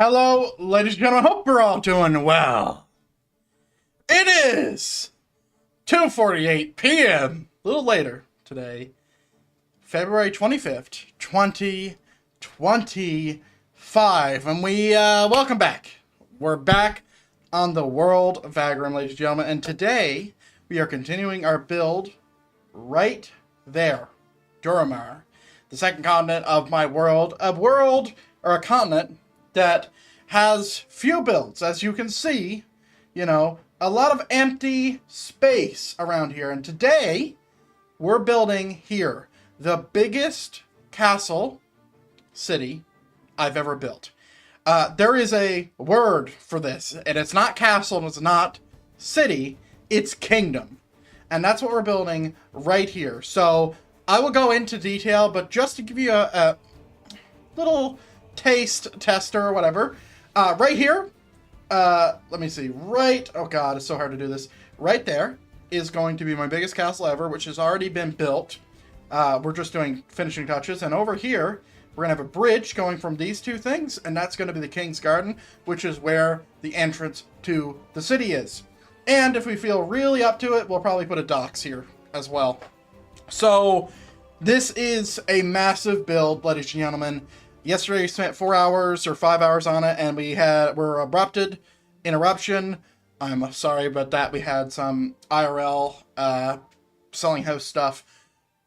Hello, ladies and gentlemen. Hope we're all doing well. It is 2:48 p.m. A little later today, February 25th, 2025, and we welcome back. We're back on the World of Vaggurum, ladies and gentlemen, and today we are continuing our build right there, Duramar, the second continent of my world, or a continent that has few builds. As you can see, you know, a lot of empty space around here. And today, we're building here the biggest castle city I've ever built. There is a word for this, and it's not castle, and it's not city, it's kingdom. And that's what we're building right here. So, I will go into detail, but just to give you a little taste tester or whatever, right here, let me see, oh god, it's so hard to do this, right there is going to be my biggest castle ever, which has already been built. We're just doing finishing touches, and over here we're gonna have a bridge going from these two things, and that's going to be the King's Garden, which is where the entrance to the city is. And if we feel really up to it, we'll probably put a docks here as well. So this is a massive build, ladies and gentlemen. Yesterday we spent 4 hours or 5 hours on it, and we're interruption. I'm sorry about that. We had some IRL selling house stuff,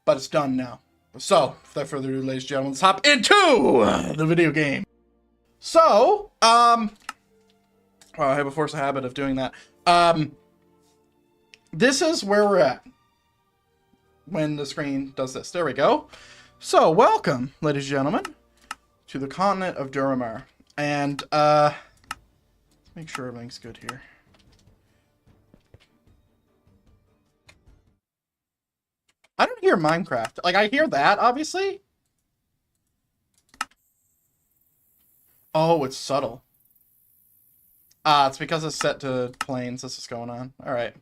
but it's done now. So, without further ado, ladies and gentlemen, let's hop into the video game. So, well, I have a force of habit of doing that. This is where we're at when the screen does this. There we go. So, welcome, ladies and gentlemen, to the continent of Duramar. And, let's make sure everything's good here. I don't hear Minecraft. Like, I hear that, obviously. Oh, it's subtle. It's because it's set to planes. This is going on. Alright.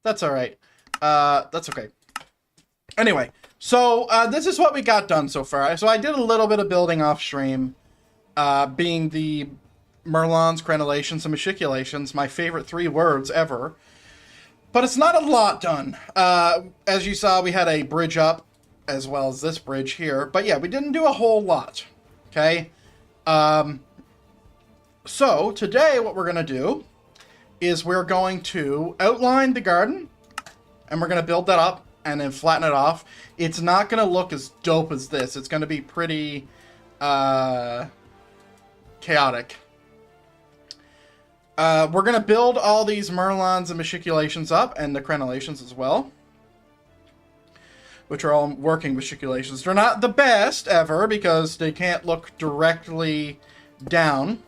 That's alright. That's okay. Anyway, so, this is what we got done so far. So I did a little bit of building off stream, being the Merlons, crenellations, and machiculations, my favorite 3 words ever. But it's not a lot done. As you saw, we had a bridge up, as well as this bridge here. But yeah, we didn't do a whole lot, okay? So, today what we're going to do is we're going to outline the garden, and we're going to build that up, and then flatten it off. It's not going to look as dope as this. It's going to be pretty chaotic. We're going to build all these Merlons and machiculations up, and the crenellations as well, which are all working machiculations. They're not the best ever, because they can't look directly down,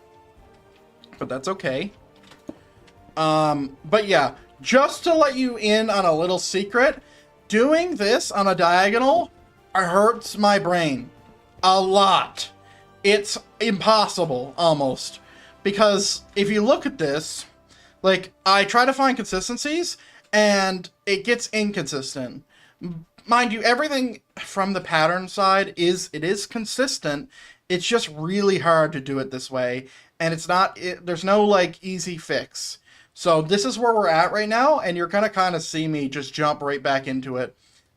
but that's okay. But yeah, just to let you in on a little secret, doing this on a diagonal hurts my brain a lot. It's impossible, almost. Because if you look at this, like, I try to find consistencies, and it gets inconsistent. Mind you, everything from the pattern side is consistent. It's just really hard to do it this way, and there's no, like, easy fix. So this is where we're at right now, and you're going to kind of see me just jump right back into it.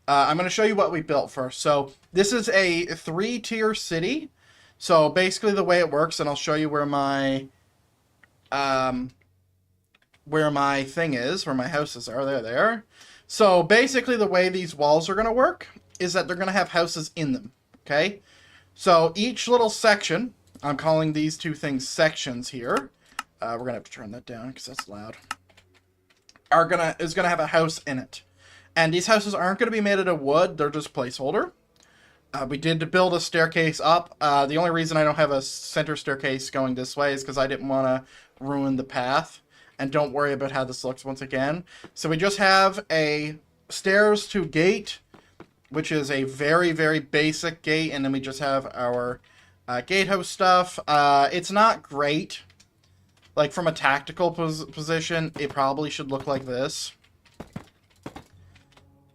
I'm going to show you what we built first. So this is a 3-tier city. So basically the way it works, and I'll show you where my thing is, where my houses are. They're there. So basically the way these walls are going to work is that they're going to have houses in them. Okay? So each little section, I'm calling these two things sections here. We're going to have to turn that down because that's loud. Is going to have a house in it. And these houses aren't going to be made out of wood. They're just placeholder. We did build a staircase up. The only reason I don't have a center staircase going this way is because I didn't want to ruin the path. And don't worry about how this looks once again. So we just have a stairs to gate, which is a very, very basic gate. And then we just have our gatehouse stuff. It's not great. Like, from a tactical position, it probably should look like this.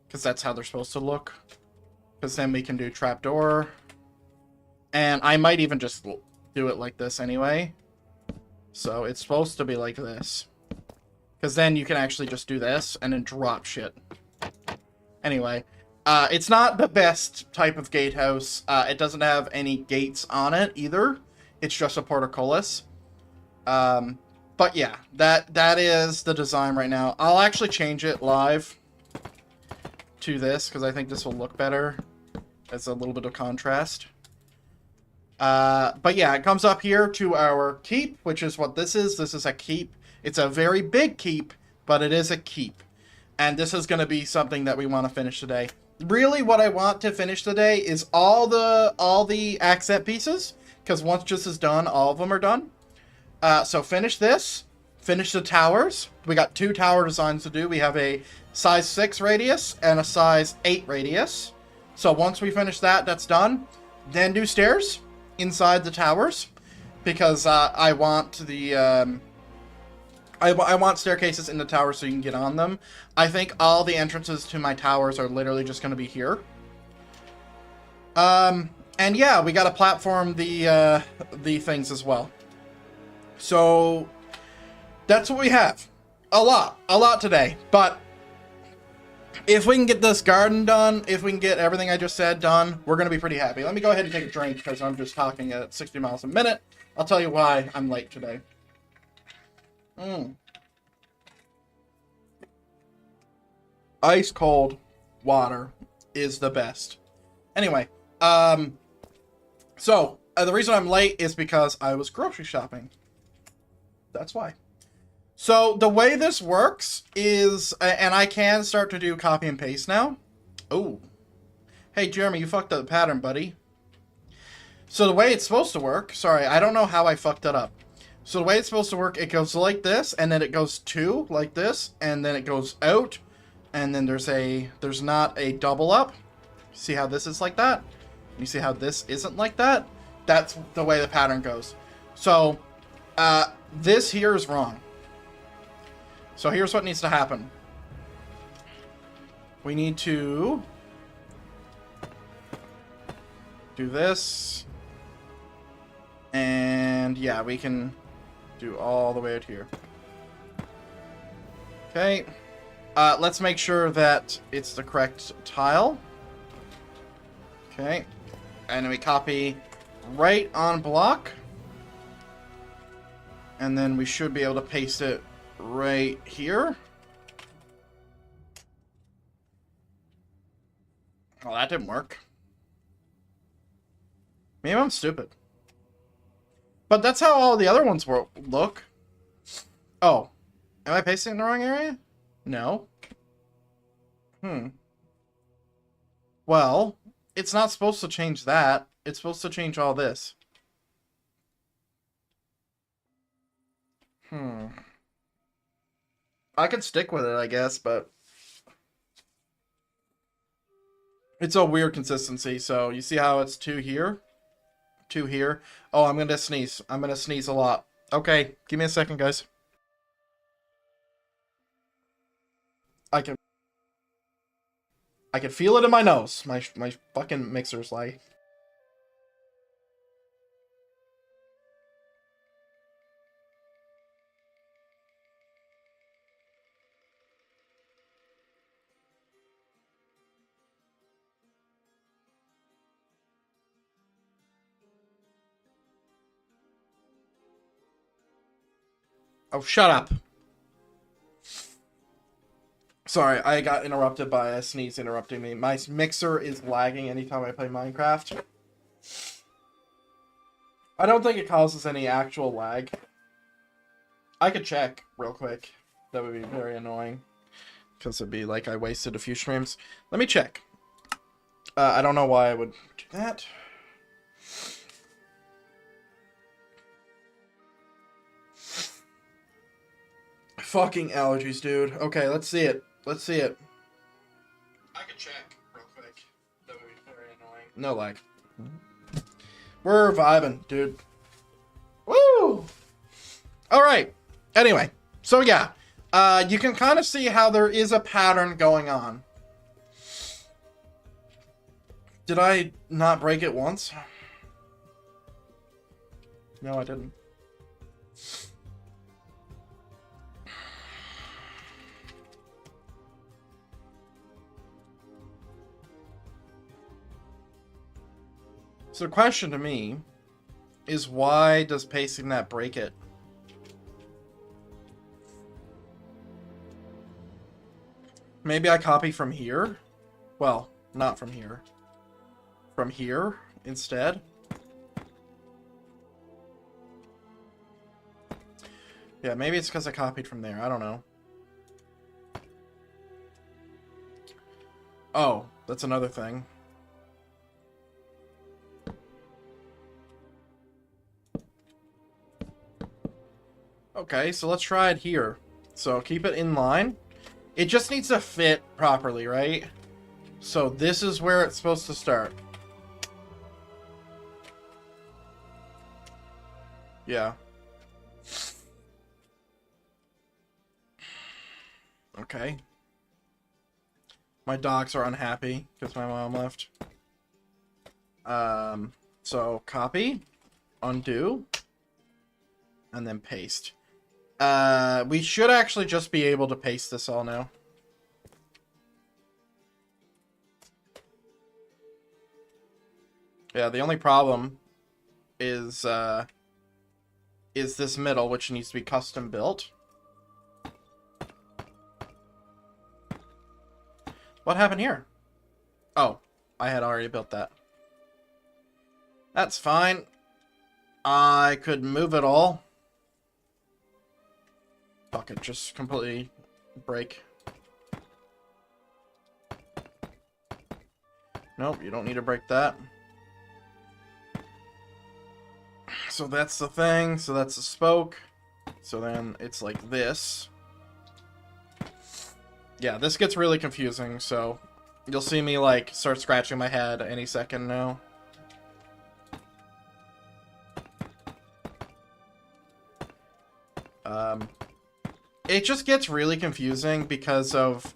Because that's how they're supposed to look. Because then we can do trapdoor. And I might even just do it like this anyway. So it's supposed to be like this. Because then you can actually just do this and then drop shit. Anyway, it's not the best type of gatehouse. It doesn't have any gates on it either. It's just a portcullis. But yeah, that is the design right now. I'll actually change it live to this because I think this will look better. It's a little bit of contrast. But yeah, it comes up here to our keep, which is what this is. This is a keep. It's a very big keep, but it is a keep. And this is going to be something that we want to finish today. Really, what I want to finish today is all the accent pieces, because once this is done, all of them are done. So finish this. Finish the towers. We got 2 tower designs to do. We have a size 6 radius and a size 8 radius. So once we finish that, that's done. Then do stairs inside the towers, because I want the I want staircases in the towers so you can get on them. I think all the entrances to my towers are literally just going to be here. And yeah, we got to platform the things as well. So that's what we have. A lot today. But if we can get this garden done, if we can get everything I just said done, we're going to be pretty happy. Let me go ahead and take a drink because I'm just talking at 60 miles a minute. I'll tell you why I'm late today. Ice cold water is the best. Anyway, so the reason I'm late is because I was grocery shopping. That's why. So the way this works is, and I can start to do copy and paste now. Oh, hey Jeremy, you fucked up the pattern, buddy. So the way it's supposed to work, sorry, I don't know how I fucked that up. So the way it's supposed to work, it goes like this, and then it goes 2 like this, and then it goes out, and then there's not a double up. See how this is like that? You see how this isn't like that? That's the way the pattern goes. So this here is wrong. So here's what needs to happen. We need to do this, and yeah, we can do all the way out here. Okay. Let's make sure that it's the correct tile. Okay. And then we copy right on block. And then we should be able to paste it right here. Oh, that didn't work. Maybe I'm stupid. But that's how all the other ones look. Oh. Am I pasting in the wrong area? No. Well, it's not supposed to change that. It's supposed to change all this. I could stick with it, I guess, but it's a weird consistency. So you see how it's 2 here? 2 here. Oh, I'm going to sneeze. I'm going to sneeze a lot. Okay, give me a second, guys. I can feel it in my nose. My fucking mixer's like... Oh, shut up. Sorry, I got interrupted by a sneeze interrupting me. My mixer is lagging anytime I play Minecraft. I don't think it causes any actual lag. I could check real quick. That would be very annoying. Because it'd be like I wasted a few streams. Let me check. I don't know why I would do that. Fucking allergies, dude. Okay, let's see it. Let's see it. I can check real quick. That would be very annoying. No lag. We're vibing, dude. Woo! Alright. Anyway. So, yeah. You can kind of see how there is a pattern going on. Did I not break it once? No, I didn't. So the question to me is, why does pasting that break it? Maybe I copy from here? Well, not from here. From here instead? Yeah, maybe it's because I copied from there. I don't know. Oh, that's another thing. Okay, so let's try it here. So keep it in line. It just needs to fit properly, right? So this is where it's supposed to start. Yeah. Okay. My dogs are unhappy because my mom left. So copy, undo, and then paste. We should actually just be able to paste this all now. Yeah, the only problem is this middle, which needs to be custom built. What happened here? Oh, I had already built that. That's fine. I could move it all. Fuck it, just completely break. Nope, you don't need to break that. So that's the thing, so that's the spoke. So then it's like this. Yeah, this gets really confusing, so you'll see me like start scratching my head any second now. It just gets really confusing because of,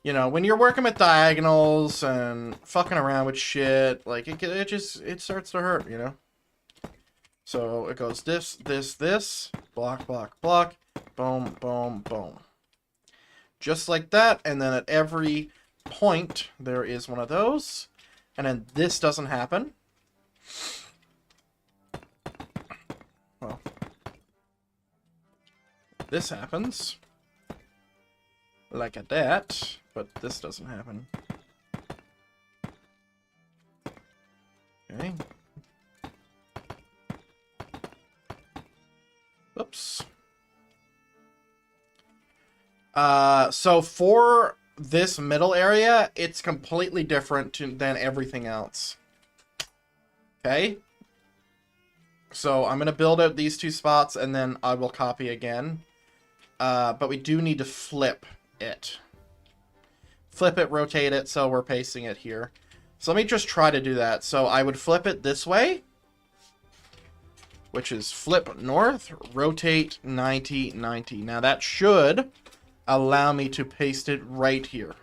you know, when you're working with diagonals and fucking around with shit, like it starts to hurt, you know. So it goes this, block, block, block, boom, boom, boom. Just like that, and then at every point there is one of those, and then this doesn't happen. Well, this happens like that, but this doesn't happen. Okay. Oops. So for this middle area, it's completely different than everything else. Okay? So I'm going to build out these two spots, and then I will copy again. But we do need to flip it. Flip it, rotate it, so we're pasting it here. So let me just try to do that. So I would flip it this way, which is flip north, rotate 90, 90. Now that should allow me to paste it right here.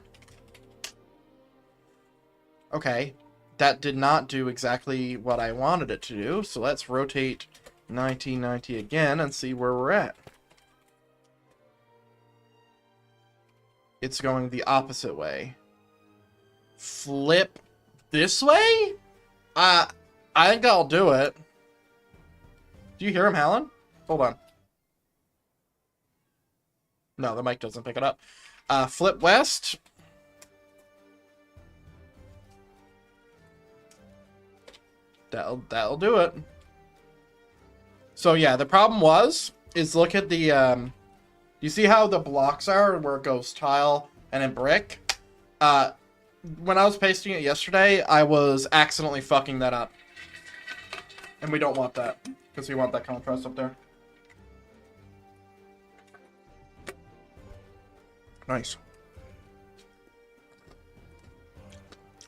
Okay, that did not do exactly what I wanted it to do, so let's rotate 90, 90 again and see where we're at. It's going the opposite way. Flip this way? I think I'll do it. Do you hear him howling? Hold on. No, the mic doesn't pick it up. Flip west. That'll do it. So yeah, the problem is look at the, you see how the blocks are where it goes tile and then brick? When I was pasting it yesterday, I was accidentally fucking that up. And we don't want that, because we want that contrast up there. Nice.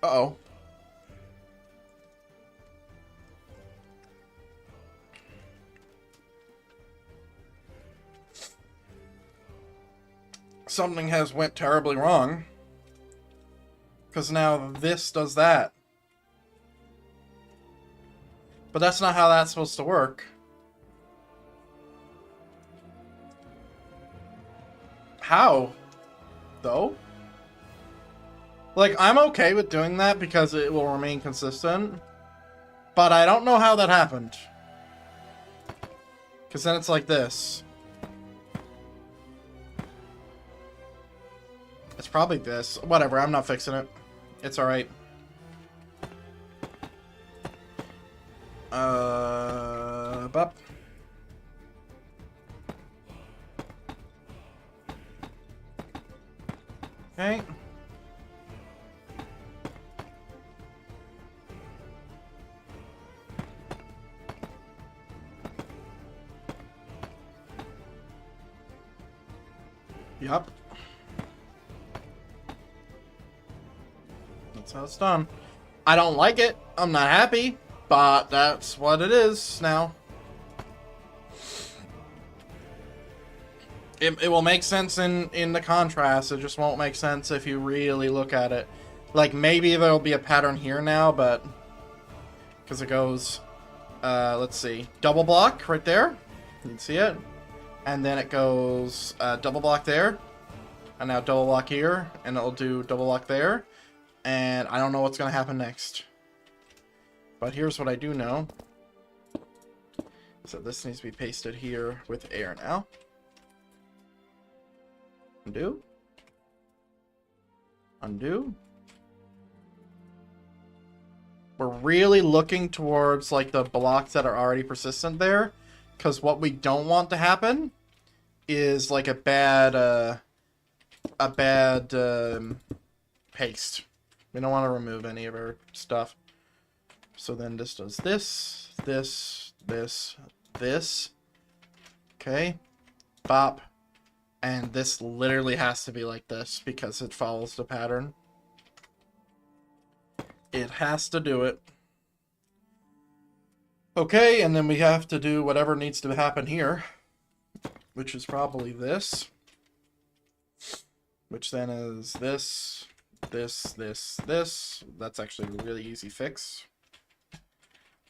Uh-oh. Something has went terribly wrong. Because now this does that. But that's not how that's supposed to work. How? Though? Like, I'm okay with doing that because it will remain consistent. But I don't know how that happened. Because then it's like this. It's probably this. Whatever, I'm not fixing it. It's alright. Bup. Okay. Yup. That's how it's done. I don't like it. I'm not happy. But that's what it is now. It will make sense in the contrast. It just won't make sense if you really look at it. Like, maybe there'll be a pattern here now, but... Because it goes... let's see. Double block right there. You can see it. And then it goes double block there. And now double block here. And it'll do double block there. And I don't know what's going to happen next. But here's what I do know. So this needs to be pasted here with air now. Undo. Undo. We're really looking towards like the blocks that are already persistent there. Because what we don't want to happen is like a bad paste. We don't want to remove any of our stuff. So then this does this, this, this, this. Okay. Bop. And this literally has to be like this because it follows the pattern. It has to do it. Okay, and then we have to do whatever needs to happen here. Which is probably this. Which then is this, this, this, this. That's actually a really easy fix.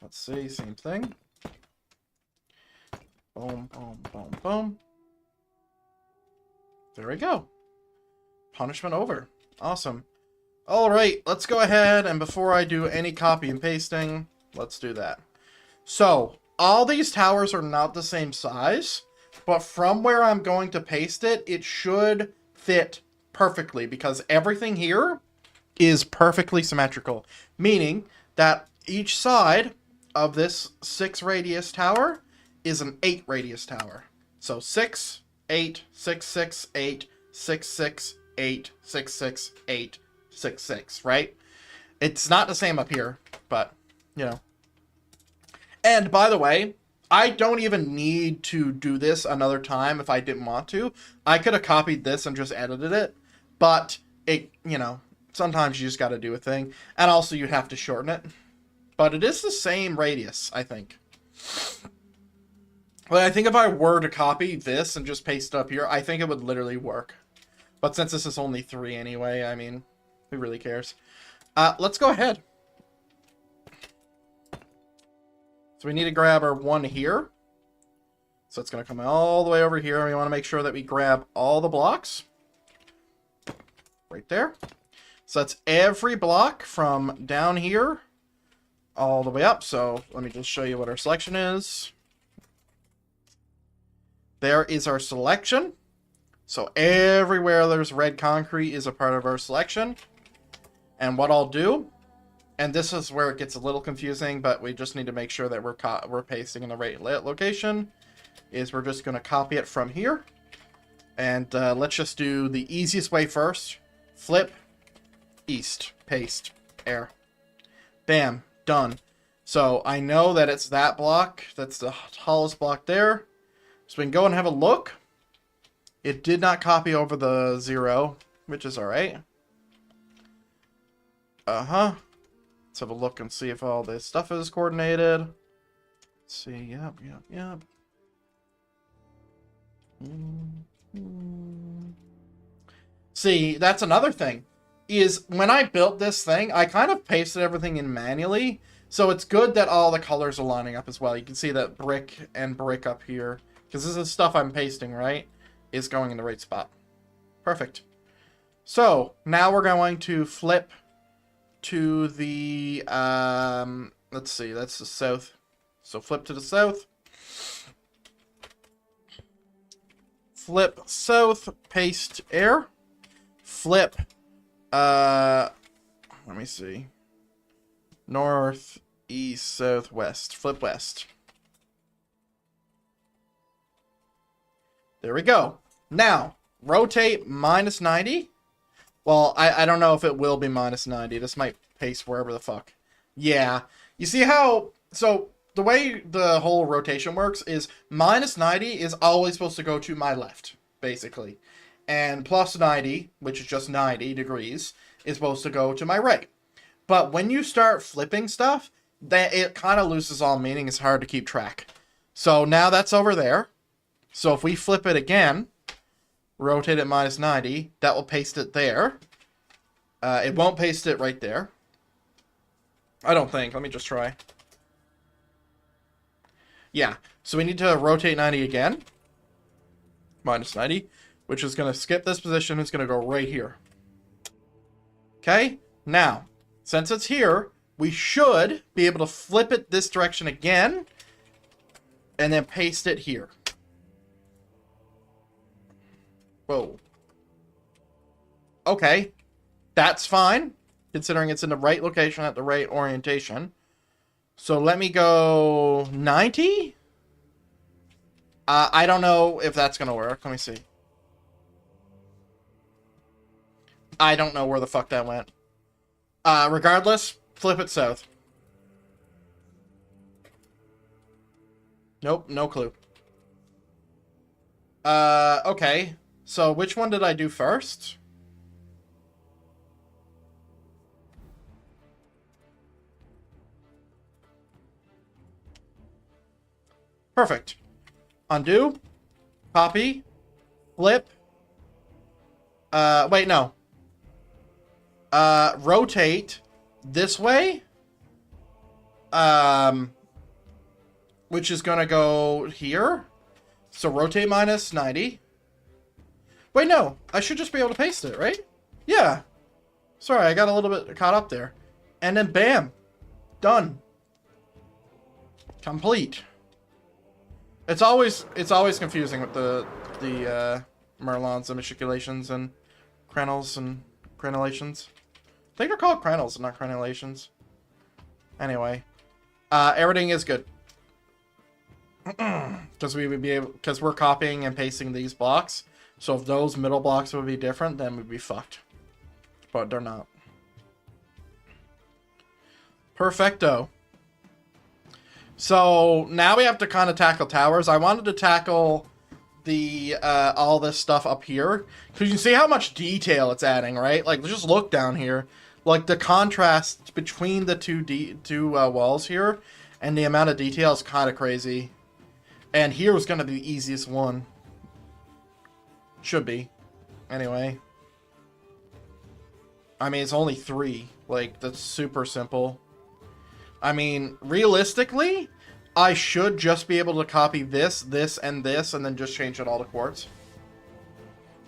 Let's see, same thing. Boom, boom, boom, boom. There we go. Punishment over. Awesome. Alright, let's go ahead, and before I do any copy and pasting, let's do that. So, all these towers are not the same size, but from where I'm going to paste it, it should fit perfectly, because everything here is perfectly symmetrical. Meaning that each side of this 6 radius tower is an 8 radius tower. So 6, 8, 6, 6, 8, 6, 6, 8, 6, 6, 8, 6, 6, right? It's not the same up here, but, you know. And, by the way, I don't even need to do this another time if I didn't want to. I could have copied this and just edited it, but, it, you know, sometimes you just got to do a thing. And also, you have to shorten it. But it is the same radius, I think. But I think if I were to copy this and just paste it up here, I think it would literally work. But since this is only 3 anyway, I mean, who really cares? Let's go ahead. So we need to grab our 1 here. So it's going to come all the way over here. And we want to make sure that we grab all the blocks. Right there. So that's every block from down here all the way up. So let me just show you what our selection is. There is our selection. So everywhere there's red concrete is a part of our selection. And what I'll do, and this is where it gets a little confusing, but we just need to make sure that we're pasting in the right location, is we're just going to copy it from here. And let's just do the easiest way first. Flip, east, paste, air. Bam. Done. So I know that it's that block. That's the tallest block there. So we can go and have a look. It did not copy over the 0, which is alright. Let's have a look and see if all this stuff is coordinated. Let's see. Yep. See, that's another thing. Is when I built this thing, I kind of pasted everything in manually. So it's good that all the colors are lining up as well. You can see that brick and brick up here. Because this is stuff I'm pasting, right? Is going in the right spot. Perfect. So, now we're going to flip to the, let's see, that's the south. So flip to the south. Flip south, paste air. Flip, let me see. North, east, south, west. Flip west. There we go. Now, rotate minus 90. Well, I don't know if it will be minus 90. This might paste wherever the fuck. Yeah. You see how... So, the way the whole rotation works is minus 90 is always supposed to go to my left, basically. And plus 90, which is just 90 degrees, is supposed to go to my right. But when you start flipping stuff, it kind of loses all meaning. It's hard to keep track. So, now that's over there. So, if we flip it again... Rotate it minus 90. That will paste it there. It won't paste it right there. I don't think. Let me just try. Yeah. So we need to rotate 90 again. Minus 90. Which is going to skip this position. It's going to go right here. Okay. Now, since it's here, we should be able to flip it this direction again. And then paste it here. Whoa. Okay. That's fine, considering it's in the right location at the right orientation. So let me go 90? I don't know if that's going to work. Let me see. I don't know where the fuck that went. Regardless, flip it south. Nope, no clue. Okay. So, which one did I do first? Perfect. Undo. Copy. Flip. Wait, no. Rotate this way. Which is gonna go here. So, rotate minus 90. Wait, no. I should just be able to paste it, right? Yeah. Sorry, I got a little bit caught up there. And then bam. Done. Complete. It's always confusing with the Merlons and Matriculations and Crenels and Crenellations. I think they're called Crenels and not Crenellations. Anyway. Everything is good. Because we're copying and pasting these blocks. So if those middle blocks would be different, then we'd be fucked. But they're not. Perfecto. So now we have to kind of tackle towers. I wanted to tackle the all this stuff up here. Because you can see how much detail it's adding, right? Like, just look down here. Like, the contrast between the two walls here and the amount of detail is kind of crazy. And here was going to be the easiest one. Should be. Anyway. I mean, it's only 3. Like, that's super simple. I mean, realistically, I should just be able to copy this, this, and this, and then just change it all to quartz.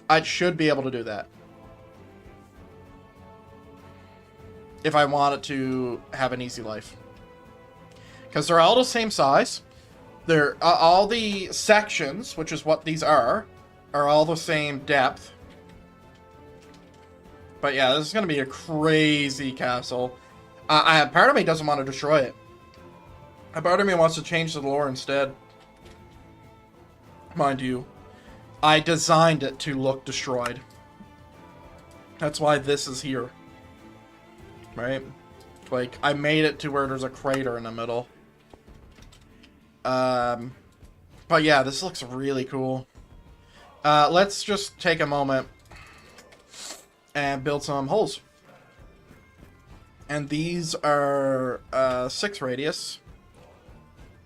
I should be able to do that. If I wanted to have an easy life. Because they're all the same size. They're all the sections, which is what these are all the same depth. But yeah, this is going to be a crazy castle. Part of me doesn't want to destroy it. A part of me wants to change the lore instead. Mind you, I designed it to look destroyed. That's why this is here. Right? Like, I made it to where there's a crater in the middle. But yeah, this looks really cool. Let's just take a moment and build some holes. And these are 6 radius.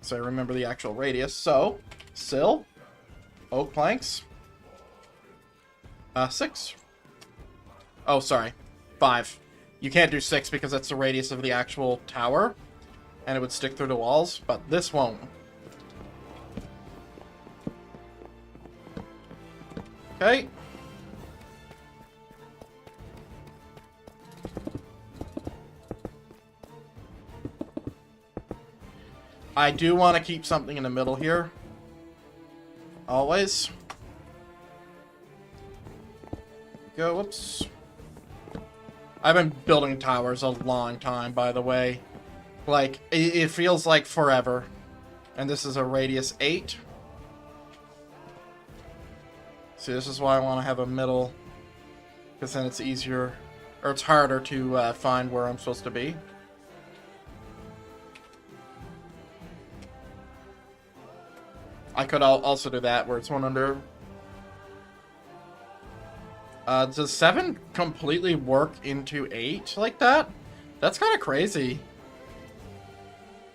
So I remember the actual radius. So, sill, oak planks, 6. Oh, sorry, 5. You can't do 6 because that's the radius of the actual tower. And it would stick through the walls, but this won't. Okay. I do want to keep something in the middle here. Always. Go, whoops. I've been building towers a long time, by the way. Like, it feels like forever. And this is a radius 8. See, this is why I want to have a middle. Because then it's easier, or it's harder to find where I'm supposed to be. I could also do that, where it's one under. Does 7 completely work into 8 like that? That's kind of crazy.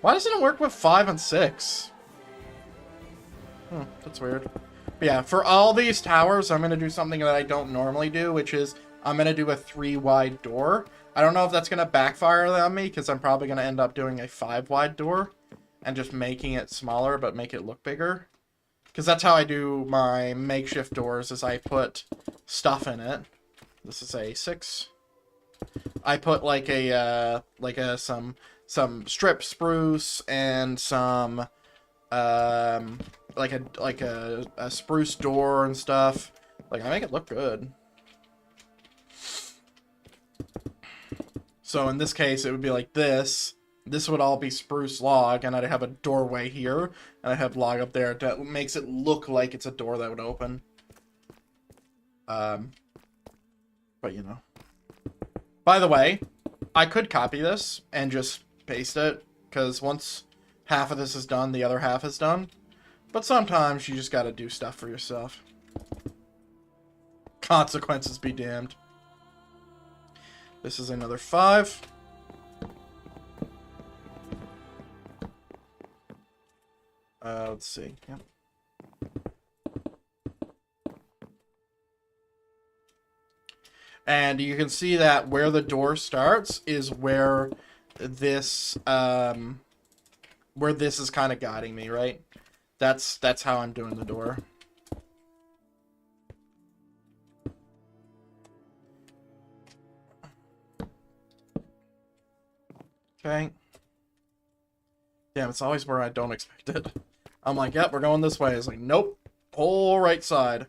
Why doesn't it work with 5 and 6? That's weird. But yeah, for all these towers, I'm going to do something that I don't normally do, which is I'm going to do a 3-wide door. I don't know if that's going to backfire on me, because I'm probably going to end up doing a 5-wide door and just making it smaller, but make it look bigger. Because that's how I do my makeshift doors, is I put stuff in it. This is a 6. I put like some strip spruce and some like a spruce door and stuff. Like, I make it look good. So in this case, it would be like this. This would all be spruce log, and I'd have a doorway here, and I'd have log up there. That makes it look like it's a door that would open. But, you know. By the way, I could copy this and just paste it, because once half of this is done, the other half is done. But sometimes you just gotta do stuff for yourself. Consequences be damned. This is another 5. Let's see. Yep. And you can see that where the door starts is where this is kind of guiding me, right? That's how I'm doing the door. Okay. Damn, it's always where I don't expect it. I'm like, yep, we're going this way. It's like, nope, whole right side.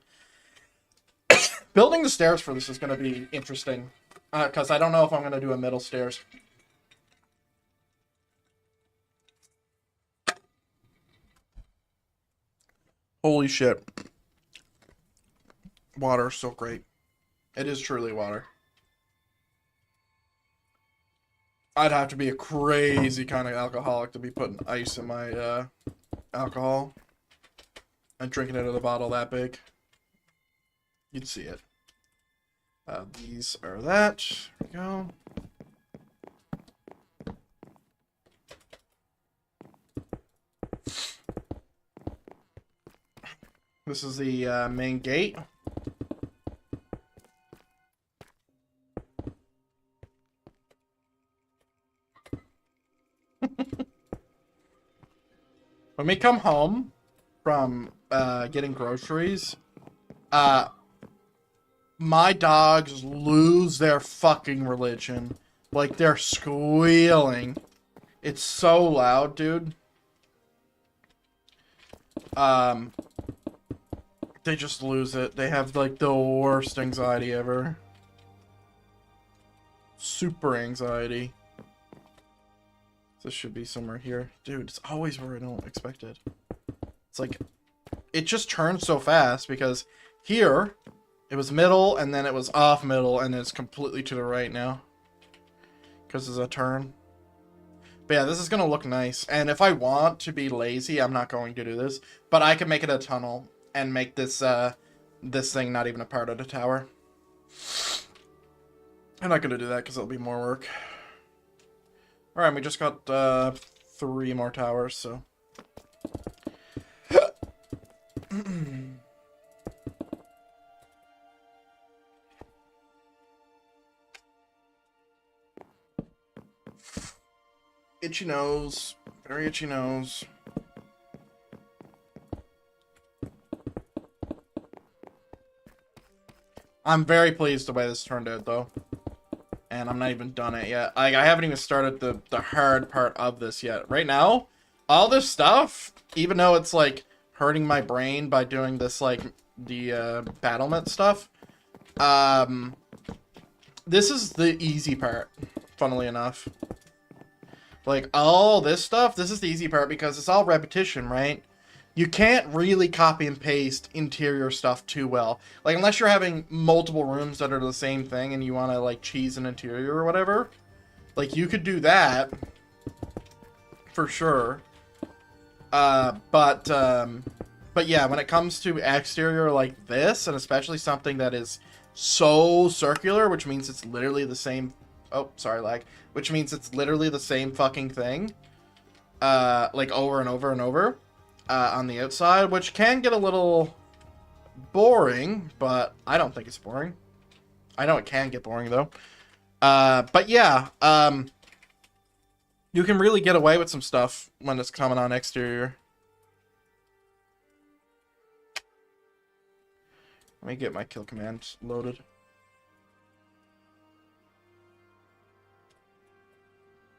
Building the stairs for this is going to be interesting, because I don't know if I'm going to do a middle stairs. Holy shit. Water is so great. It is truly water. I'd have to be a crazy kind of alcoholic to be putting ice in my alcohol and drinking it out of the bottle that big. You'd see it. These are that. There we go. This is the main gate. When we come home from getting groceries, my dogs lose their fucking religion. Like, they're squealing. It's so loud, dude. They just lose it. They have, like, the worst anxiety ever. Super anxiety. This should be somewhere here. Dude, it's always where I don't expect it. It's like, it just turns so fast, because here, it was middle, and then it was off middle, and it's completely to the right now. Because it's a turn. But yeah, this is going to look nice. And if I want to be lazy, I'm not going to do this. But I can make it a tunnel and make this this thing not even a part of the tower. I'm not going to do that because it'll be more work. Alright, we just got 3 more towers, so... Itchy nose. Very itchy nose. I'm very pleased the way this turned out, though. And I'm not even done it yet. I haven't even started the hard part of this yet. Right now, all this stuff, even though it's like hurting my brain by doing this, like the battlement stuff, this is the easy part, funnily enough. Like, all this stuff, this is the easy part because it's all repetition, right? You can't really copy and paste interior stuff too well. Like, unless you're having multiple rooms that are the same thing and you want to, like, cheese an interior or whatever. Like, you could do that. For sure. But yeah, when it comes to exterior like this, and especially something that is so circular, which means it's literally the same... Oh, sorry, lag. Which means it's literally the same fucking thing. Like, over and over and over. On the outside, which can get a little boring, but I don't think it's boring. I know it can get boring, though. But yeah, you can really get away with some stuff when it's coming on exterior. Let me get my kill command loaded.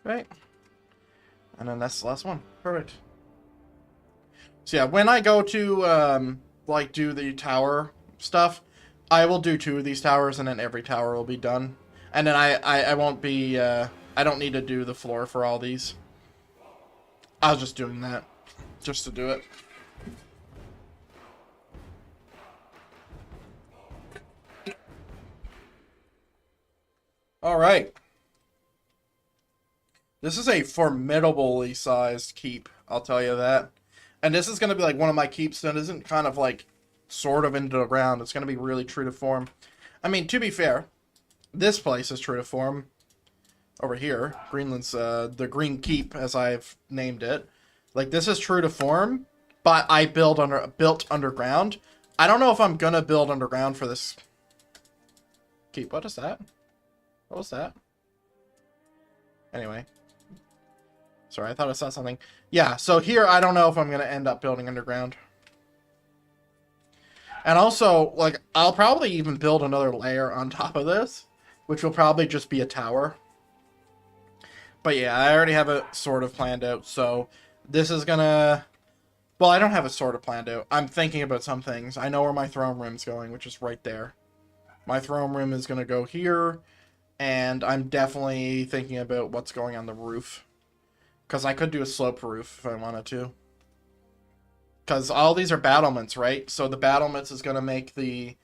Right. And then that's the last one. Perfect. So yeah, when I go to, like, do the tower stuff, I will do 2 of these towers, and then every tower will be done. And then I won't be, I don't need to do the floor for all these. I was just doing that, just to do it. Alright. This is a formidably sized keep, I'll tell you that. And this is going to be like one of my keeps that isn't kind of like sort of into the ground. It's going to be really true to form. I mean, to be fair, this place is true to form. Over here, Greenland's the Green Keep, as I've named it. Like, this is true to form, but I built underground. I don't know if I'm going to build underground for this keep. What is that? What was that? Anyway. Sorry, I thought I saw something. Yeah, so here I don't know if I'm going to end up building underground. And also, like, I'll probably even build another layer on top of this, which will probably just be a tower. But yeah, I already have it sort of planned out, so this is going to... Well, I don't have it sort of planned out. I'm thinking about some things. I know where my throne room's going, which is right there. My throne room is going to go here, and I'm definitely thinking about what's going on the roof. Because I could do a slope roof if I wanted to. Because all these are battlements, right? So the battlements is going to make the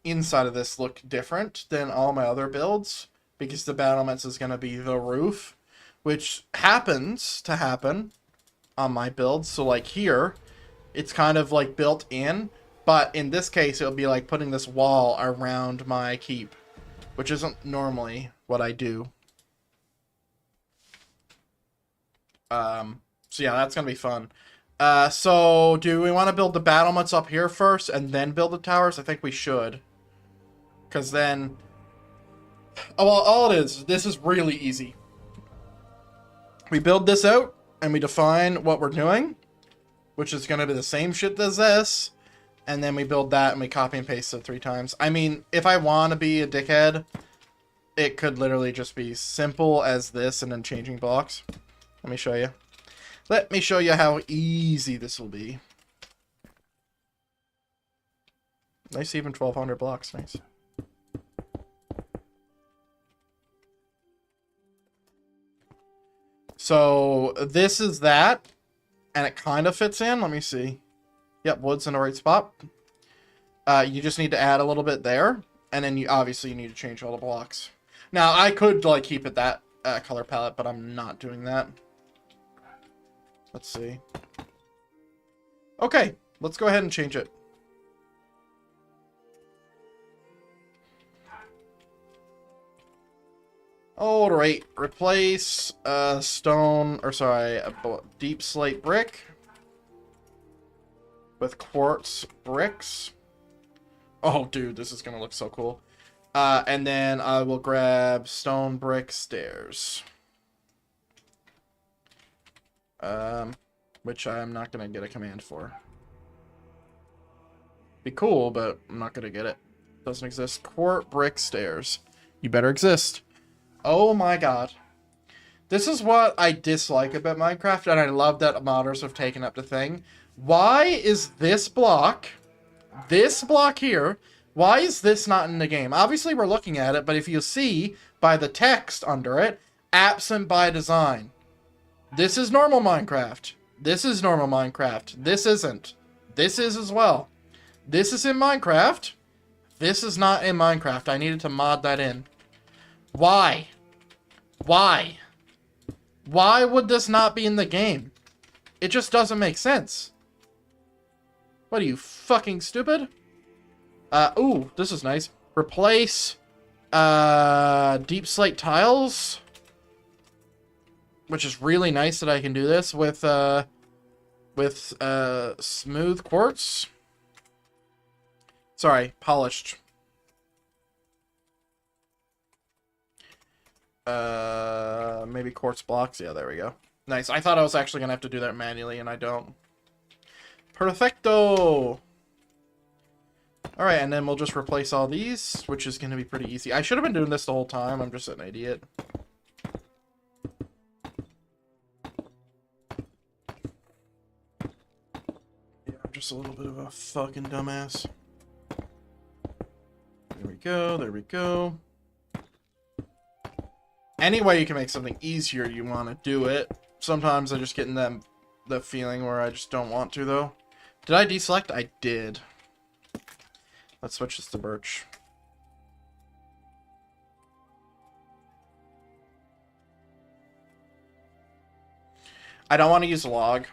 inside of this look different than all my other builds. Because the battlements is going to be the roof. Which happens to happen on my builds. So like here, it's kind of like built in. But in this case, it'll be like putting this wall around my keep. Which isn't normally what I do. So yeah, that's gonna be fun. So do we want to build the battlements up here first and then build the towers? I think we should. Because then... Oh, well, all it is, this is really easy. We build this out, and we define what we're doing, which is going to be the same shit as this, and then we build that, and we copy and paste it 3 times. I mean, if I want to be a dickhead, it could literally just be simple as this, and then changing blocks. Let me show you. Let me show you how easy this will be. Nice, even 1,200 blocks. Nice. So this is that, and it kind of fits in. Let me see. Yep, wood's in the right spot. You just need to add a little bit there, and then you obviously need to change all the blocks. Now I could like keep it that color palette, but I'm not doing that. Let's see. Okay, let's go ahead and change it. All right, replace stone, or sorry, a deep slate brick with quartz bricks. Oh, dude, this is gonna look so cool. And then I will grab stone brick stairs. Which I am not gonna get a command for. Be cool, but I'm not gonna get it. Doesn't exist. Quartz brick stairs. You better exist. Oh my god. This is what I dislike about Minecraft, and I love that modders have taken up the thing. Why is this block here, why is this not in the game? Obviously, we're looking at it, but if you see by the text under it, absent by design. This is normal Minecraft. This is normal Minecraft. This isn't. This is as well. This is in Minecraft. This is not in Minecraft. I needed to mod that in. Why? Why? Why would this not be in the game? It just doesn't make sense. What are you, fucking stupid? Ooh, this is nice. Replace, deep slate tiles. Which is really nice that I can do this with smooth quartz. Sorry, polished. Maybe quartz blocks. Yeah, there we go. Nice. I thought I was actually gonna have to do that manually, and I don't. Perfecto! Alright, and then we'll just replace all these, which is gonna be pretty easy. I should have been doing this the whole time. I'm just an idiot. Yeah, I'm just a little bit of a fucking dumbass. There we go, there we go. Any way you can make something easier, you want to do it. Sometimes I just get in the feeling where I just don't want to, though. Did I deselect? I did. Let's switch this to birch. I don't want to use a log.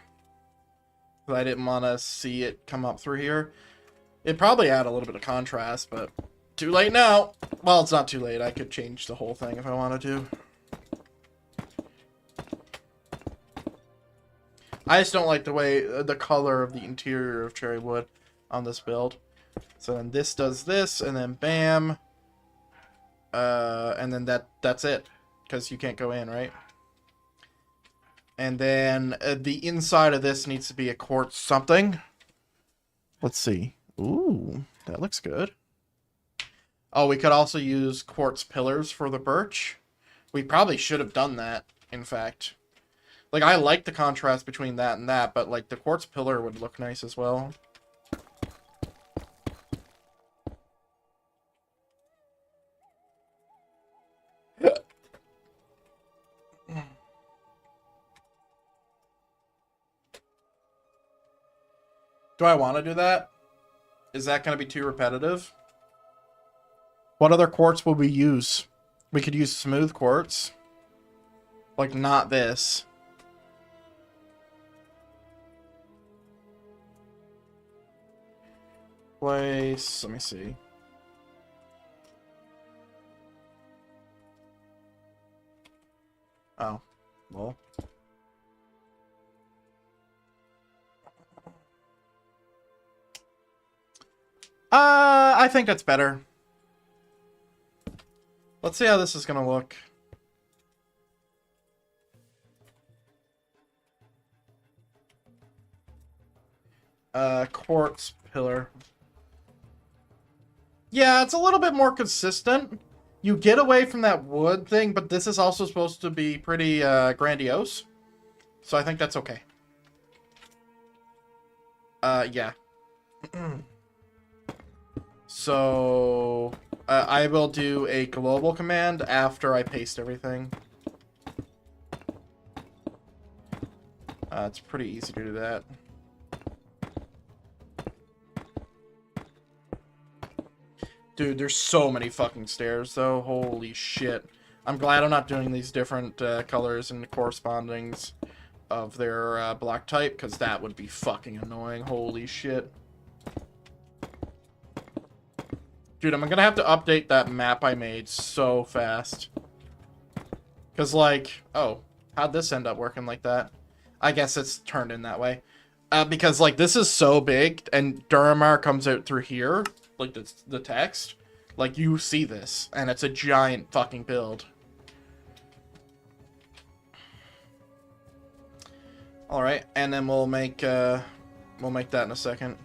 I didn't want to see it come up through here. It'd probably add a little bit of contrast, but too late now. Well, it's not too late. I could change the whole thing if I wanted to. I just don't like the way, the color of the interior of cherry wood on this build. So then this does this, and then bam. And then that's it. Because you can't go in, right? And then the inside of this needs to be a quartz something. Let's see. Ooh, that looks good. Oh, we could also use quartz pillars for the birch. We probably should have done that, in fact. Like, I like the contrast between that and that, but, like, the quartz pillar would look nice as well. Do I want to do that? Is that going to be too repetitive? What other quartz will we use? We could use smooth quartz. Like, not this. Place, let me see. Oh, well. I think that's better. Let's see how this is gonna look. Quartz pillar. Yeah, it's a little bit more consistent. You get away from that wood thing, but this is also supposed to be pretty grandiose. So I think that's okay. Yeah. So, I will do a global command after I paste everything. It's pretty easy to do that. Dude, there's so many fucking stairs, though. Holy shit. I'm glad I'm not doing these different colors and correspondings of their block type, because that would be fucking annoying. Holy shit. Dude, I'm gonna have to update that map I made so fast. Because, like, oh, how'd this end up working like that? I guess it's turned in that way. Because, like, this is so big, and Duramar comes out through here, like, the text. Like, you see this, and it's a giant fucking build. Alright, and then we'll make that in a second.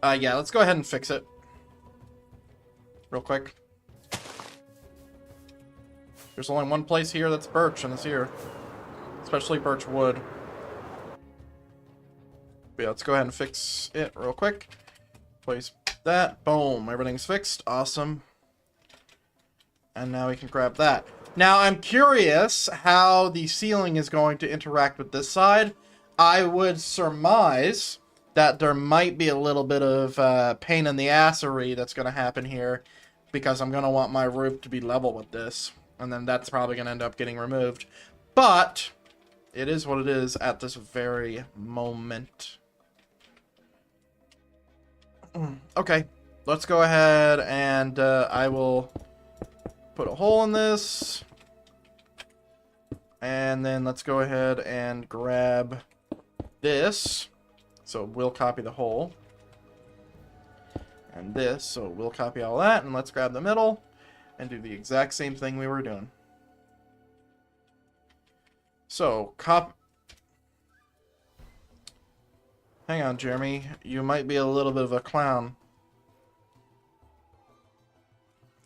Yeah, let's go ahead and fix it. Real quick. There's only one place here that's birch, and it's here. Especially birch wood. But yeah, let's go ahead and fix it real quick. Place that. Boom. Everything's fixed. Awesome. And now we can grab that. Now, I'm curious how the ceiling is going to interact with this side. I would surmise that there might be a little bit of pain in the assery that's going to happen here, because I'm going to want my roof to be level with this. And then that's probably going to end up getting removed. But it is what it is at this very moment. Okay, let's go ahead and I will put a hole in this. And then let's go ahead and grab this. So we'll copy the hole. And this, so we'll copy all that. And let's grab the middle and do the exact same thing we were doing. So, hang on, Jeremy. You might be a little bit of a clown.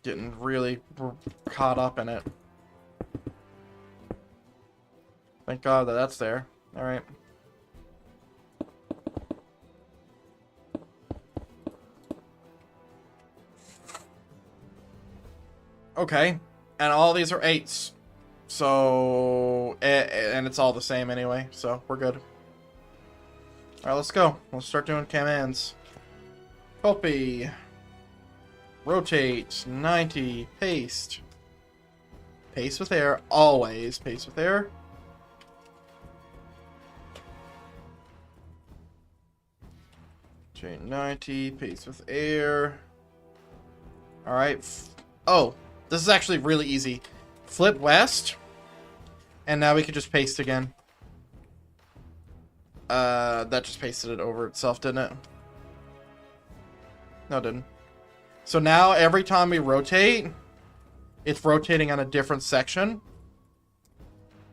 Getting really caught up in it. Thank God that that's there. Alright. Okay. And all these are 8s. So, and it's all the same anyway, so we're good. Alright, let's go. Let's start doing commands. Copy. Rotate. 90. Paste. Paste with air. Always paste with air. Rotate 90. Paste with air. Alright. Oh, this is actually really easy. Flip west. And now we can just paste again. That just pasted it over itself, didn't it? No, it didn't. So now every time we rotate, it's rotating on a different section.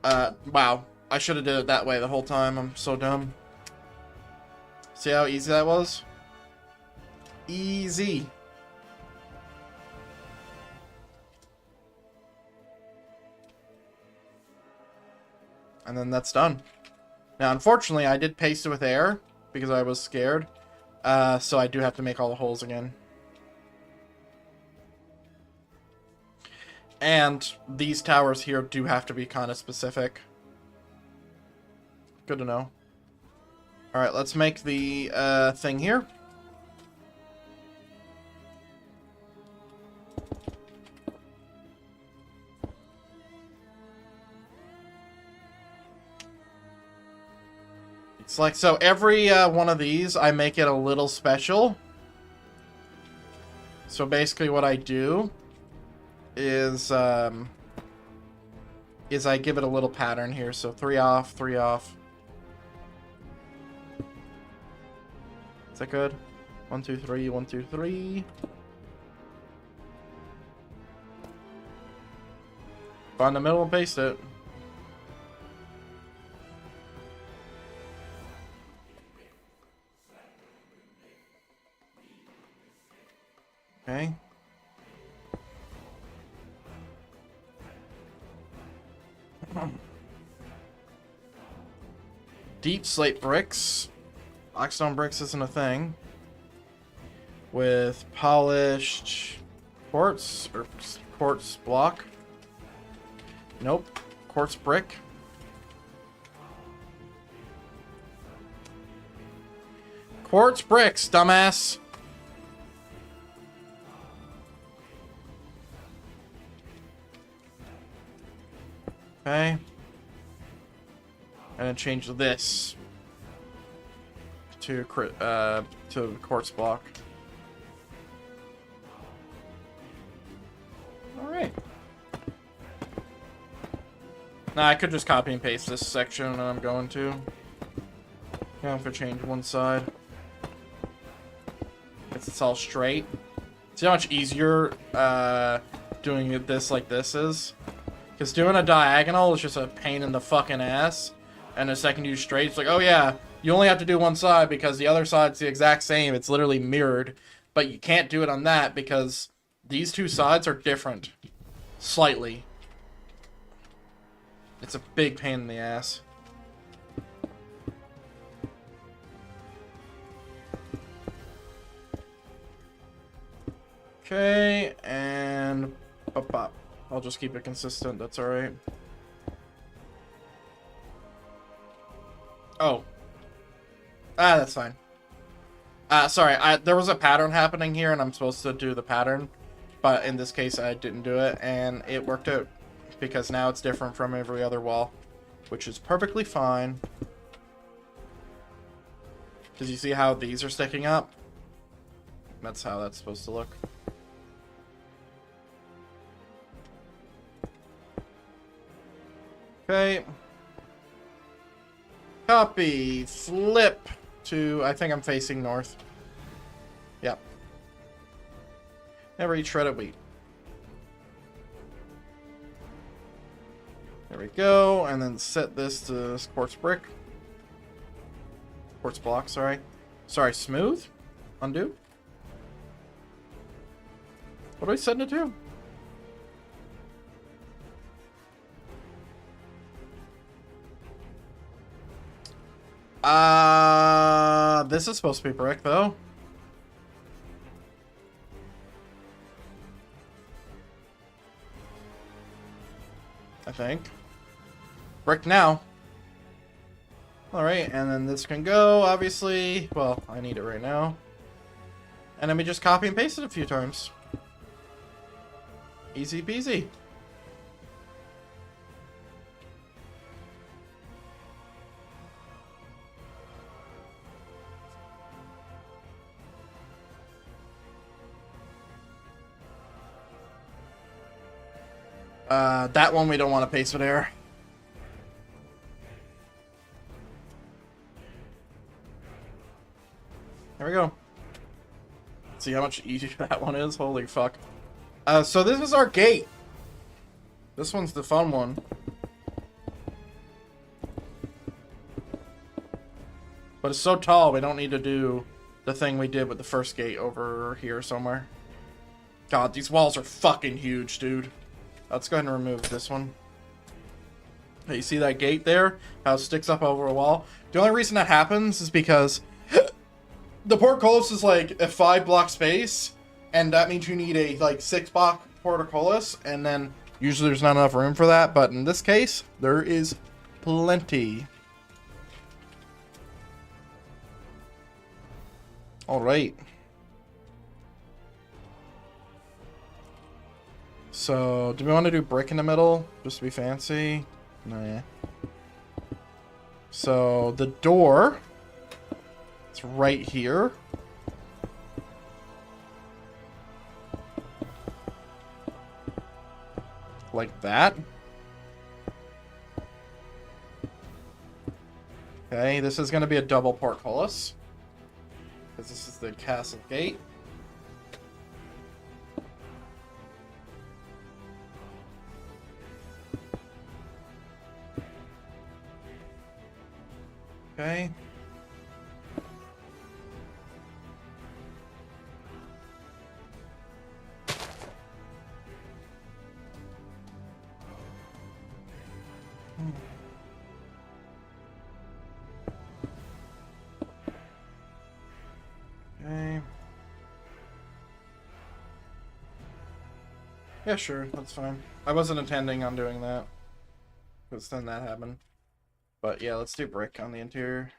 Wow. I should have did it that way the whole time. I'm so dumb. See how easy that was? Easy. And then that's done. Now, unfortunately, I did paste it with air because I was scared. So I do have to make all the holes again. And these towers here do have to be kind of specific. Good to know. Alright, let's make the thing here. It's like, so every one of these, I make it a little special. So basically what I do is I give it a little pattern here. So 3 off, 3 off. Is that good? 1, 2, 3, 1, 2, 3. Find the middle and paste it. Okay. Deep slate bricks. Blackstone bricks isn't a thing. With polished quartz or quartz block. Nope. Quartz brick. Quartz bricks, dumbass. Okay. And then change this to quartz block. All right. Now I could just copy and paste this section, and I'm going to. Yeah, if I change one side, it's all straight. See how much easier doing it this like this is? Because doing a diagonal is just a pain in the fucking ass. And the second you straight, it's like, oh yeah, you only have to do one side because the other side's the exact same. It's literally mirrored. But you can't do it on that because these two sides are different. Slightly. It's a big pain in the ass. Okay, and pop. I'll just keep it consistent. That's all right. Oh. That's fine. Sorry, there was a pattern happening here, and I'm supposed to do the pattern. But in this case, I didn't do it, and it worked out. Because now it's different from every other wall. Which is perfectly fine. Because you see how these are sticking up? That's how that's supposed to look. Okay. Copy. Flip to... I think I'm facing north. Yep. Never eat shredded wheat. There we go. And then set this to quartz brick. Quartz block, sorry. Sorry, smooth? Undo? What do I set it to? This is supposed to be brick, though. I think. Brick now. Alright, and then this can go, obviously. Well, I need it right now. And then we just copy and paste it a few times. Easy peasy. That one we don't want to paste with air. There we go. See how much easier that one is? Holy fuck. So this is our gate. This one's the fun one. But it's so tall, we don't need to do the thing we did with the first gate over here somewhere. God, these walls are fucking huge, dude. Let's go ahead and remove this one. Hey, you see that gate there? How it sticks up over a wall? The only reason that happens is because the portcullis is like a 5-block space, and that means you need a like 6-block portcullis, and then usually there's not enough room for that, but in this case, there is plenty. Alright. So, do we want to do brick in the middle? Just to be fancy? No, yeah. So, the door... it's right here. Like that. Okay, this is going to be a double portcullis. Because this is the castle gate. Okay. Okay. Yeah, sure, that's fine. I wasn't intending on doing that. Because then that happened. But yeah, let's do brick on the interior.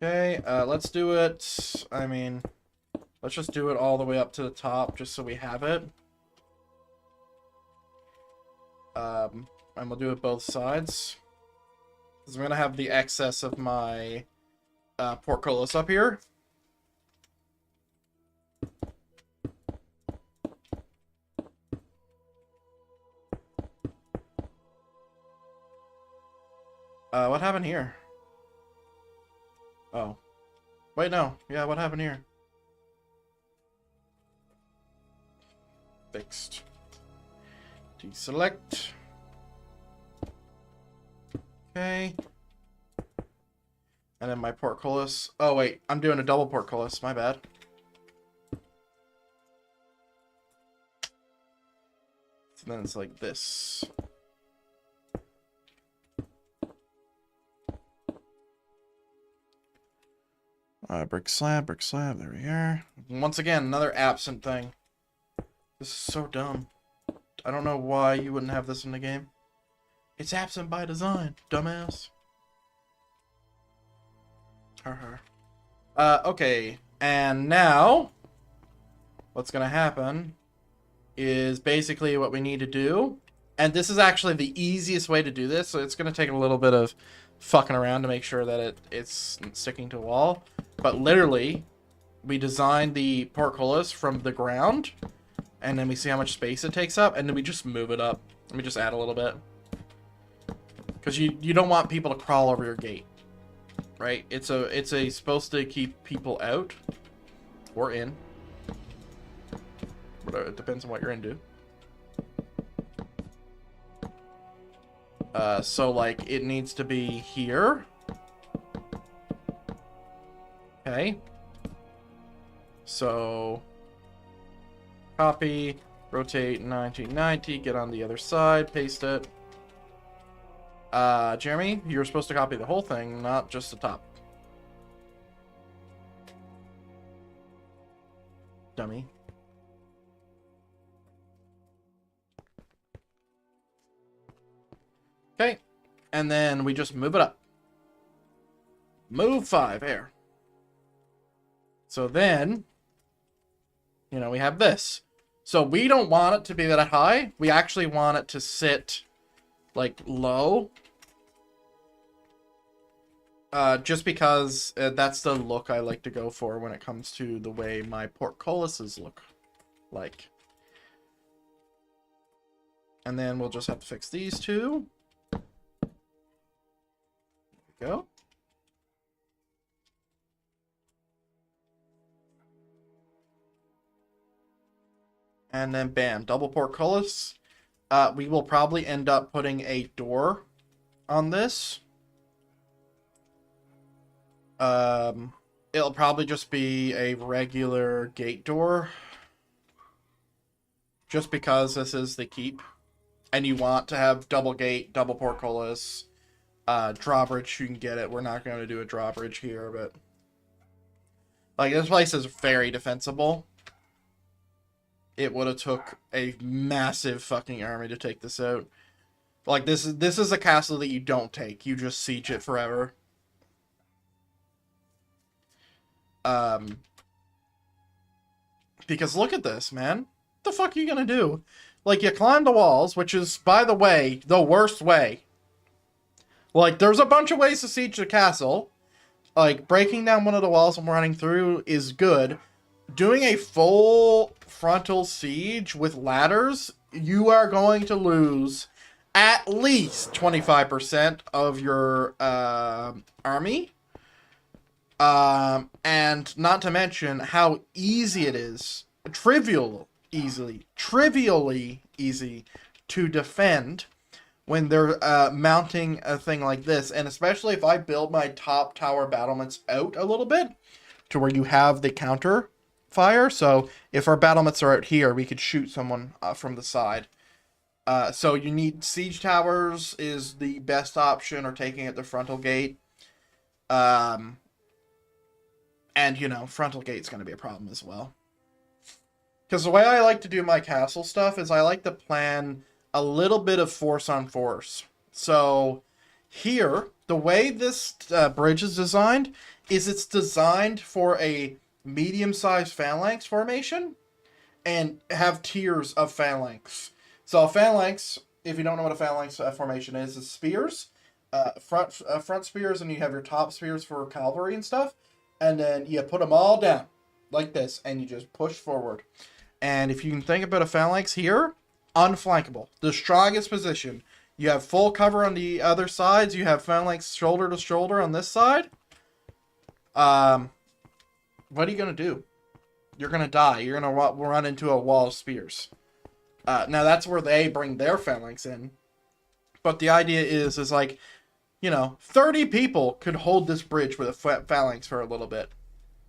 Okay, let's do it, I mean, let's just do it all the way up to the top, just so we have it. And we'll do it both sides. Because I'm going to have the excess of my portcullis up here. What happened here? Oh. Wait, no. Yeah, what happened here? Fixed. Deselect. Okay. And then my portcullis. Oh, wait. I'm doing a double portcullis. My bad. then it's like this. Brick slab, there we are. Once again, another absent thing. This is so dumb. I don't know why you wouldn't have this in the game. It's absent by design, dumbass. Okay, and now what's gonna happen is basically what we need to do, and this is actually the easiest way to do this, so it's gonna take a little bit of fucking around to make sure that it's sticking to a wall, but literally we design the portcullis from the ground, and then we see how much space it takes up, and then we just move it up. Let me just add a little bit, because you don't want people to crawl over your gate, right? It's supposed to keep people out or in. It depends on what you're into. So like it needs to be here. Okay. So copy, rotate 1990, get on the other side, paste it. Jeremy, you're supposed to copy the whole thing, not just the top. Dummy. Okay, and then we just move it up. Move 5 here. So then, you know, we have this. So we don't want it to be that high. We actually want it to sit like low. Just because that's the look I like to go for when it comes to the way my portcullises look like. And then we'll just have to fix these two. Go. And then bam, double portcullis. We will probably end up putting a door on this. It'll probably just be a regular gate door. Just because this is the keep. And you want to have double gate, double portcullis. Drawbridge, you can get it. We're not going to do a drawbridge here, but like this place is very defensible. It would have took a massive fucking army to take this out. Like this is a castle that you don't take. You just siege it forever. Because look at this, man. What the fuck are you gonna do? Like you climb the walls, which is, by the way, the worst way. Like, there's a bunch of ways to siege the castle. Like, breaking down one of the walls and running through is good. Doing a full frontal siege with ladders, you are going to lose at least 25% of your army. And not to mention how easy it is, trivially easy to defend when they're mounting a thing like this. And especially if I build my top tower battlements out a little bit to where you have the counter fire. So if our battlements are out here, we could shoot someone from the side. So you need siege towers is the best option, or taking at the frontal gate. And, you know, frontal gate's going to be a problem as well. Because the way I like to do my castle stuff is I like to plan a little bit of force on force. So here, the way this bridge is designed is it's designed for a medium-sized phalanx formation and have tiers of phalanx. So a phalanx, if you don't know what a phalanx formation is spears. Front spears, and you have your top spears for cavalry and stuff. And then you put them all down like this, and you just push forward. And if you can think about a phalanx here, unflankable. The strongest position. You have full cover on the other sides. You have phalanx shoulder to shoulder on this side. What are you going to do? You're going to die. You're going to run into a wall of spears. Now, that's where they bring their phalanx in. But the idea is like, you know, 30 people could hold this bridge with a phalanx for a little bit,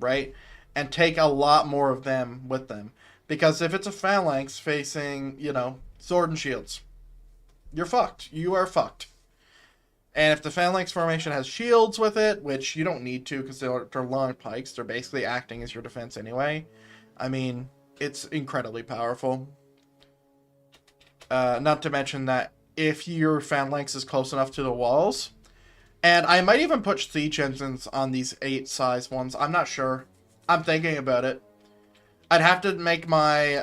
right? And take a lot more of them with them. Because if it's a phalanx facing, you know, sword and shields. You're fucked. You are fucked. And if the phalanx formation has shields with it, which you don't need to because they're long pikes, they're basically acting as your defense anyway. I mean, it's incredibly powerful. Not to mention that if your phalanx is close enough to the walls, and I might even put siege engines on these 8 size ones. I'm not sure. I'm thinking about it. I'd have to make my,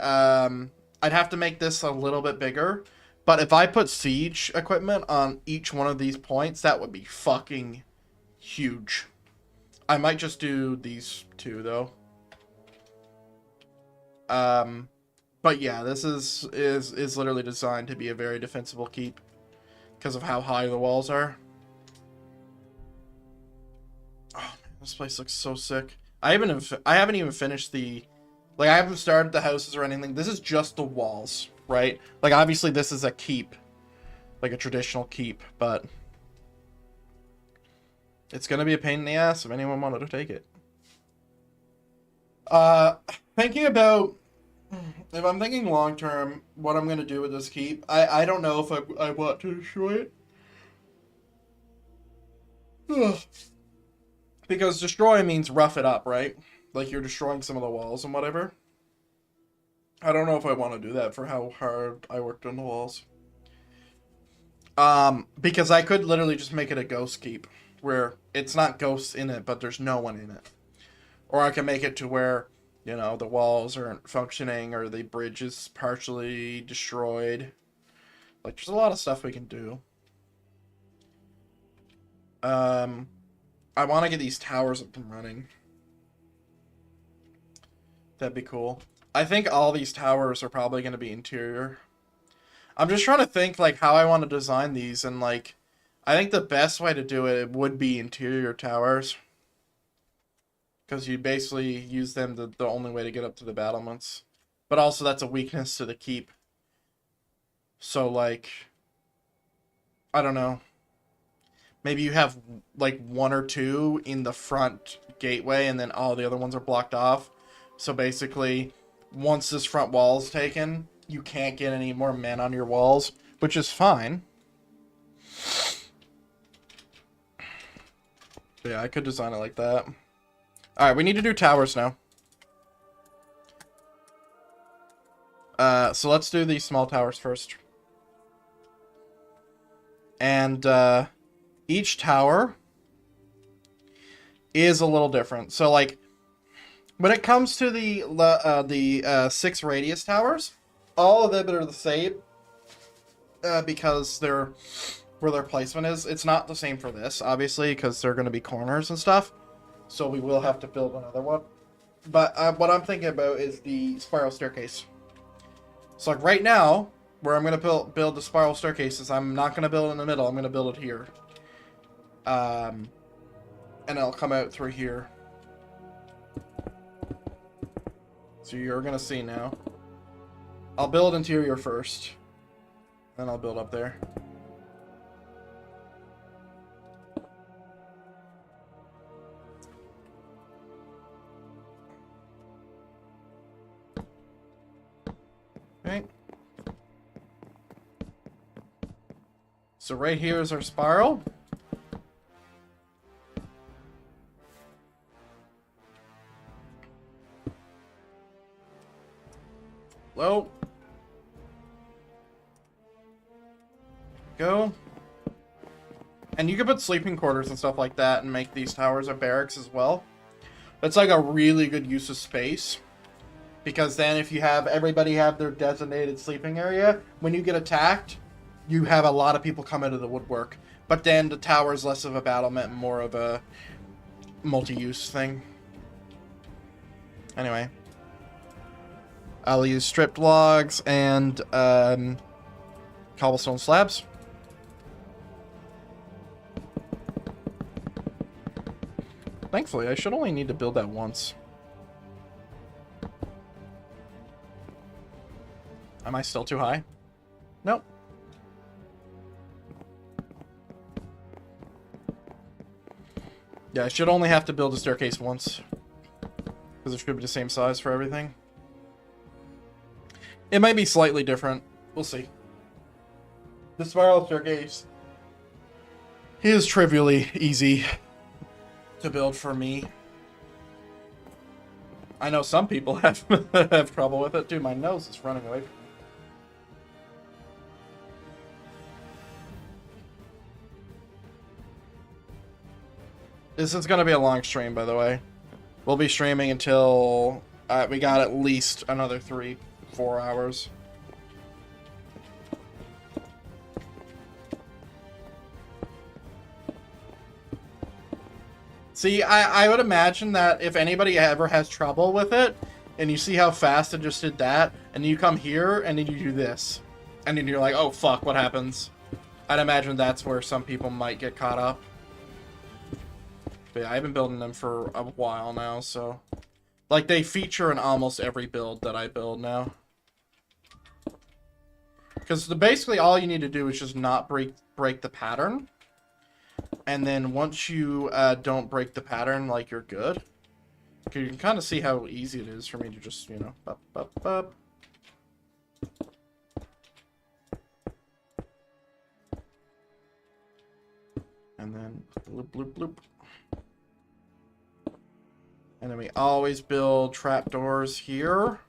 I'd have to make this a little bit bigger. But if I put siege equipment on each one of these points, that would be fucking huge. I might just do these 2 though. But yeah, this is literally designed to be a very defensible keep because of how high the walls are. Oh man, this place looks so sick. I haven't even finished the, like, I haven't started the houses or anything. This is just the walls. Right? Like, obviously this is a keep. Like a traditional keep, but it's gonna be a pain in the ass if anyone wanted to take it. Thinking about, if I'm thinking long term, what I'm gonna do with this keep, I don't know if I want to destroy it. Because destroy means rough it up, right? Like you're destroying some of the walls and whatever. I don't know if I want to do that for how hard I worked on the walls. Because I could literally just make it a ghost keep, where it's not ghosts in it, but there's no one in it. Or I can make it to where, you know, the walls aren't functioning, or the bridge is partially destroyed. Like, there's a lot of stuff we can do. I want to get these towers up and running. That'd be cool. I think all these towers are probably going to be interior. I'm just trying to think, like, how I want to design these, and, like, I think the best way to do it would be interior towers. Because you basically use them the only way to get up to the battlements. But also, that's a weakness to the keep. So, like, I don't know. Maybe you have, like, 1 or 2 in the front gateway, and then all the other ones are blocked off. So, basically, once this front wall is taken, you can't get any more men on your walls, which is fine. But yeah, I could design it like that. Alright, we need to do towers now. So let's do these small towers first. And each tower is a little different. So, like, when it comes to the 6 radius towers, all of them are the same because they're where their placement is. It's not the same for this, obviously, because they're going to be corners and stuff. So we will have to build another one. But what I'm thinking about is the spiral staircase. So, like, right now, where I'm going to build the spiral staircases, I'm not going to build it in the middle. I'm going to build it here. And it'll come out through here. So you're going to see now. I'll build interior first. Then I'll build up there. Okay. So right here is our spiral. Low. Go. And you can put sleeping quarters and stuff like that and make these towers a barracks as well. That's like a really good use of space. Because then if you have everybody have their designated sleeping area, when you get attacked, you have a lot of people come out of the woodwork. But then the tower is less of a battlement and more of a multi-use thing. Anyway. I'll use stripped logs and cobblestone slabs. Thankfully, I should only need to build that once. Am I still too high? Nope. Yeah, I should only have to build a staircase once. Because it should be the same size for everything. It might be slightly different. We'll see. The spiral staircase is trivially easy to build for me. I know some people have have trouble with it. Dude, my nose is running away from me. This is going to be a long stream, by the way. We'll be streaming until we got at least another 3-4 hours. See, I would imagine that if anybody ever has trouble with it, and you see how fast it just did that, and you come here, and then you do this. And then you're like, oh, fuck, what happens? I'd imagine that's where some people might get caught up. But yeah, I've been building them for a while now, so... Like, they feature in almost every build that I build now. Because basically all you need to do is just not break the pattern. And then once you don't break the pattern, like, you're good. You can kind of see how easy it is for me to just, you know, up, up, up. And then bloop, bloop, bloop. And then we always build trapdoors here.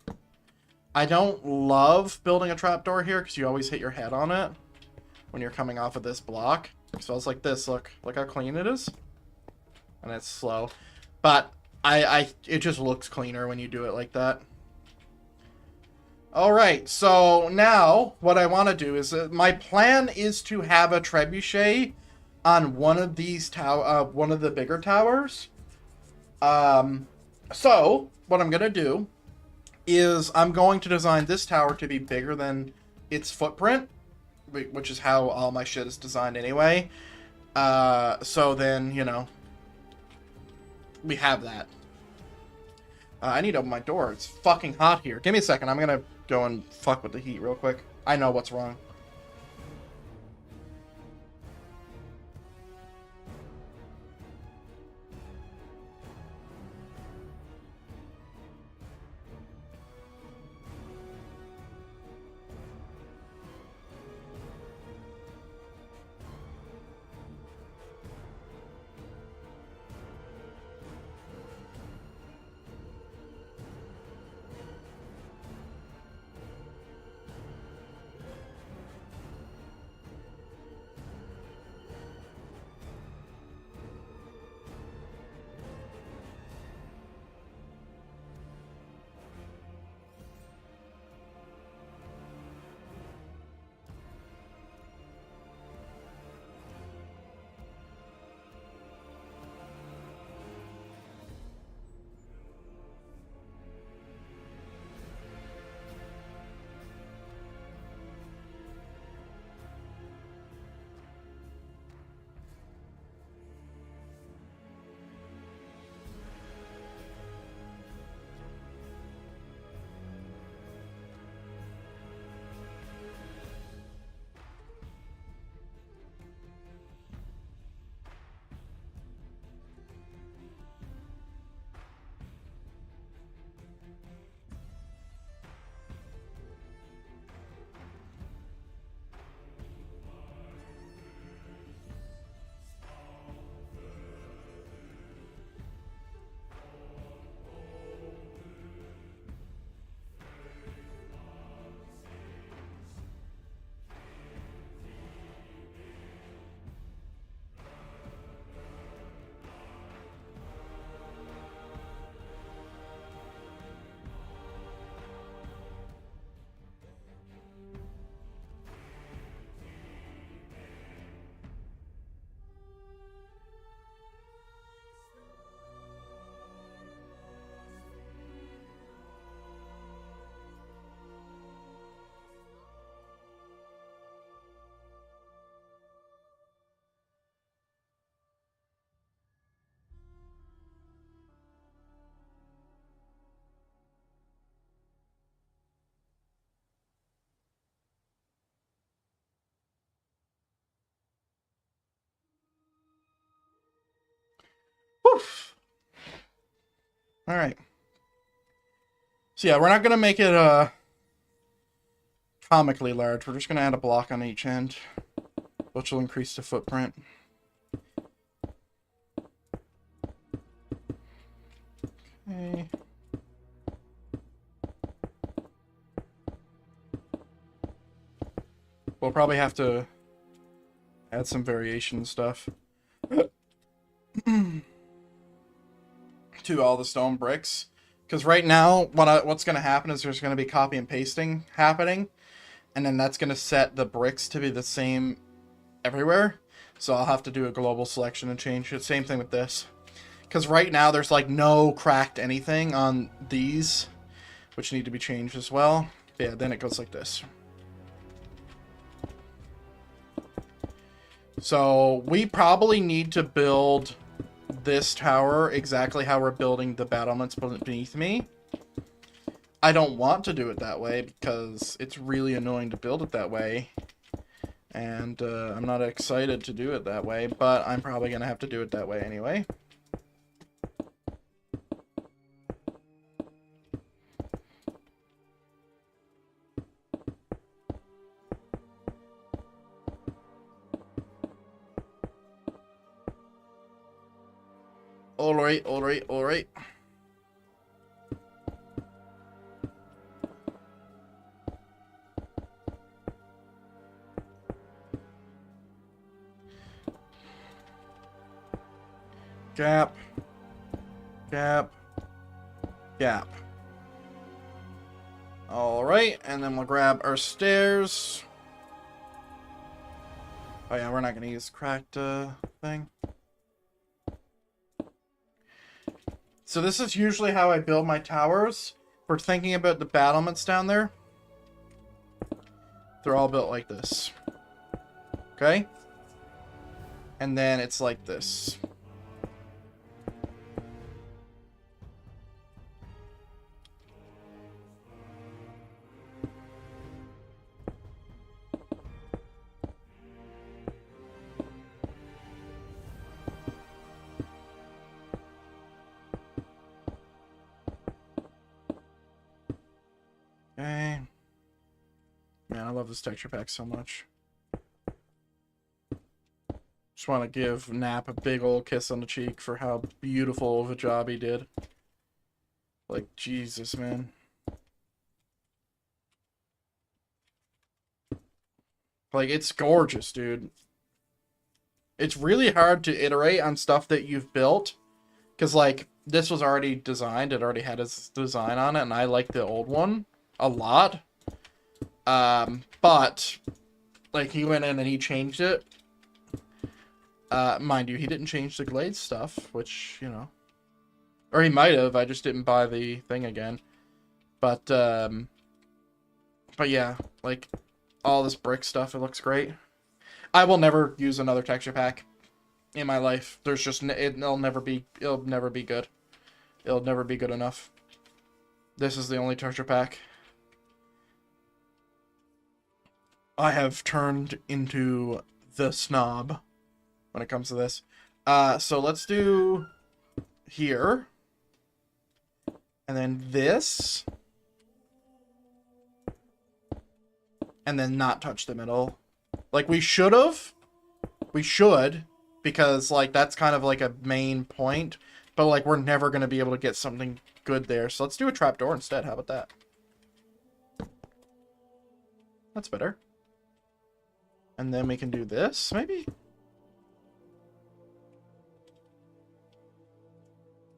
I don't love building a trapdoor here because you always hit your head on it when you're coming off of this block. So it's like this. Look how clean it is. And it's slow. But it just looks cleaner when you do it like that. Alright, so now what I want to do is my plan is to have a trebuchet on one of these one of the bigger towers. So what I'm gonna do is I'm going to design this tower to be bigger than its footprint, which is how all my shit is designed anyway. So then, you know, we have that. I need to open my door. It's fucking hot here. Give me a second. I'm gonna go and fuck with the heat real quick. I know what's wrong. Woof. All right. So yeah, we're not gonna make it comically large. We're just going to add a block on each end, which will increase the footprint. Okay. We'll probably have to add some variation stuff to all the stone bricks. Because right now, what's going to happen is there's going to be copy and pasting happening. And then that's going to set the bricks to be the same everywhere. So I'll have to do a global selection and change it. Same thing with this. Because right now there's like no cracked anything on these, which need to be changed as well. But yeah, then it goes like this. So we probably need to build this tower exactly how we're building the battlements beneath me. I don't want to do it that way because it's really annoying to build it that way. And I'm not excited to do it that way, but I'm probably going to have to do it that way anyway. Alright, alright, alright. Gap. Gap. Gap. Alright, and then we'll grab our stairs. Oh yeah, we're not going to use cracked thing. So this is usually how I build my towers. We're thinking about the battlements down there. They're all built like this. Okay? And then it's like this. Okay. Man, I love this texture pack so much. Just want to give Nap a big old kiss on the cheek for how beautiful of a job he did. Like, Jesus, man. Like, it's gorgeous, dude. It's really hard to iterate on stuff that you've built. Because, like, this was already designed. It already had its design on it. And I like the old one a lot. But, like, he went in and he changed it. Mind you, he didn't change the glade stuff, which, you know. Or he might have. I just didn't buy the thing again. But yeah, like, all this brick stuff, it looks great. I will never use another texture pack in my life. There's just, it'll never be good. It'll never be good enough. This is the only texture pack. I have turned into the snob when it comes to this. So let's do here. And then this. And then not touch the middle. Like, we should have. We should. Because, like, that's kind of like a main point. But, like, we're never going to be able to get something good there. So let's do a trapdoor instead. How about that? That's better. And then we can do this, maybe?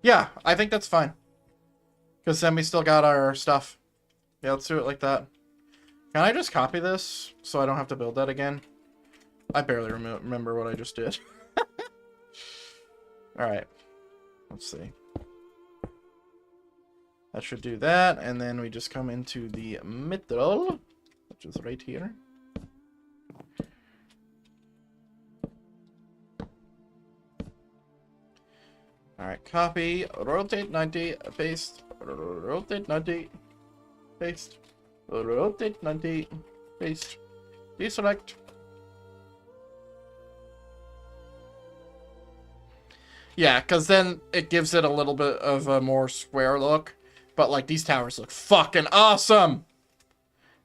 Yeah, I think that's fine. Because then we still got our stuff. Yeah, let's do it like that. Can I just copy this so I don't have to build that again? I barely remember what I just did. Alright. Let's see. That should do that. And then we just come into the middle, which is right here. Alright, copy, rotate 90, paste, rotate 90, paste, rotate 90, paste, deselect. Yeah, because then it gives it a little bit of a more square look. But, like, these towers look fucking awesome!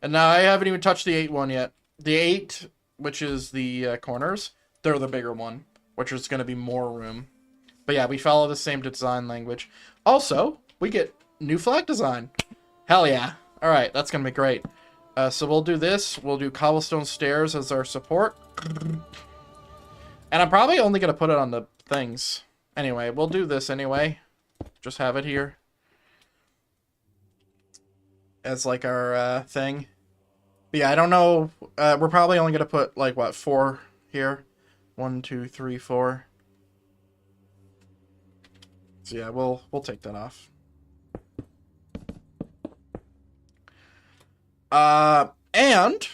And now I haven't even touched the 8 one yet. The 8, which is the corners, they're the bigger one, which is going to be more room. But yeah, we follow the same design language. Also, we get new flag design. Hell yeah. All right, that's going to be great. So we'll do this. We'll do cobblestone stairs as our support. And I'm probably only going to put it on the things. Anyway, we'll do this anyway. Just have it here. As like our thing. But yeah, I don't know. We're probably only going to put like, what, 4 here? 1, 2, 3, 4. So yeah, we'll take that off. And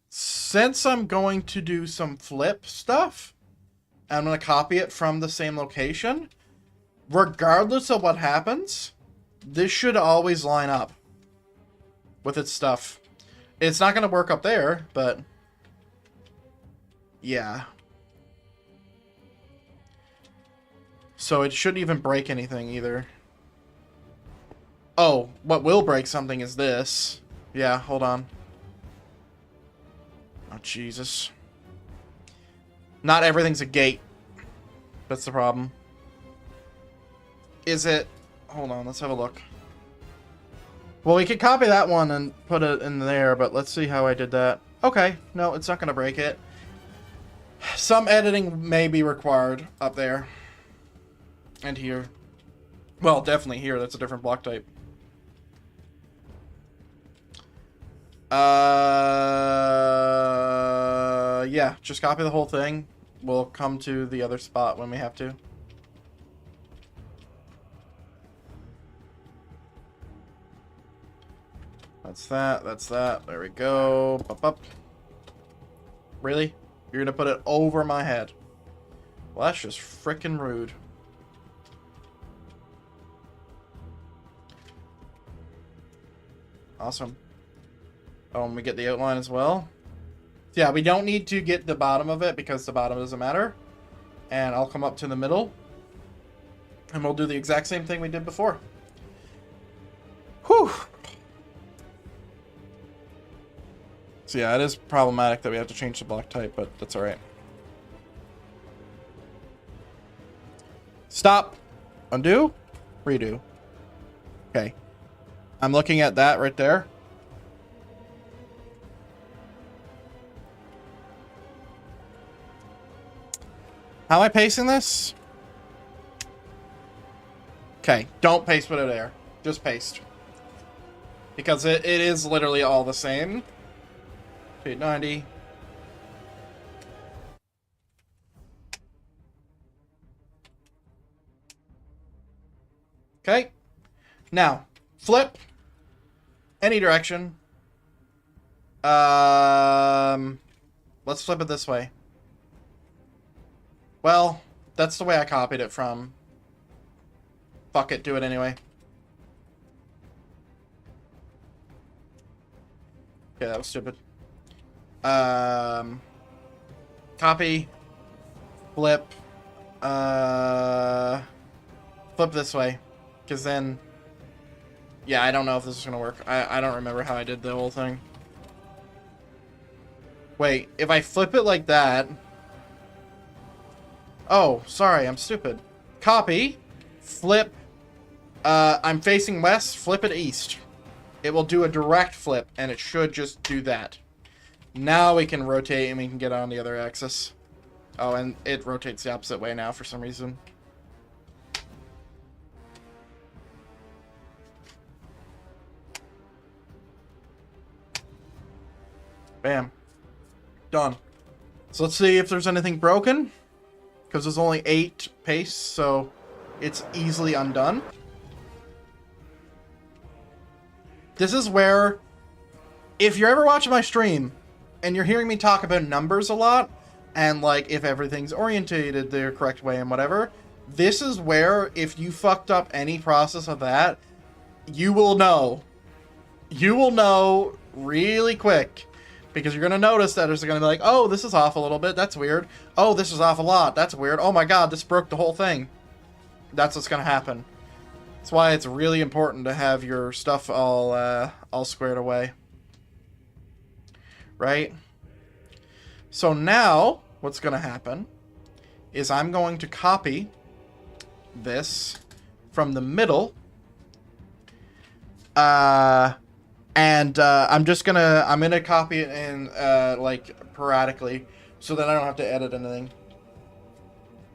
since I'm going to do some flip stuff, I'm going to copy it from the same location. Regardless of what happens, this should always line up with its stuff. It's not going to work up there, but yeah. So it shouldn't even break anything either. Oh, what will break something is this. Yeah, hold on. Oh, Jesus. Not everything's a gate. That's the problem. Is it... Hold on, let's have a look. Well, we could copy that one and put it in there, but let's see how I did that. Okay, no, it's not going to break it. Some editing may be required up there. And here. Well, definitely here. That's a different block type. Yeah, just copy the whole thing. We'll come to the other spot when we have to. That's that, that's that. There we go. Up, up. Really? You're gonna put it over my head? Well, that's just frickin' rude. Awesome. Oh, and we get the outline as well. Yeah, we don't need to get the bottom of it because the bottom doesn't matter. And I'll come up to the middle. And we'll do the exact same thing we did before. Whew. So yeah, it is problematic that we have to change the block type, but that's alright. Stop. Undo. Redo. Okay. I'm looking at that right there. How am I pasting this? Okay, don't paste it there. Just paste. Because it is literally all the same. 890. Okay. Now, flip. Any direction. Let's flip it this way. Well, that's the way I copied it from. Fuck it, do it anyway. Okay, that was stupid. Copy. Flip. Flip this way. Because then... Yeah, I don't know if this is going to work. I don't remember how I did the whole thing. Wait, if I flip it like that... Oh, sorry, I'm stupid. Copy. Flip. I'm facing west. Flip it east. It will do a direct flip, and it should just do that. Now we can rotate, and we can get on the other axis. Oh, and it rotates the opposite way now for some reason. Bam. Done. So let's see if there's anything broken. Because there's only 8 pastes, so it's easily undone. This is where, if you're ever watching my stream, and you're hearing me talk about numbers a lot, and like if everything's orientated the correct way and whatever, this is where, if you fucked up any process of that, you will know. You will know really quick. Because you're going to notice that it's going to be like, oh, this is off a little bit. That's weird. Oh, this is off a lot. That's weird. Oh my god, this broke the whole thing. That's what's going to happen. That's why it's really important to have your stuff all squared away. right? So now, what's going to happen is I'm going to copy this from the middle. I'm gonna copy it in, like, sporadically, so that I don't have to edit anything.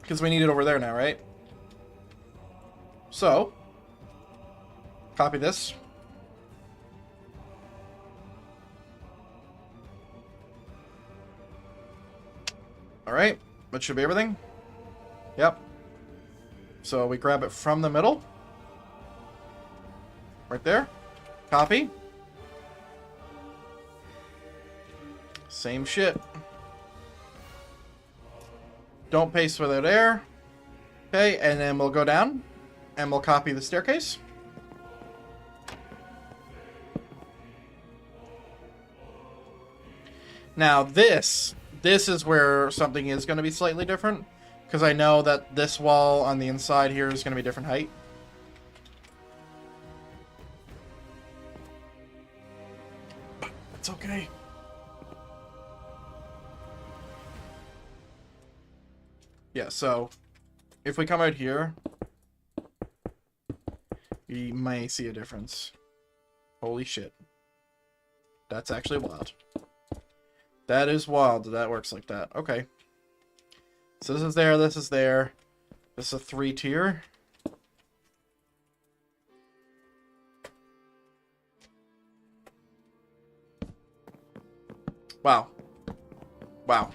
Because we need it over there now, right? So, copy this. Alright, that should be everything. Yep. So we grab it from the middle. Right there. Copy. Same shit. Don't paste without air. Okay, and then we'll go down and we'll copy the staircase. Now this is where something is going to be slightly different, because I know that this wall on the inside here is going to be different height. But it's okay. Yeah, so if we come out here, we may see a difference. Holy shit. That's actually wild. That is wild that that works like that. Okay. So this is there, this is there. This is a 3-tier. Wow. Wow.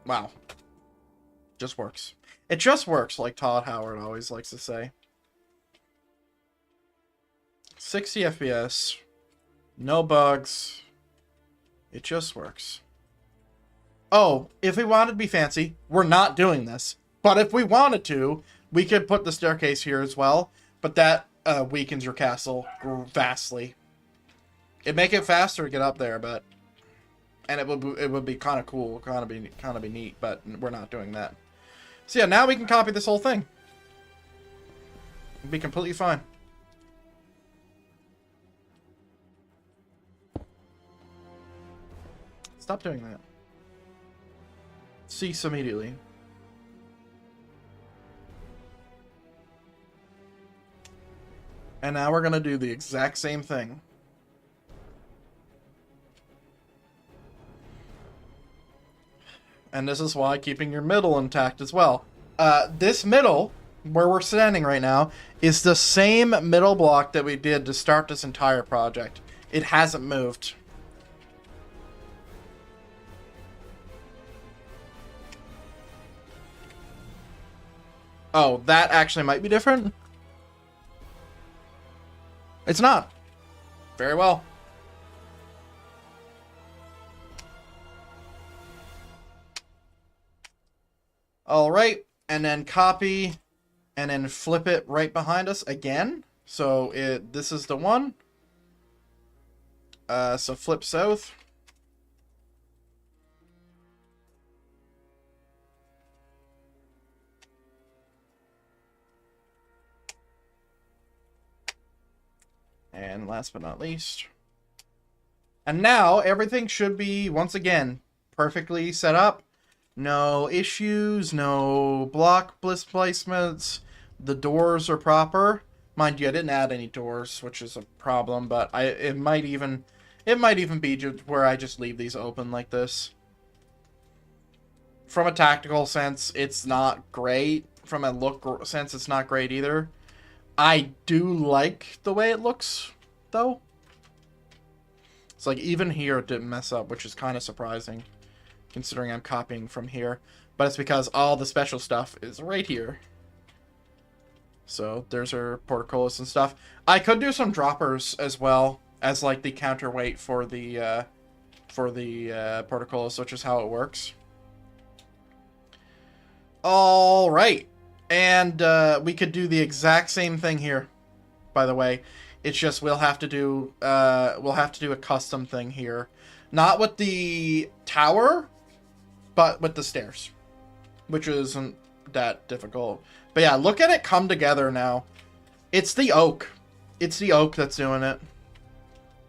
Wow. Just works. It just works, like Todd Howard always likes to say. 60 FPS. No bugs. It just works. Oh, if we wanted to be fancy, we're not doing this. But if we wanted to, we could put the staircase here as well. But that weakens your castle vastly. It'd make it faster to get up there, but... And it would be kind of cool, kind of be neat, but we're not doing that. So yeah, now we can copy this whole thing. It'd be completely fine. Stop doing that. Cease immediately. And now we're going to do the exact same thing. And this is why keeping your middle intact as well. This middle, where we're standing right now, is the same middle block that we did to start this entire project. It hasn't moved. Oh, that actually might be different. It's not. Very well. Alright, and then copy, and then flip it right behind us again. So this is the one. So flip south. And last but not least. And now everything should be, once again, perfectly set up. No issues, no block placements. The doors are proper. Mind you, I didn't add any doors, which is a problem, but it might even be where I just leave these open like this. From a tactical sense, it's not great. From a look sense, it's not great either. I do like the way it looks, though. It's like even here it didn't mess up, which is kind of surprising, considering I'm copying from here. But it's because all the special stuff is right here. So there's our portcullis and stuff. I could do some droppers as well as like the counterweight for the portcullis, which is how it works. All right. And we could do the exact same thing here, by the way. It's just we'll have to do a custom thing here. Not with the tower, but with the stairs, which isn't that difficult. But yeah, look at it come together now. It's the oak. It's the oak that's doing it.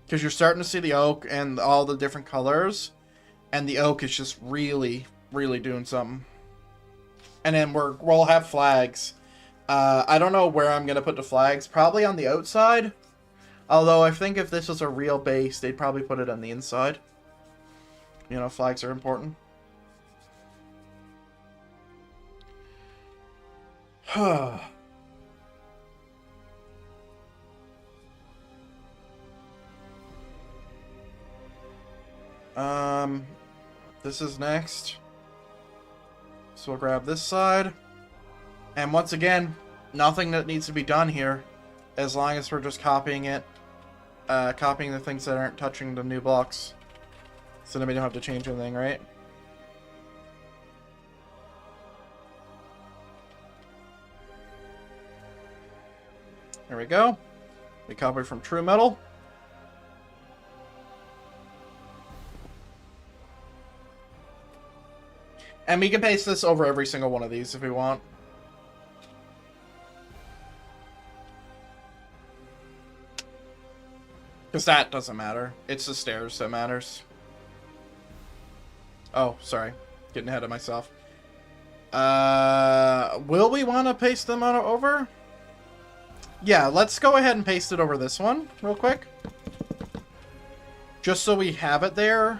Because you're starting to see the oak and all the different colors. And the oak is just really, really doing something. And then we'll have flags. I don't know where I'm going to put the flags. Probably on the outside. Although I think if this was a real base, they'd probably put it on the inside. You know, flags are important. This is next. So we'll grab this side. And once again, nothing that needs to be done here. As long as we're just copying it. Copying the things that aren't touching the new blocks. So then we don't have to change anything, right? There we go. We copy from true metal. And we can paste this over every single one of these if we want. Because that doesn't matter. It's the stairs that matters. Oh, sorry. Getting ahead of myself. Will we want to paste them on over? Yeah, let's go ahead and paste it over this one real quick. Just so we have it there.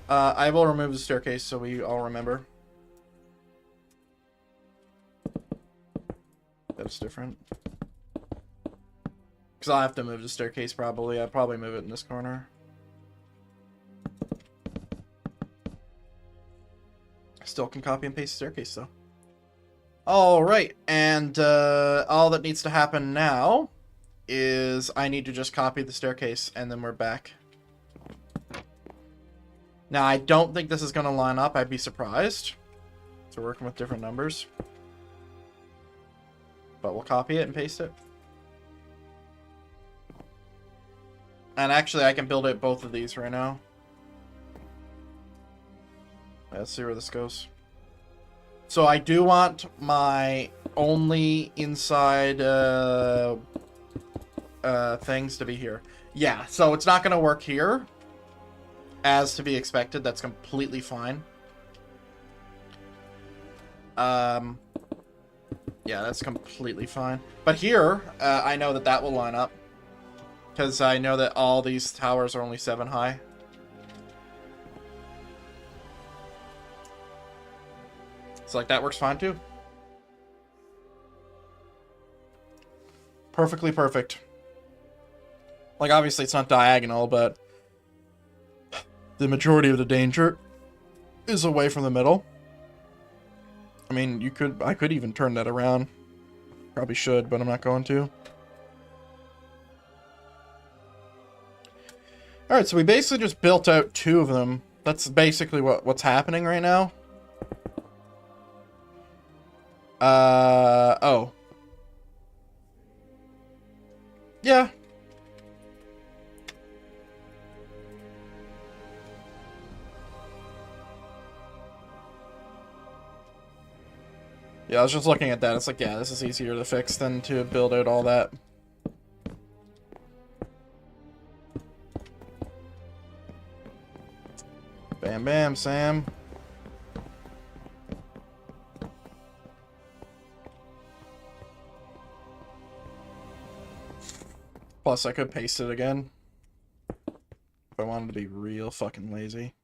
I will remove the staircase so we all remember. That's different. Because I'll have to move the staircase probably. I'll probably move it in this corner. Still can copy and paste the staircase though. Alright, and all that needs to happen now is I need to just copy the staircase and then we're back. Now, I don't think this is going to line up. I'd be surprised. So we're working with different numbers. But we'll copy it and paste it. And actually, I can build it both of these right now. Let's see where this goes. So I do want my only inside things to be here. Yeah, so it's not going to work here. As to be expected, that's completely fine. Yeah, that's completely fine. But here, I know that that will line up. Because I know that all these towers are only 7 high. So, like, that works fine, too. Perfectly perfect. Like, obviously, it's not diagonal, but the majority of the danger is away from the middle. I mean, I could even turn that around. Probably should, but I'm not going to. Alright, so we basically just built out 2 of them. That's basically what's happening right now. Oh. Yeah. Yeah, I was just looking at that. It's like, yeah, this is easier to fix than to build out all that. Bam, bam, Sam. Plus, I could paste it again. If I wanted to be real fucking lazy.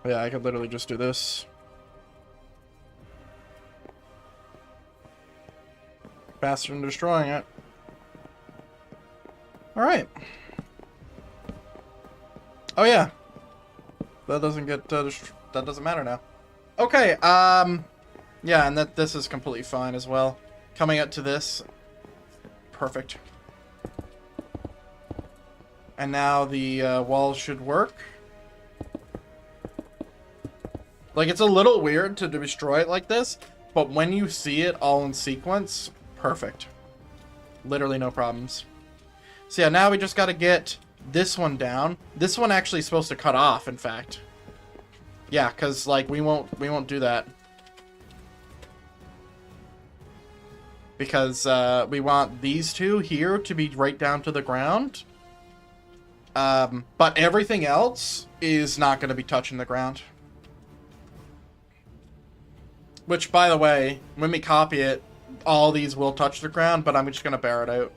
Yeah, I could literally just do this. Faster than destroying it. Alright. Oh yeah. That doesn't get, that doesn't matter now. Okay, yeah, and this is completely fine as well. Coming up to this. Perfect. And now the walls should work. Like, it's a little weird to destroy it like this, but when you see it all in sequence, perfect. Literally no problems. So yeah, now we just gotta get this one down. This one actually is supposed to cut off, in fact. Yeah, because, like, we won't do that. because we want these two here to be right down to the ground. But everything else is not going to be touching the ground. Which, by the way, when we copy it, all these will touch the ground, but I'm just going to bar it out.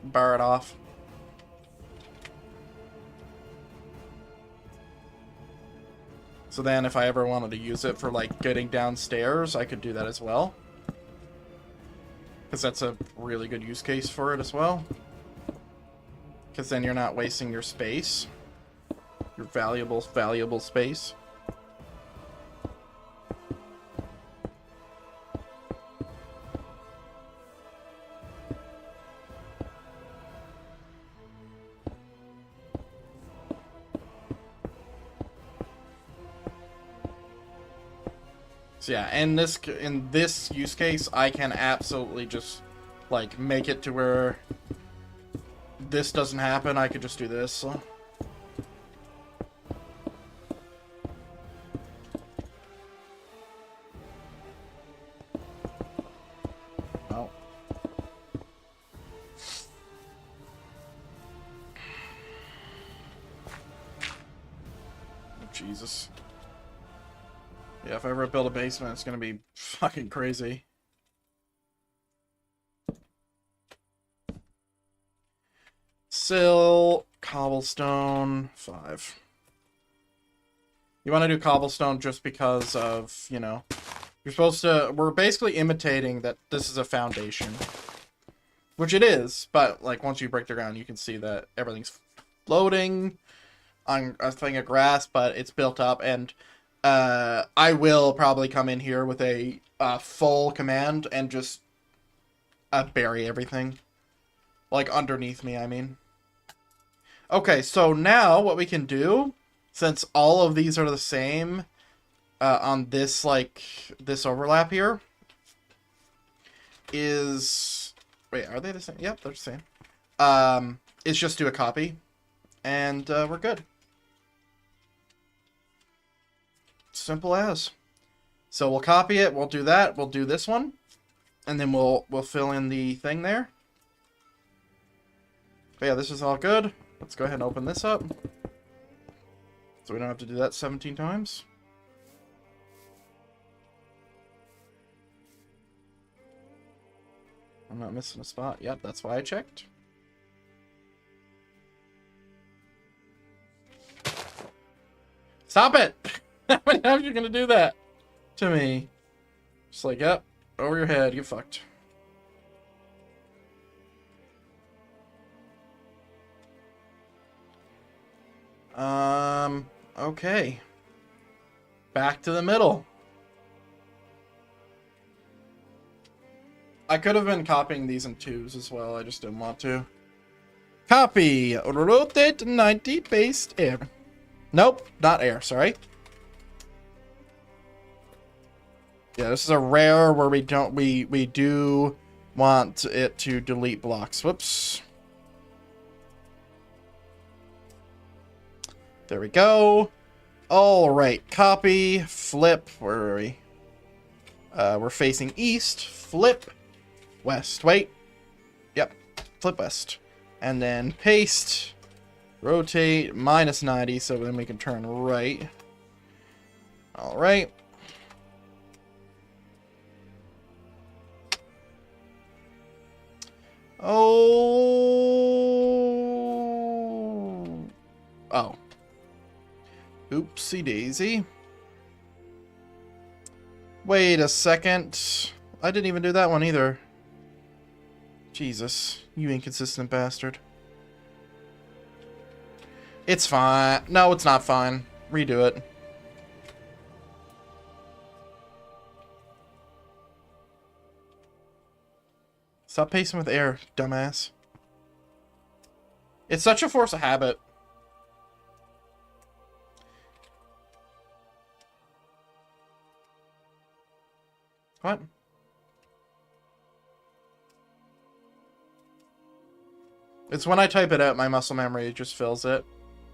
Bar it off. So then if I ever wanted to use it for, like, getting downstairs, I could do that as well. Because that's a really good use case for it as well. Because then you're not wasting your space. Your valuable space. So yeah, and in this use case, I can absolutely just, like, make it to where this doesn't happen. I could just do this. So. Oh. Jesus. Yeah, if I ever build a basement, it's gonna be fucking crazy. Sill, cobblestone, 5. You want to do cobblestone just because of, you know, you're supposed to, we're basically imitating that this is a foundation. Which it is, but, like, once you break the ground, you can see that everything's floating on a thing of grass, but it's built up, and I will probably come in here with a full command and just bury everything. Like, underneath me, I mean. Okay, so now what we can do, since all of these are the same on this, like, this overlap here, is... Wait, are they the same? Yep, they're the same. Is just do a copy, and we're good. Simple as. So we'll copy it, we'll do that, we'll do this one, and then we'll fill in the thing there. But yeah, this is all good. Let's go ahead and open this up. So we don't have to do that 17 times. I'm not missing a spot. Yep, that's why I checked. Stop it! How many times are you gonna do that to me? Just like, yep, over your head, get fucked. Okay. Back to the middle. I could have been copying these in 2s as well, I just didn't want to. Copy! Rotate 90, paste air. Nope, not air, sorry. Yeah, this is a rare where we do want it to delete blocks. Whoops. There we go. All right, copy, flip. Where are we? We're facing east. Flip west. Wait. Yep. Flip west. And then paste. Rotate -90, so then we can turn right. All right. Oh. Oopsie daisy. Wait a second. I didn't even do that one either. Jesus, you inconsistent bastard. It's fine. No, it's not fine. Redo it. Stop pacing with air, dumbass. It's such a force of habit. What? It's when I type it out, my muscle memory just fills it.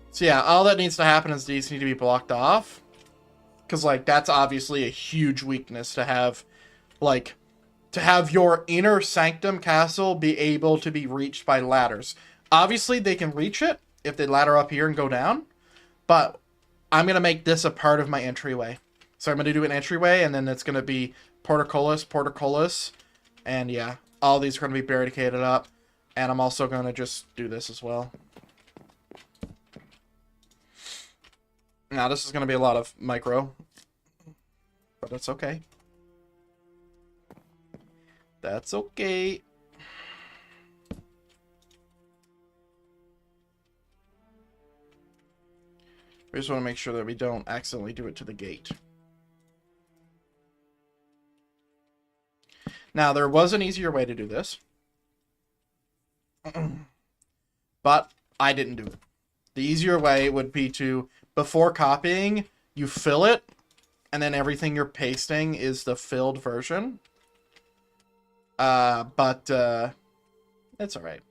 So yeah, all that needs to happen is these need to be blocked off. Because, like, that's obviously a huge weakness to have, like, to have your inner sanctum castle be able to be reached by ladders. Obviously, they can reach it if they ladder up here and go down, but I'm going to make this a part of my entryway. So I'm going to do an entryway, and then it's going to be portcullis, and yeah, all these are going to be barricaded up, and I'm also going to just do this as well. Now, this is going to be a lot of micro, but that's okay. That's okay. We just want to make sure that we don't accidentally do it to the gate. Now, there was an easier way to do this. But I didn't do it. The easier way would be to, before copying, you fill it, and then everything you're pasting is the filled version. But it's alright.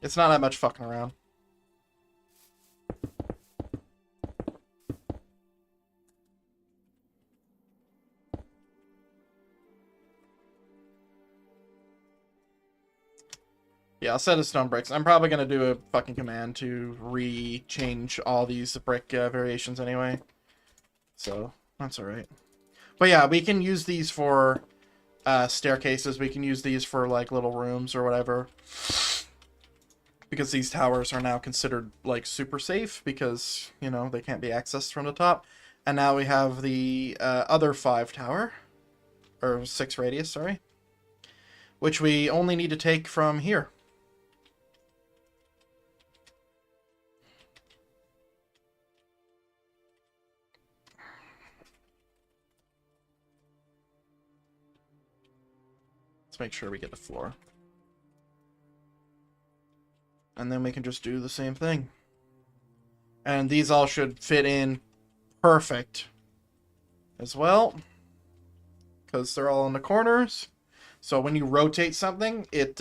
It's not that much fucking around. Yeah, I'll set a stone bricks. I'm probably going to do a fucking command to re-change all these brick variations anyway. So, that's alright. But yeah, we can use these for staircases. We can use these for, like, little rooms or whatever. Because these towers are now considered, like, super safe. Because, you know, they can't be accessed from the top. And now we have the other 5 tower. Or 6 radius, sorry. Which we only need to take from here. Let's make sure we get the floor. And then we can just do the same thing. And these all should fit in perfect as well. Because they're all in the corners. So when you rotate something, it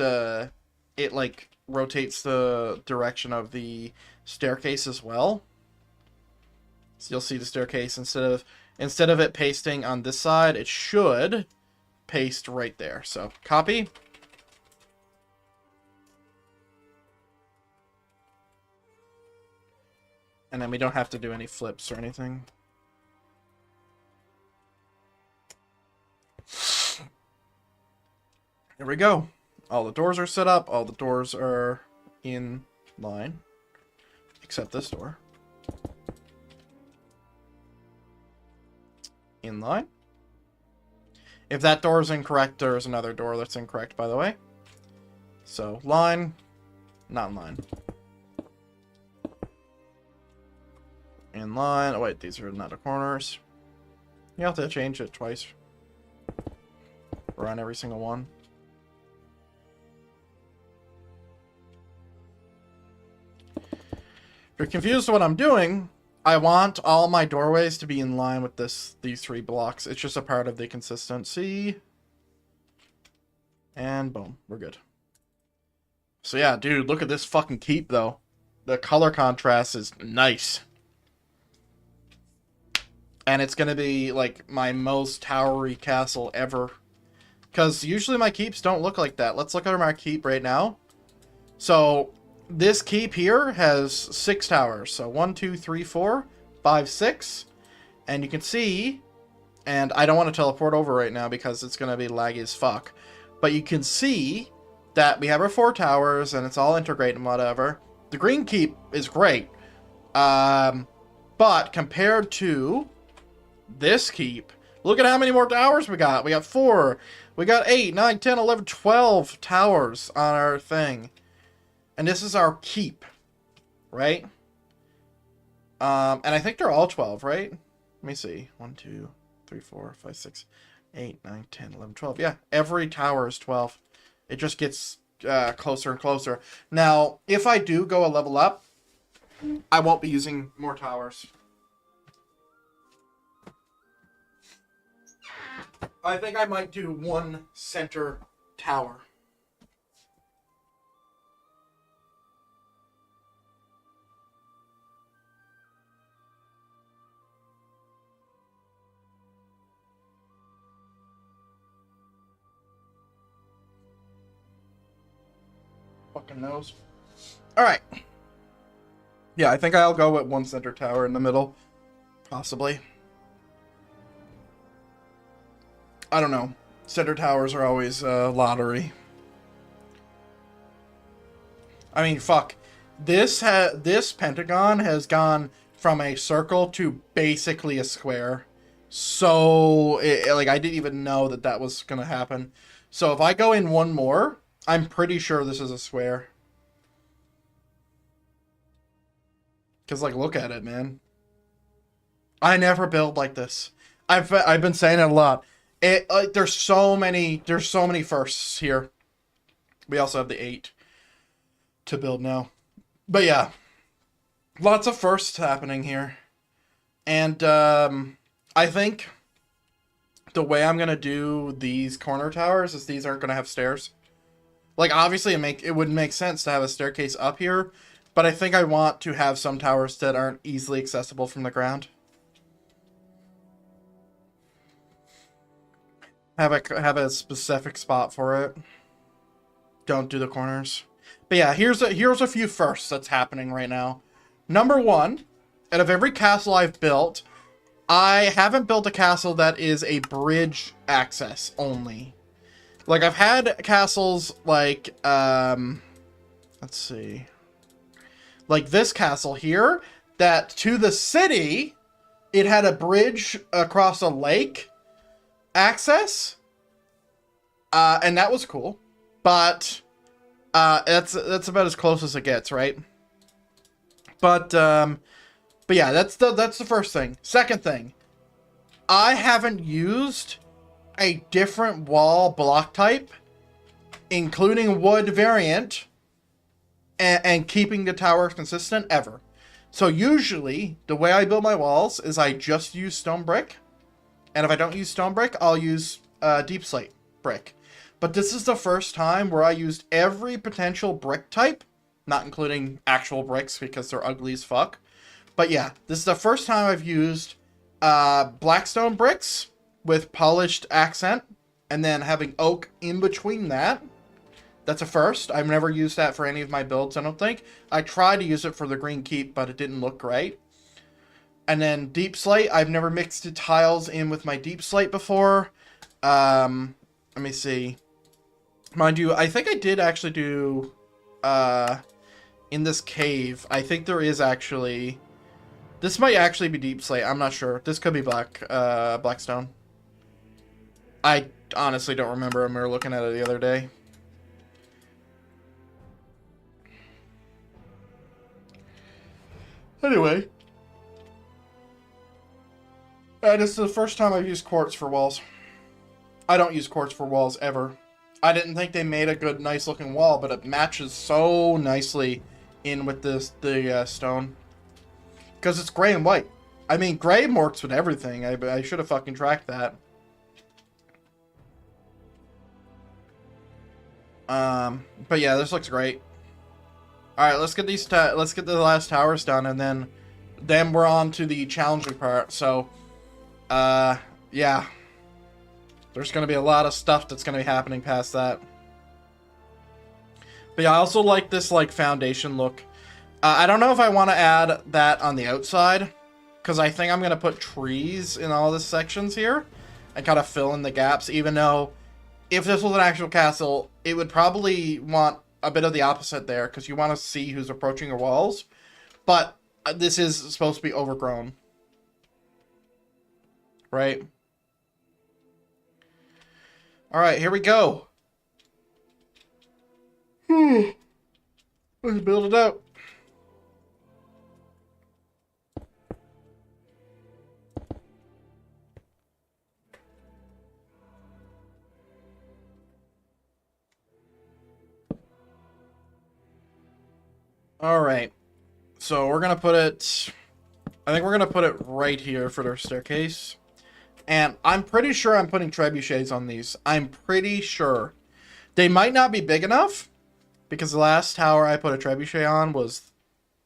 like rotates the direction of the staircase as well. So you'll see the staircase instead of it pasting on this side, it should paste right there. So copy. And then we don't have to do any flips or anything. Here we go. All the doors are set up. All the doors are in line. Except this door. In line. If that door is incorrect, there's another door that's incorrect, by the way. So, line. Not in line. In line. Oh, wait, these are not the corners. You have to change it twice. Run every single one. If you're confused what I'm doing, I want all my doorways to be in line with these 3 blocks. It's just a part of the consistency. And boom, we're good. So yeah, dude, look at this fucking keep, though. The color contrast is nice. And it's going to be, like, my most towery castle ever. Because usually my keeps don't look like that. Let's look at my keep right now. So, this keep here has 6 towers. So, 1, 2, 3, 4, 5, 6. And you can see, and I don't want to teleport over right now because it's going to be laggy as fuck. But you can see that we have our 4 towers and it's all integrated and whatever. The green keep is great. But compared to this keep, look at how many more towers we got. We got 4. We got 8, 9, 10, 11, 12 towers on our thing. And this is our keep, right? And I think they're all 12, right? Let me see. 1, 2, 3, 4, 5, 6, 8, 9, 10, 11, 12. Yeah, every tower is 12. It just gets closer and closer. Now, if I do go a level up, I won't be using more towers. I think I might do 1 center tower. Fucking knows. Alright. Yeah, I think I'll go with one center tower in the middle. Possibly. I don't know. Center towers are always a lottery. I mean, fuck. This pentagon has gone from a circle to basically a square. So, like, I didn't even know that that was going to happen. So, if I go in one more, I'm pretty sure this is a square. Because, like, look at it, man. I never build like this. I've been saying it a lot. There's so many firsts here. We also have the 8 to build now. But yeah, lots of firsts happening here. And I think the way I'm going to do these corner towers is these aren't going to have stairs. Like, obviously, it would make sense to have a staircase up here, but I think I want to have some towers that aren't easily accessible from the ground. Have a specific spot for it. Don't do the corners. But yeah, here's a few firsts that's happening right now. Number 1, out of every castle I've built, I haven't built a castle that is a bridge access only. Like, I've had castles like, let's see. Like this castle here, that to the city, it had a bridge across a lake access. And that was cool. But that's about as close as it gets, right? But yeah, that's the first thing. Second thing, I haven't used a different wall block type, including wood variant, and keeping the tower consistent ever. So usually, the way I build my walls is I just use stone brick, and if I don't use stone brick, I'll use deep slate brick. But this is the first time where I used every potential brick type, not including actual bricks because they're ugly as fuck. But yeah, this is the first time I've used blackstone bricks with polished accent, and then having oak in between that. That's a first. I've never used that for any of my builds, I don't think. I tried to use it for the green keep, but it didn't look great. And then deep slate. I've never mixed the tiles in with my deep slate before. Let me see. Mind you, I think I did actually do in this cave. I think there is actually... This might actually be deep slate. I'm not sure. This could be blackstone. I honestly don't remember. We were looking at it the other day. Anyway. This is the first time I've used quartz for walls. I don't use quartz for walls ever. I didn't think they made a good, nice looking wall, but it matches so nicely in with the stone. Because it's gray and white. I mean, gray works with everything. I should have fucking tracked that. But yeah, this looks great. All right, let's get let's get the last towers done, and then we're on to the challenging part. So, yeah, there's gonna be a lot of stuff that's gonna be happening past that. But yeah, I also like this like foundation look. I don't know if I want to add that on the outside, because I think I'm gonna put trees in all the sections here and kind of fill in the gaps. Even though, if this was an actual castle, it would probably want a bit of the opposite there, because you want to see who's approaching your walls. But this is supposed to be overgrown. Right? Alright, here we go. Let's build it out. Alright, so we're going to put it, I think we're going to put it right here for their staircase. And I'm pretty sure I'm putting trebuchets on these. I'm pretty sure. They might not be big enough, because the last tower I put a trebuchet on was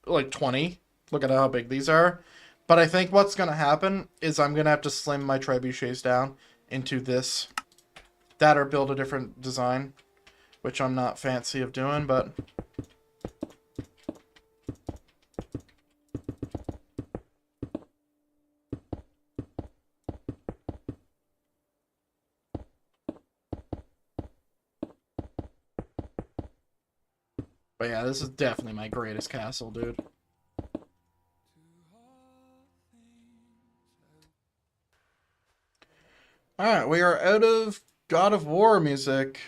like 20. Look at how big these are. But I think what's going to happen is I'm going to have to slim my trebuchets down into this. That or build a different design. which I'm not fancy of doing, but... But yeah, this is definitely my greatest castle, dude. Alright, we are out of God of War music.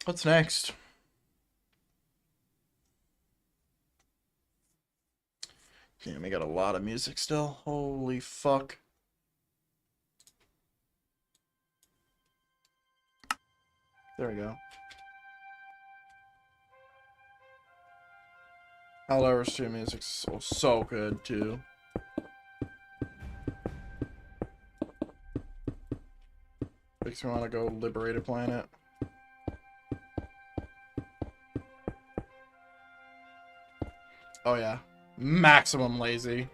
What's next? Damn, we got a lot of music still. Holy fuck. There we go. Helldivers 2 music's so good, too. Makes me want to go liberate a planet. Oh yeah. Maximum lazy.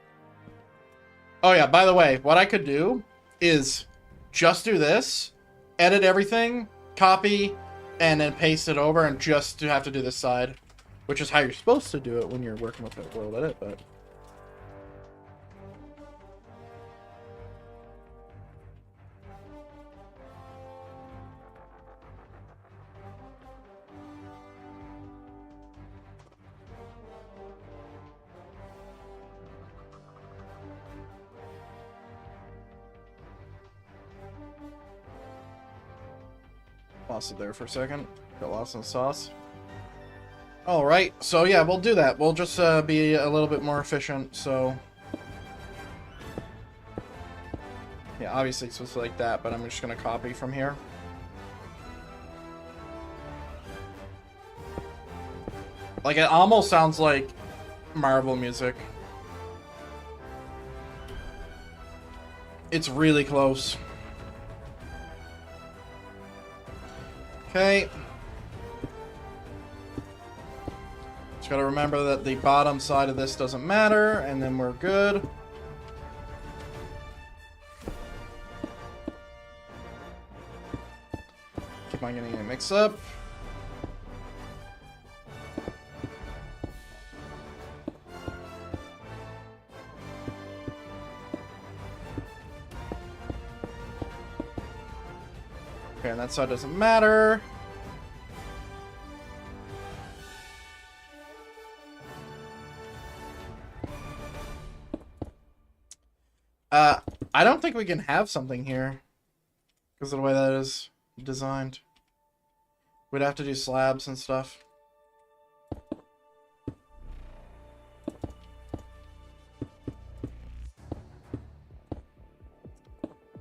Oh yeah, by the way, what I could do is just do this, edit everything, copy, and then paste it over, and just have to do this side. Which is how you're supposed to do it when you're working with a world edit, but... Lost it there for a second. Got lost in the sauce. Alright, so yeah, we'll do that. We'll just be a little bit more efficient, so... Yeah, obviously it's supposed to be like that, but I'm just going to copy from here. Like, it almost sounds like Marvel music. It's really close. Okay. Just gotta remember that the bottom side of this doesn't matter, and then we're good. Keep on getting it mixed up. Okay, and that side doesn't matter. I don't think we can have something here because of the way that is designed. We'd have to do slabs and stuff.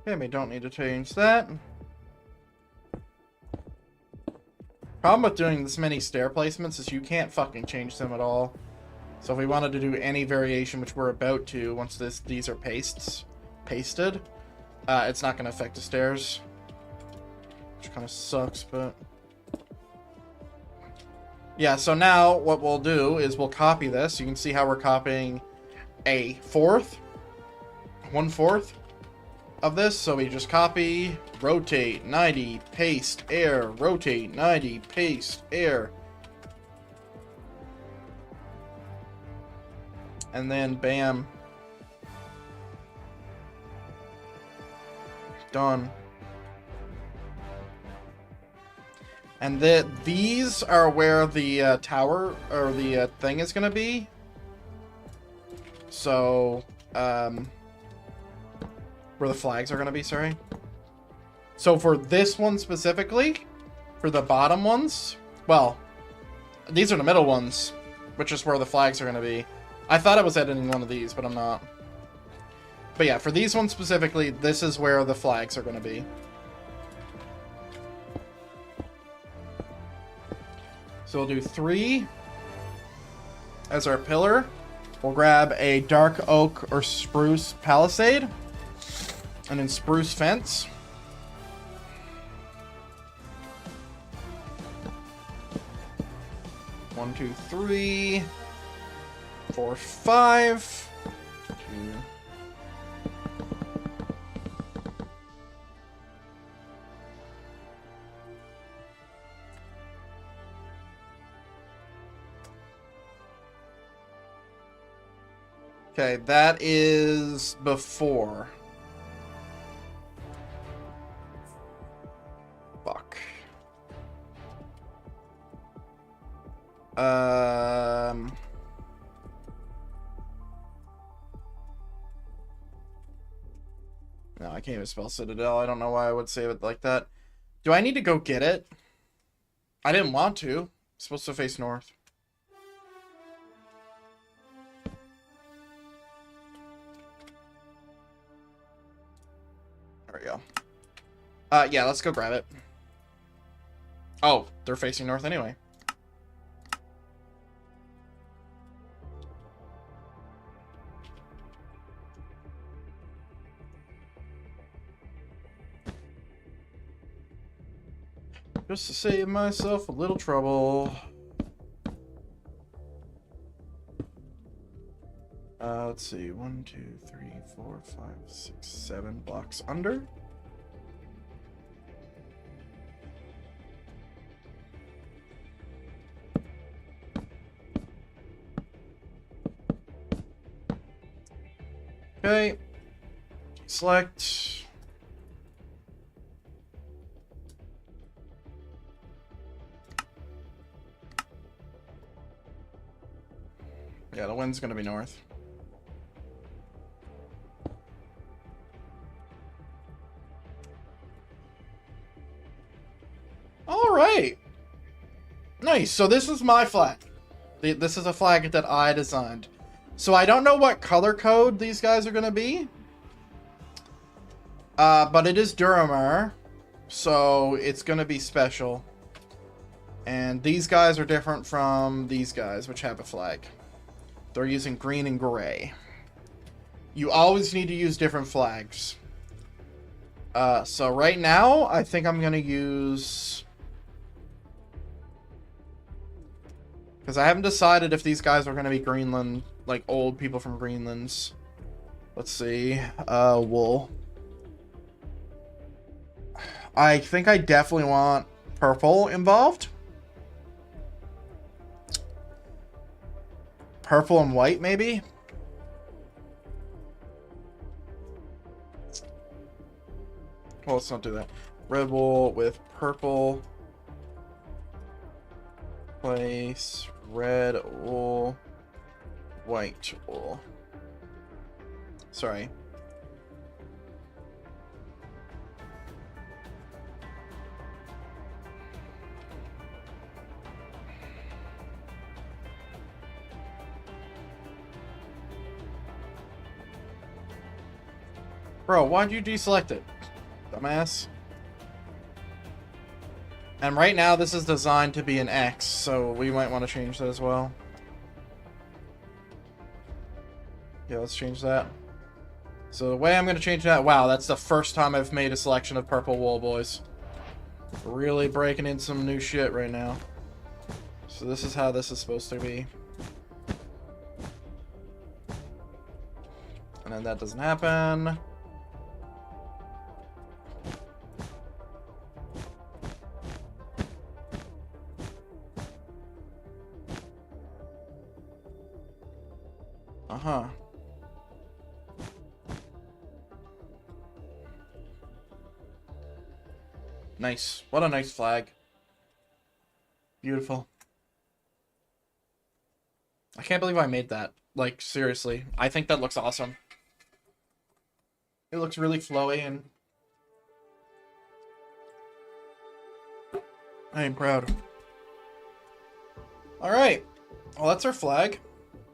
Okay, we don't need to change that. Problem with doing this many stair placements is you can't fucking change them at all. So if we wanted to do any variation, which we're about to, once these are pasted, it's not going to affect the stairs. Which kind of sucks, but... Yeah, so now what we'll do is we'll copy this. You can see how we're copying a fourth, 1/4 of this. So we just copy, rotate, 90, paste, air, rotate, 90, paste, air. And then bam. Done. And these are where the tower, or the thing is going to be. So, where the flags are going to be, sorry. So for this one specifically, for the bottom ones, well, these are the middle ones, which is where the flags are going to be. I thought I was editing one of these, but I'm not. But yeah, for these ones specifically, this is where the flags are going to be. So we'll do 3 as our pillar. We'll grab a dark oak or spruce palisade. And then spruce fence. One, 2, 3, 4, 5. 2. Okay, that is before. Fuck. No, I can't even spell Citadel. I don't know why I would save it like that. Do I need to go get it? I didn't want to. It's supposed to face north. There we go. Yeah, let's go grab it. Oh, they're facing north anyway. Just to save myself a little trouble. Let's see. 1, 2, 3, 4, 5, 6, 7 blocks under. Okay. Select. Yeah, the wind's gonna be north. Alright. Nice. So this is my flag. This is a flag that I designed. So I don't know what color code these guys are gonna be. But it is Duramar. So it's gonna be special. And these guys are different from these guys, which have a flag. They're using green and gray. You always need to use different flags. So right now, I think I'm gonna use... Because I haven't decided if these guys are gonna be Greenland, like old people from Greenland's. Let's see. Wool. I think I definitely want purple involved. Purple and white, maybe? Well, let's not do that. Red wool with purple. Place red wool, white wool. Sorry. Bro, why'd you deselect it? Dumbass. And right now, this is designed to be an X, so we might want to change that as well. Yeah, let's change that. So the way I'm going to change that... Wow, that's the first time I've made a selection of purple wool, boys. Really breaking in some new shit right now. So this is how this is supposed to be. And then that doesn't happen. Uh-huh. Nice. What a nice flag. Beautiful. I can't believe I made that. Like, seriously. I think that looks awesome. It looks really flowy and... I am proud. Alright. Well, that's our flag.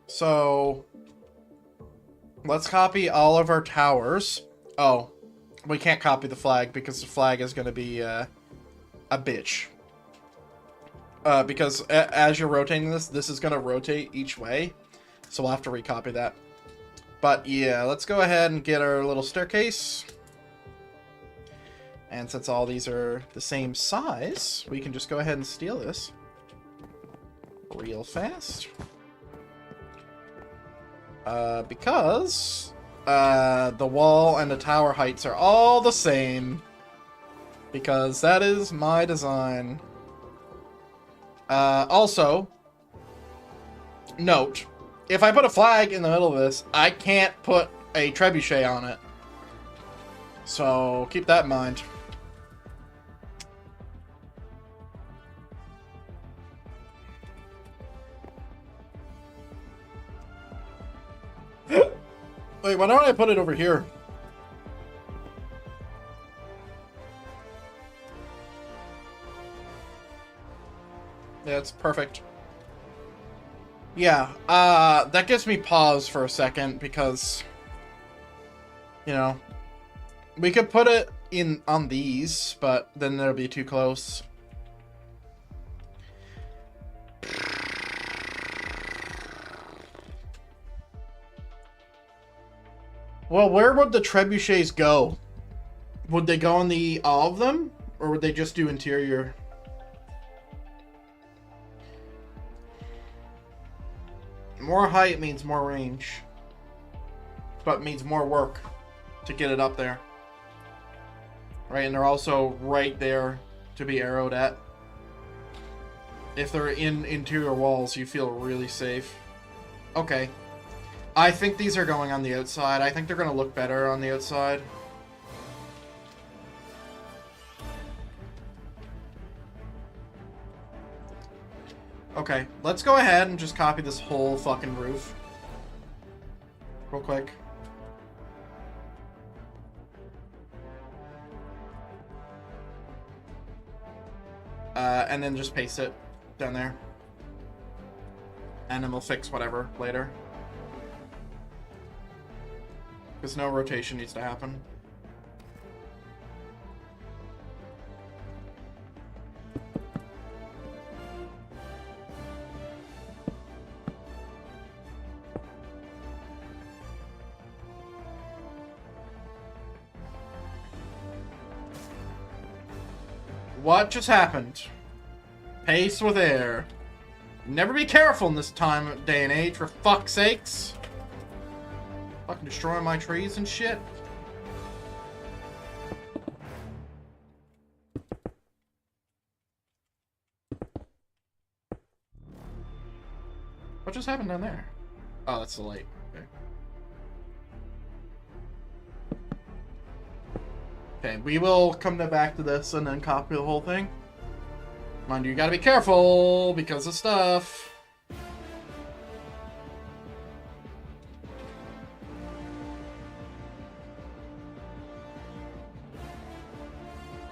So... let's copy all of our towers. Oh. We can't copy the flag because the flag is going to be a bitch. Because as you're rotating this is going to rotate each way. So we'll have to recopy that. But yeah, let's go ahead and get our little staircase. And since all these are the same size, we can just go ahead and steal this real fast. Because the wall and the tower heights are all the same. Because that is my design. Also, note, if I put a flag in the middle of this, I can't put a trebuchet on it. So keep that in mind. Wait, why don't I put it over here? Yeah, it's perfect. Yeah, that gives me pause for a second because, you know, we could put it in on these, but then it'll be too close. Well, where would the trebuchets go? Would they go on all of them? Or would they just do interior? More height means more range. But means more work to get it up there. Right, and they're also right there to be arrowed at. If they're in interior walls, you feel really safe. Okay. I think these are going on the outside. I think they're going to look better on the outside. Okay, let's go ahead and just copy this whole fucking roof. Real quick. And then just paste it down there. And then we'll fix whatever later. Because no rotation needs to happen. What just happened? Pace with air. Never be careful in this day and age, for fuck's sakes. Fucking destroying my trees and shit. What just happened down there? Oh, that's the light. Okay. Okay, we will come back to this and then copy the whole thing. Mind you, gotta be careful because of stuff.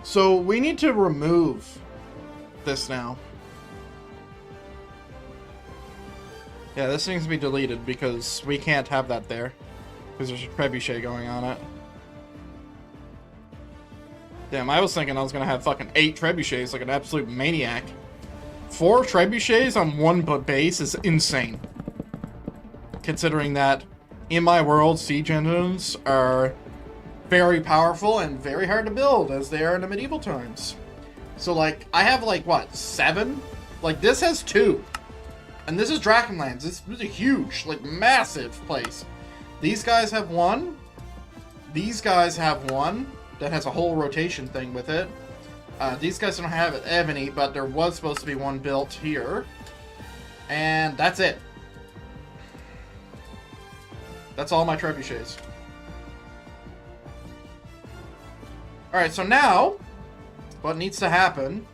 So we need to remove this now. Yeah, this needs to be deleted because we can't have that there. Because there's a trebuchet going on it. Damn, I was thinking I was gonna have fucking 8 trebuchets like an absolute maniac. 4 trebuchets on one base is insane. Considering that, in my world, siege engines are very powerful and very hard to build, as they are in the medieval times. So, like, I have, like, what, 7? Like, this has 2. And this is Dragonlands. This is a huge, like, massive place. These guys have 1. These guys have 1. That has a whole rotation thing with it. These guys don't have any, but there was supposed to be 1 built here. And that's it. That's all my trebuchets. Alright, so now, what needs to happen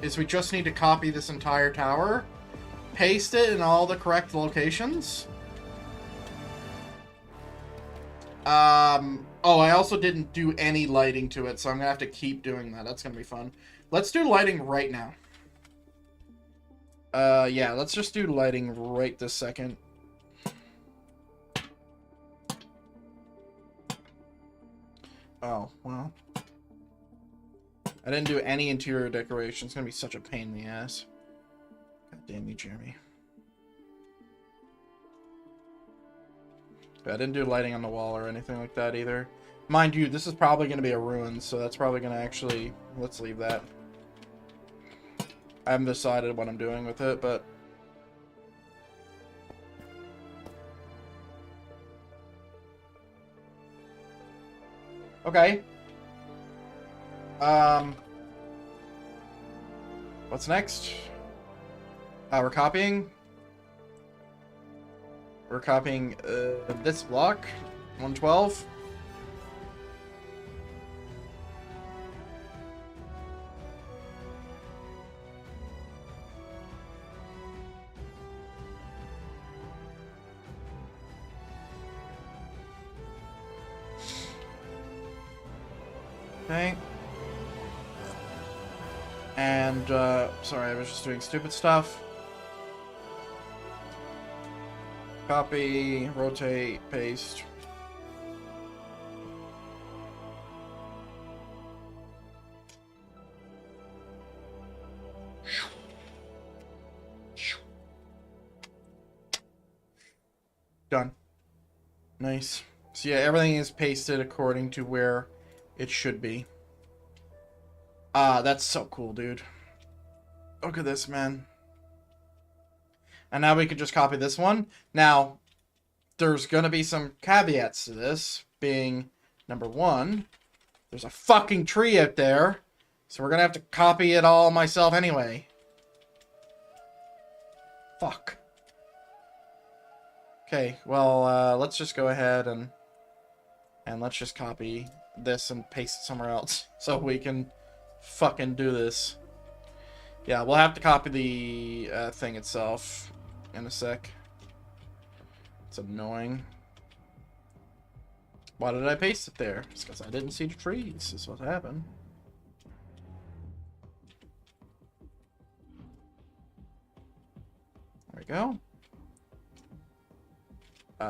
is we just need to copy this entire tower, paste it in all the correct locations. Oh, I also didn't do any lighting to it, so I'm gonna have to keep doing that. That's gonna be fun. Let's do lighting right now. Yeah, let's just do lighting right this second. Oh, well. I didn't do any interior decoration. It's gonna be such a pain in the ass. God damn you, Jeremy. I didn't do lighting on the wall or anything like that either. Mind you, this is probably going to be a ruin, so that's probably going to actually... Let's leave that. I haven't decided what I'm doing with it, but... Okay. What's next? We're copying. we're copying this block, 112. Okay. And, sorry, I was just doing stupid stuff. Copy, rotate, paste. Done. Nice. So yeah, everything is pasted according to where it should be. Ah, that's so cool, dude. Look at this, man. And now we can just copy this one. Now, there's gonna be some caveats to this, being, number one, there's a fucking tree out there, so we're gonna have to copy it all myself anyway. Fuck. Okay, well, let's just go ahead and let's just copy this and paste it somewhere else so we can fucking do this. Yeah, we'll have to copy the thing itself in a sec. It's annoying. Why did I paste it there? It's because I didn't see the trees, is what happened. There we go.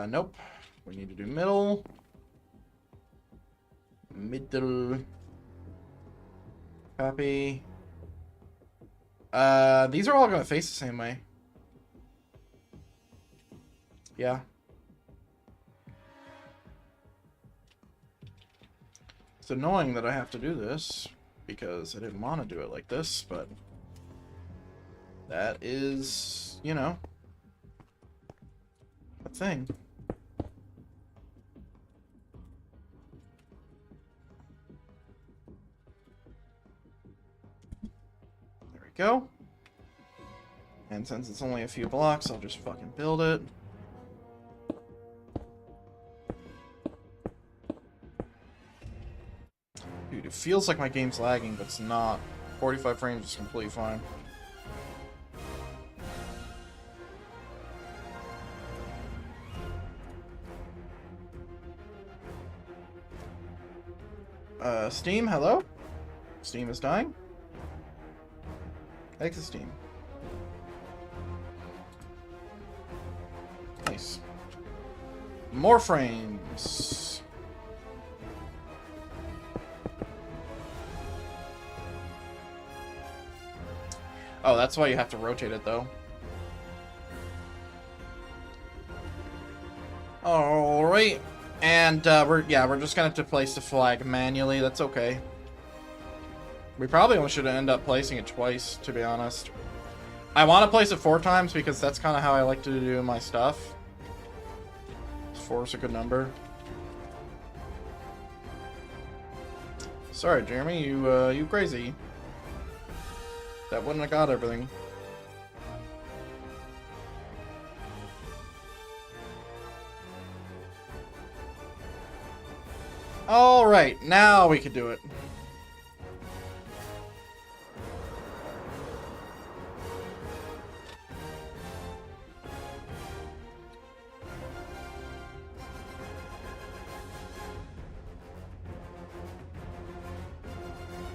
Nope. We need to do middle. Middle. Copy. These are all gonna face the same way. Yeah. It's annoying that I have to do this because I didn't want to do it like this, but that is, you know, a thing. There we go. And since it's only a few blocks, I'll just fucking build it. Dude, it feels like my game's lagging, but it's not. 45 frames is completely fine. Steam, hello? Steam is dying? Exit Steam. Nice. More frames. Oh, that's why you have to rotate it, though. Alright. And, we're just gonna have to place the flag manually. That's okay. We probably only should end up placing it twice, to be honest. I want to place it 4 times because that's kind of how I like to do my stuff. 4 is a good number. Sorry, Jeremy, you crazy. That wouldn't have got everything. Alright, now we can do it.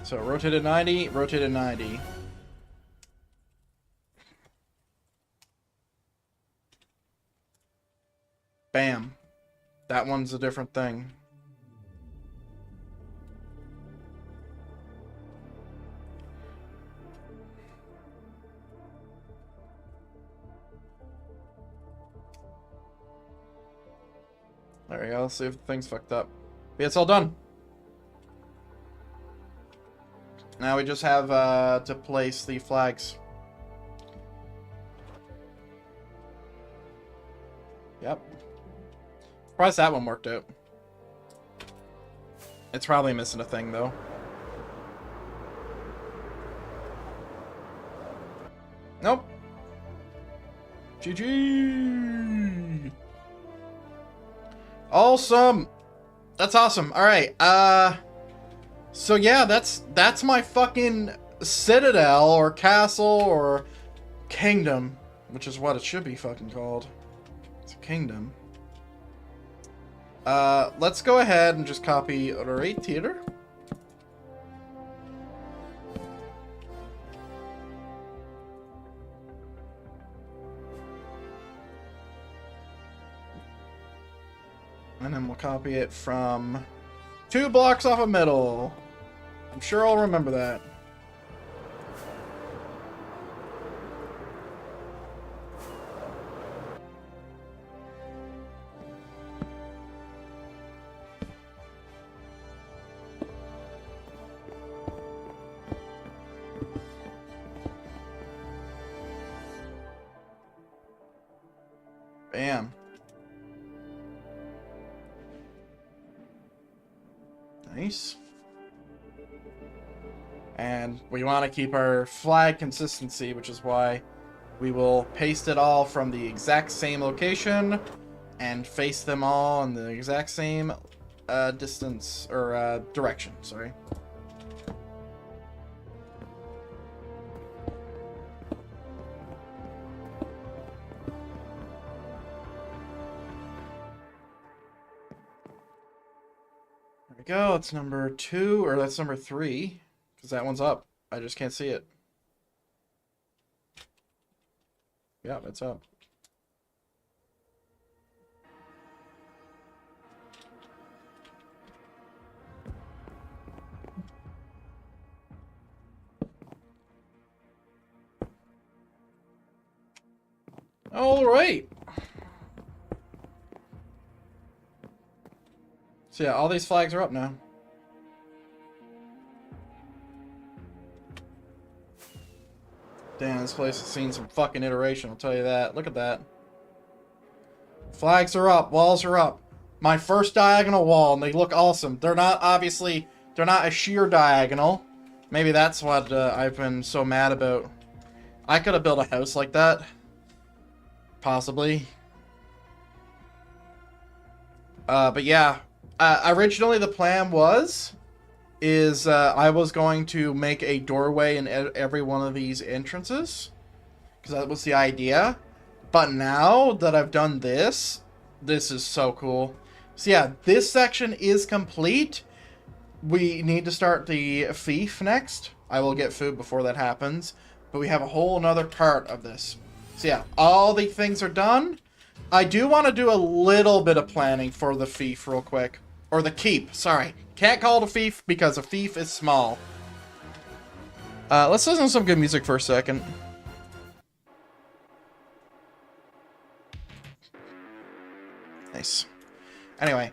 So rotated 90, rotated 90. Bam. That one's a different thing. There we go. Let's see if the thing's fucked up. But yeah, it's all done. Now we just have to place the flags. Yep. Surprised that one worked out. It's probably missing a thing, though. Nope. GG! Awesome. That's awesome. All right. So yeah, that's my fucking citadel or castle or kingdom, which is what it should be fucking called. It's a kingdom. Let's go ahead and just copy right here. And then we'll copy it from 2 blocks off of middle. I'm sure I'll remember that. Bam. Nice. And we want to keep our flag consistency, which is why we will paste it all from the exact same location and face them all in the exact same distance or direction, sorry. Go. It's number 2, or that's number 3, because that one's up. I just can't see it. Yeah, it's up. All right. So yeah, all these flags are up now. Damn, this place has seen some fucking iteration, I'll tell you that. Look at that. Flags are up, walls are up. My first diagonal wall, and they look awesome. They're not, obviously, they're not a sheer diagonal. Maybe that's what I've been so mad about. I could have built a house like that. Possibly. But yeah. Originally the plan is I was going to make a doorway in every one of these entrances, because that was the idea. But now that I've done this is so cool. So yeah, this section is complete. We need to start the fief next. I will get food before that happens, but we have a whole another part of this. So yeah, all the things are done. I do want to do a little bit of planning for the fief real quick. Or the keep, sorry. Can't call it a fief because a fief is small. Let's listen to some good music for a second. Nice. Anyway,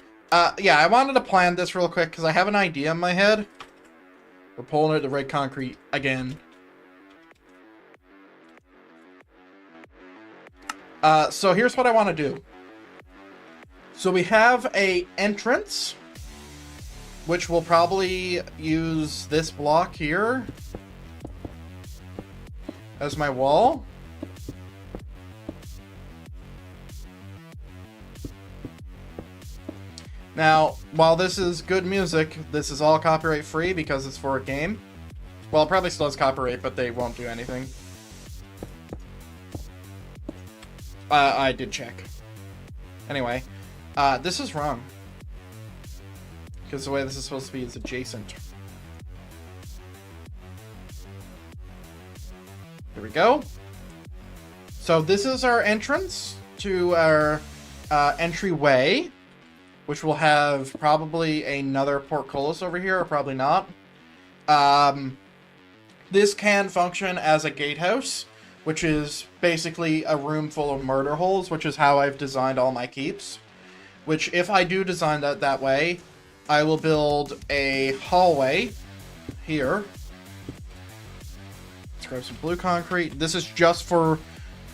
yeah, I wanted to plan this real quick because I have an idea in my head. We're pulling it to red concrete again. So here's what I want to do. So we have a entrance, which will probably use this block here as my wall. Now, while this is good music, this is all copyright free because it's for a game. Well, it probably still has copyright, but they won't do anything. I did check. Anyway. This is wrong. Because the way this is supposed to be is adjacent. Here we go. So this is our entrance to our entryway, which will have probably another portcullis over here, or probably not. This can function as a gatehouse, which is basically a room full of murder holes, which is how I've designed all my keeps. Which, if I do design that way, I will build a hallway here. Let's grab some blue concrete. This is just for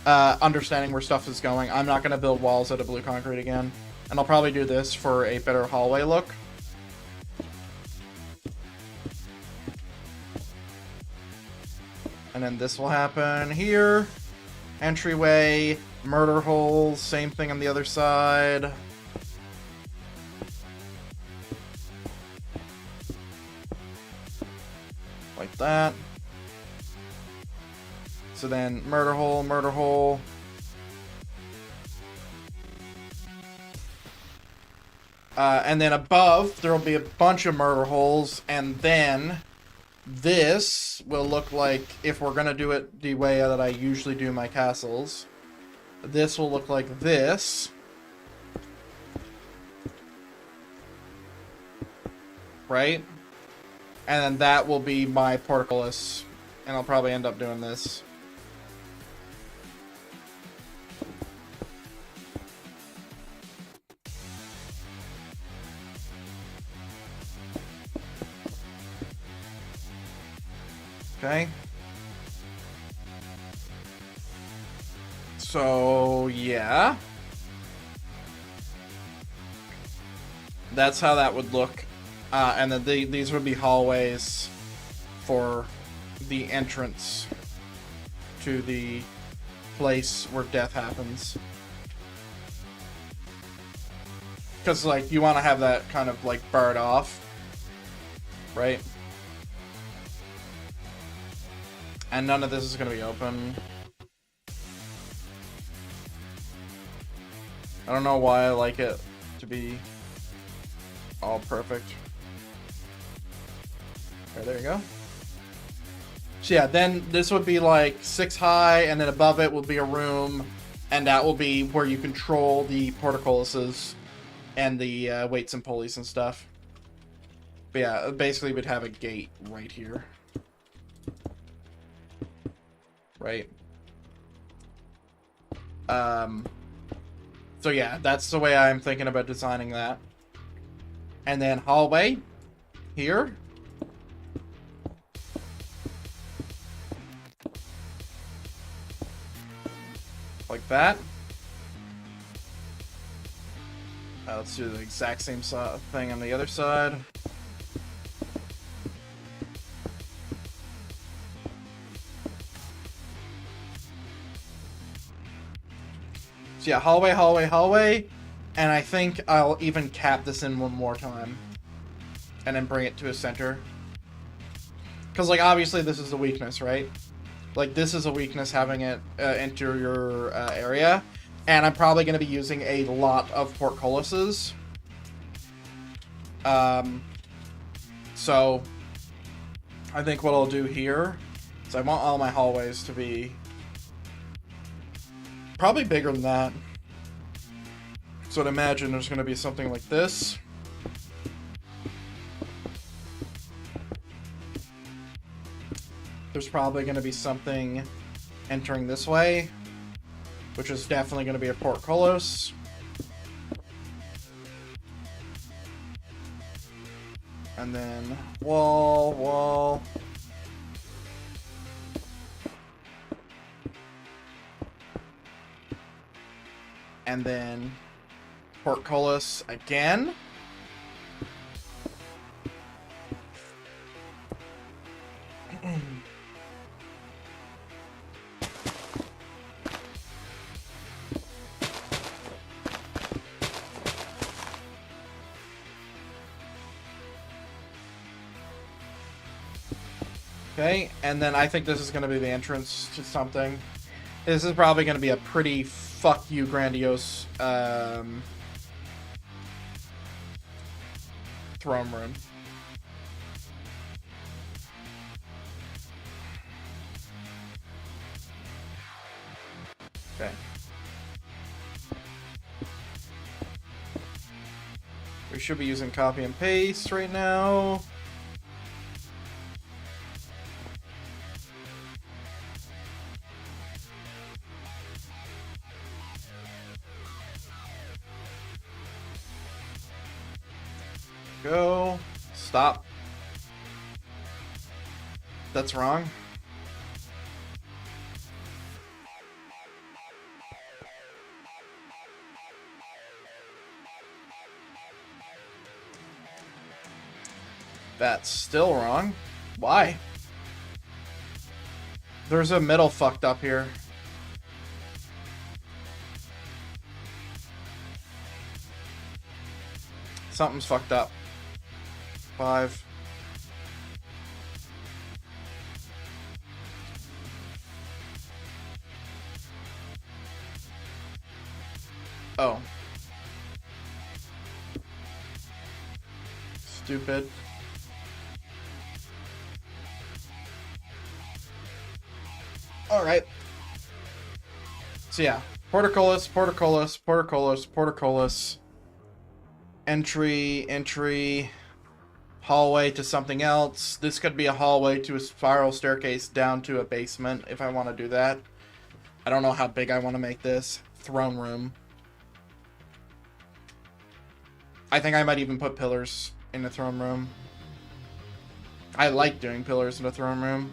understanding where stuff is going. I'm not going to build walls out of blue concrete again. And I'll probably do this for a better hallway look. And then this will happen here. Entryway, murder holes, same thing on the other side. Like that. So then murder hole, murder hole. And then above, there will be a bunch of murder holes, and then this will look like, if we're going to do it the way that I usually do my castles, this will look like this. Right? And then that will be my portcullis, and I'll probably end up doing this. Okay. So, yeah. That's how that would look. And then these would be hallways for the entrance to the place where death happens. Because, like, you want to have that kind of, like, barred off. Right? And none of this is going to be open. I don't know why I like it to be all perfect. Okay, there you go. So yeah, then this would be like 6 high, and then above it will be a room, and that will be where you control the portcullises and the weights and pulleys and stuff. But yeah, basically we'd have a gate right here. Right? So yeah, that's the way I'm thinking about designing that. And then hallway here. Like that. Let's do the exact same thing on the other side. So yeah, hallway, hallway, hallway. And I think I'll even cap this in one more time. And then bring it to a center. Because, like, obviously this is the weakness, right? Like, this is a weakness, having it enter your area. And I'm probably going to be using a lot of portcullises. So, I think what I'll do here is I want all my hallways to be probably bigger than that. So I'd imagine there's going to be something like this. There's probably going to be something entering this way, which is definitely going to be a portcullis. And then wall, wall. And then portcullis again. Okay, and then I think this is going to be the entrance to something. This is probably going to be a pretty fuck you grandiose throne room. Okay. We should be using copy and paste right now. Go. Stop. That's wrong. That's still wrong. Why? There's a middle fucked up here. Something's fucked up. 5. Oh. Stupid. Alright. So yeah. Portcullis, portcullis, portcullis, portcullis. Entry, hallway to something else. This could be a hallway to a spiral staircase down to a basement if I want to do that. I don't know how big I want to make this. Throne room. I think I might even put pillars in the throne room. I like doing pillars in the throne room.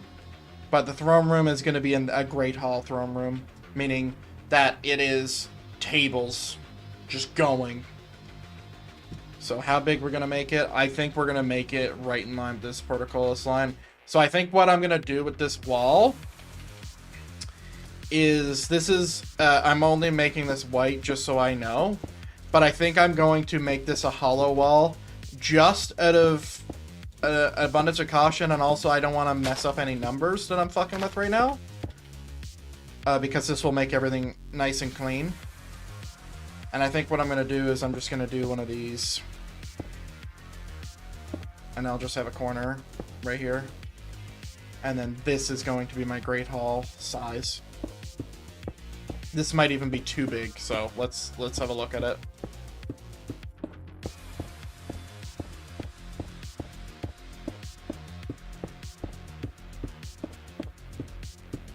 But the throne room is going to be in a Great Hall throne room. Meaning that it is tables just going. So how big we're going to make it? I think we're going to make it right in line with this portcullis line. So I think what I'm going to do with this wall is, this is, I'm only making this white just so I know. But I think I'm going to make this a hollow wall just out of abundance of caution. And also I don't want to mess up any numbers that I'm fucking with right now. Because this will make everything nice and clean. And I think what I'm going to do is I'm just going to do one of these. And I'll just have a corner right here. And then this is going to be my Great Hall size. This might even be too big, so let's have a look at it.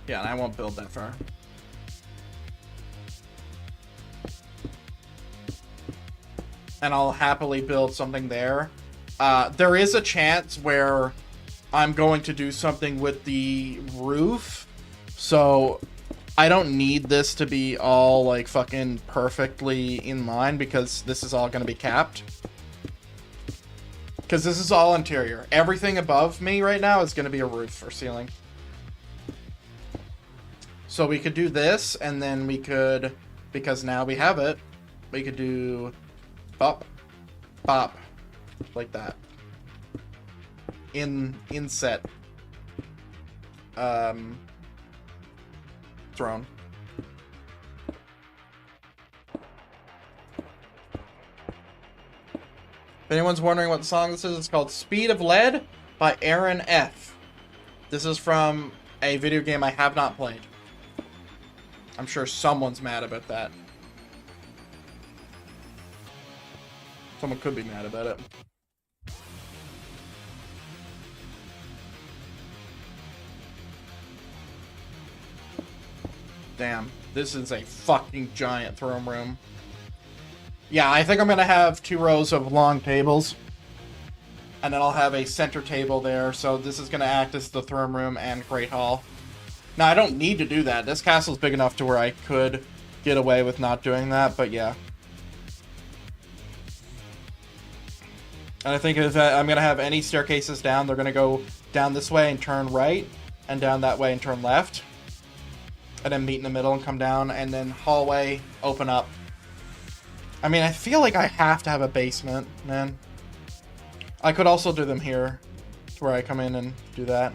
Yeah, and I won't build that far. And I'll happily build something there. There is a chance where I'm going to do something with the roof. So I don't need this to be all like fucking perfectly in line because this is all going to be capped. Because this is all interior. Everything above me right now is going to be a roof or ceiling. So we could do this and then we could, because now we have it, we could do bop, bop. Like that. Inset. Throne. If anyone's wondering what the song this is, it's called Speed of Lead by Aaron F. This is from a video game I have not played. I'm sure someone's mad about that. Someone could be mad about it. Damn, this is a fucking giant throne room. Yeah, I think I'm gonna have 2 rows of long tables. And then I'll have a center table there, so this is gonna act as the throne room and Great Hall. Now, I don't need to do that. This castle's big enough to where I could get away with not doing that, but yeah. And I think if I'm gonna have any staircases down, they're gonna go down this way and turn right, and down that way and turn left. And then meet in the middle and come down, and then hallway, open up. I mean, I feel like I have to have a basement, man. I could also do them here, to where I come in and do that.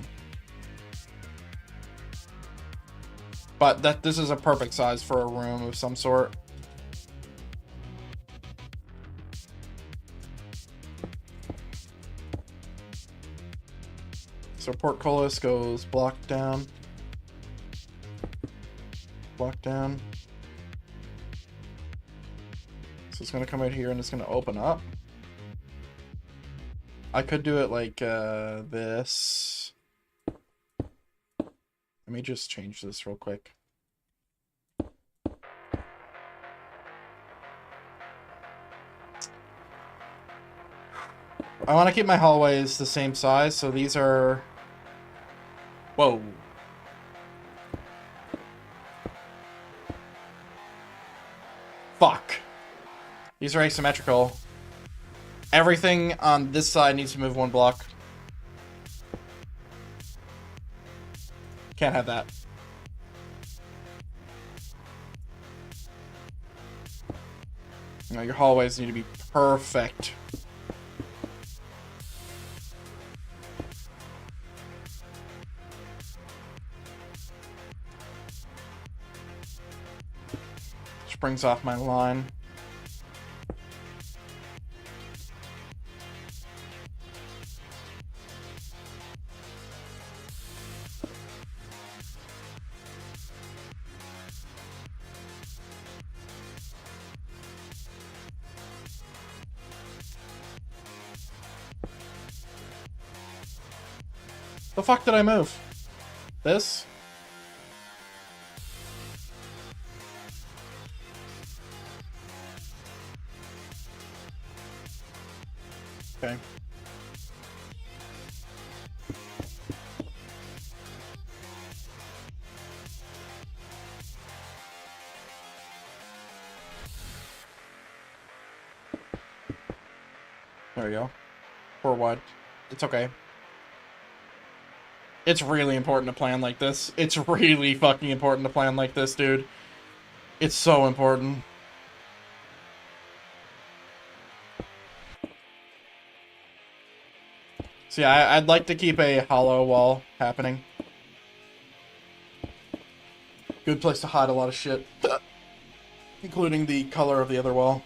But this is a perfect size for a room of some sort. So portcullis goes block down. Block down. So it's going to come out here and it's going to open up. I could do it like this. Let me just change this real quick. I want to keep my hallways the same size, so these are... Whoa. Fuck. These are asymmetrical. Everything on this side needs to move 1 block. Can't have that. Now your hallways need to be perfect. Which brings off my line. The fuck did I move? This? Okay. There we go. 4 wide. It's okay. It's really important to plan like this. It's really fucking important to plan like this, dude. It's so important. So yeah, I'd like to keep a hollow wall happening. Good place to hide a lot of shit. Including the color of the other wall.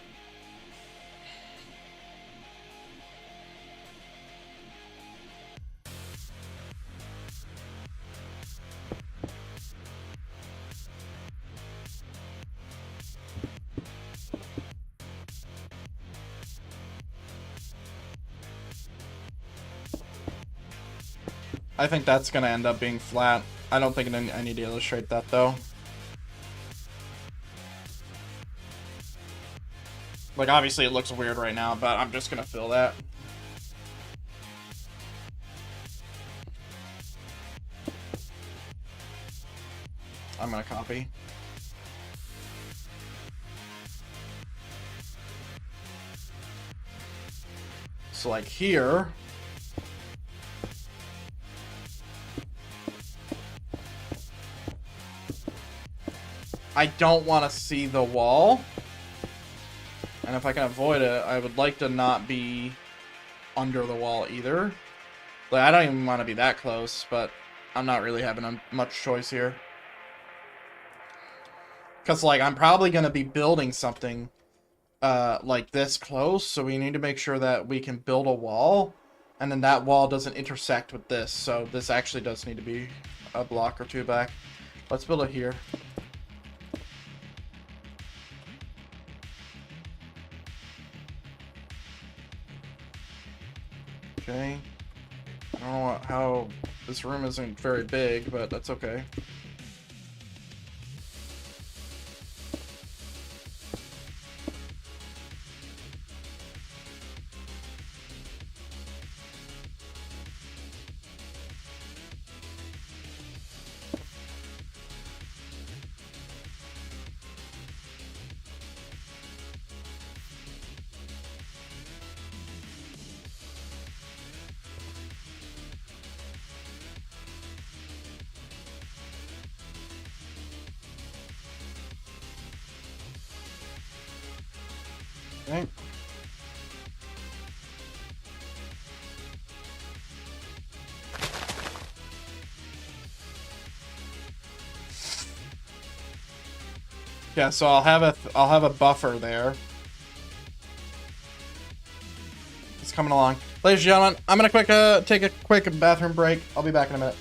I think that's gonna end up being flat. I don't think I need to illustrate that though. Like, obviously it looks weird right now, but I'm just gonna fill that. I'm gonna copy. So like here, I don't want to see the wall. And if I can avoid it, I would like to not be under the wall either. Like, I don't even want to be that close, but I'm not really having much choice here. Because, like, I'm probably going to be building something like this close, so we need to make sure that we can build a wall, and then that wall doesn't intersect with this, so this actually does need to be a block or two back. Let's build it here. Okay. I don't know how this room isn't very big, but that's okay. Okay. Yeah, so I'll have a buffer there. It's coming along. Ladies and gentlemen, I'm gonna take a quick bathroom break. I'll be back in a minute.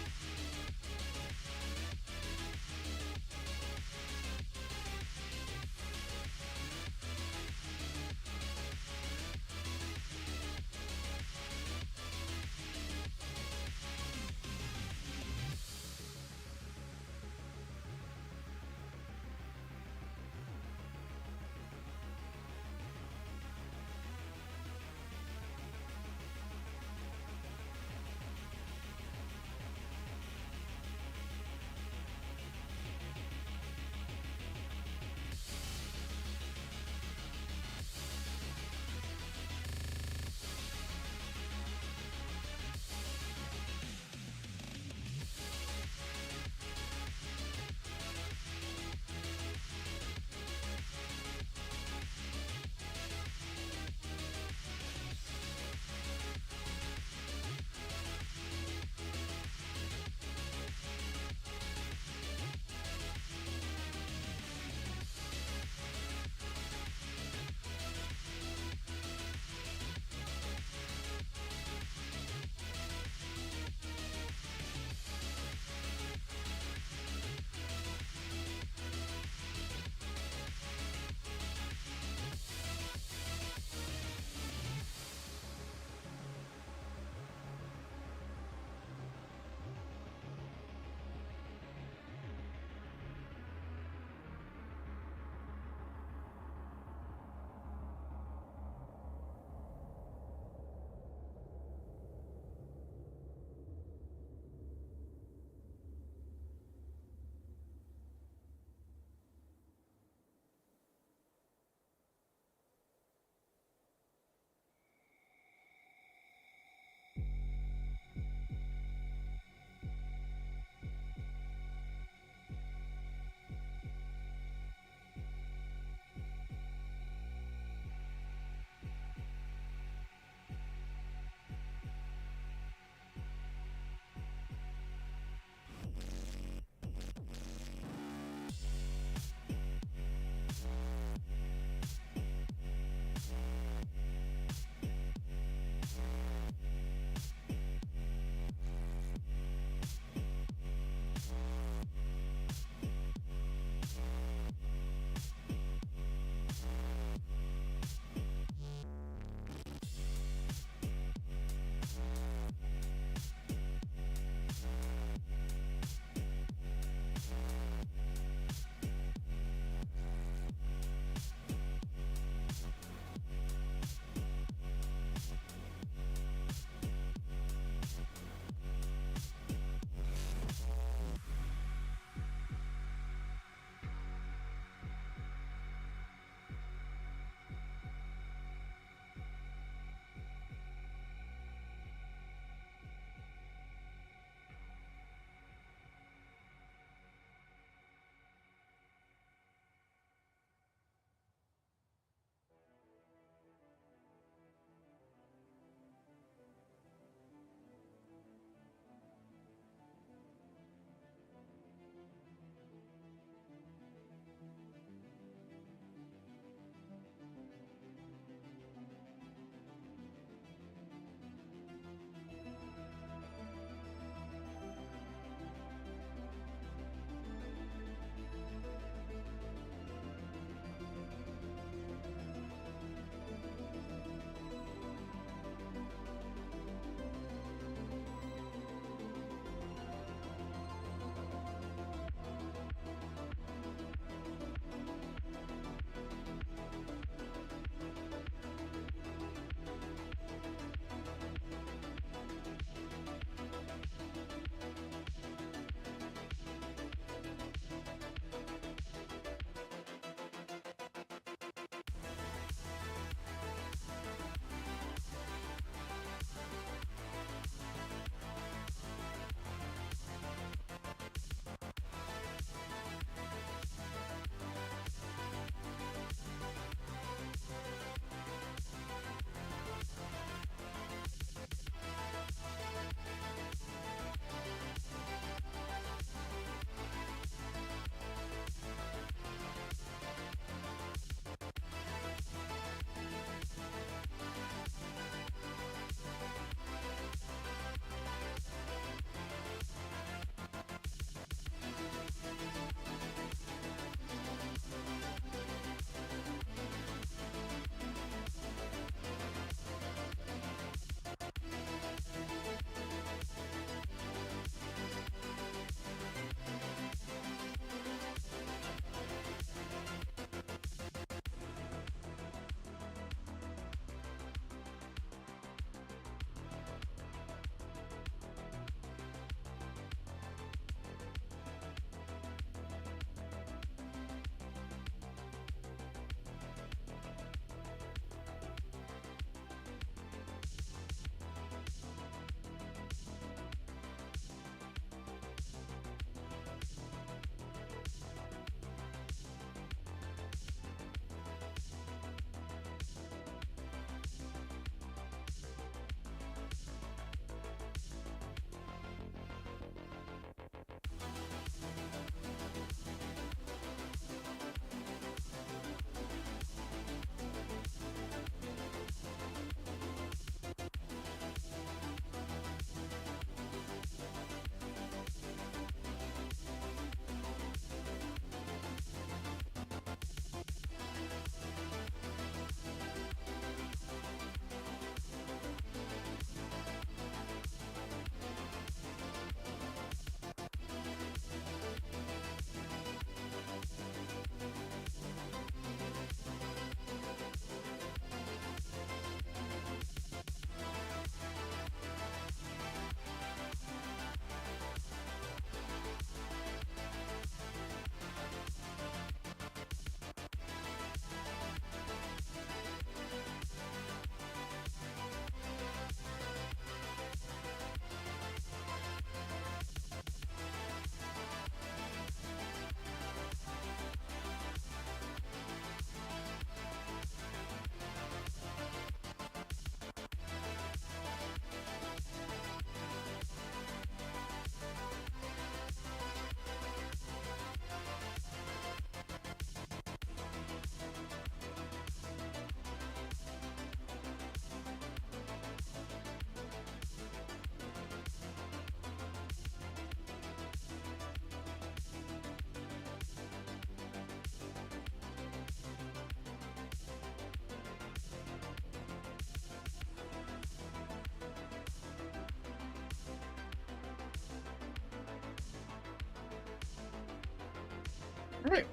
All right.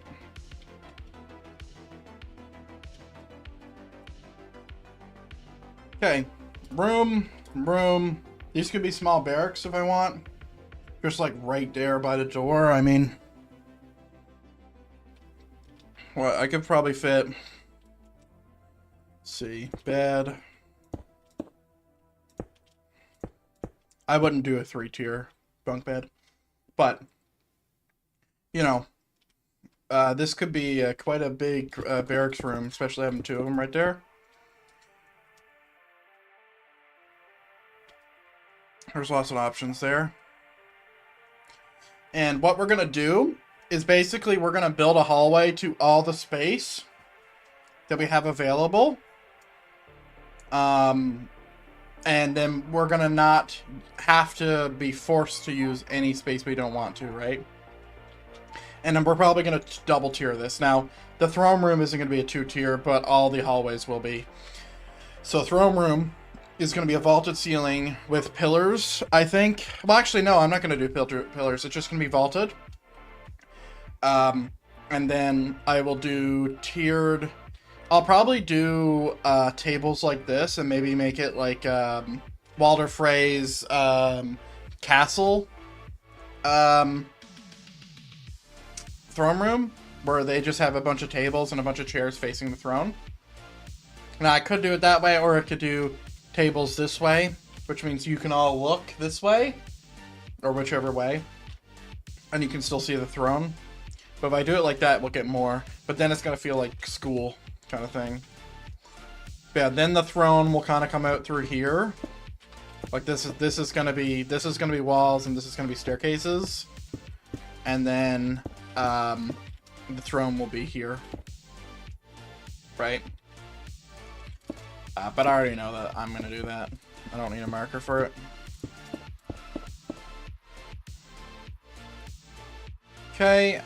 Okay, room. These could be small barracks if I want. Just like right there by the door. I mean, well, I could probably fit. Let's see, bed. I wouldn't do a 3-tier bunk bed, but you know, this could be quite a big barracks room, especially having 2 of them right there. There's lots of options there. And what we're going to do is basically we're going to build a hallway to all the space that we have available. And then we're going to not have to be forced to use any space we don't want to, right? And then we're probably going to double tier this. Now, the throne room isn't going to be a 2-tier, but all the hallways will be. So throne room is going to be a vaulted ceiling with pillars, I think. Well, actually, no, I'm not going to do pillars. It's just going to be vaulted. And then I will do tiered. I'll probably do tables like this and maybe make it like Walder Frey's castle throne room, where they just have a bunch of tables and a bunch of chairs facing the throne. Now, I could do it that way, or I could do tables this way, which means you can all look this way, or whichever way, and you can still see the throne. But if I do it like that, we'll get more, but then it's going to feel like school kind of thing. But yeah, then the throne will kind of come out through here. Like this is going to be walls, and this is going to be staircases. And then the throne will be here. Right? But I already know that I'm going to do that. I don't need a marker for it. Okay,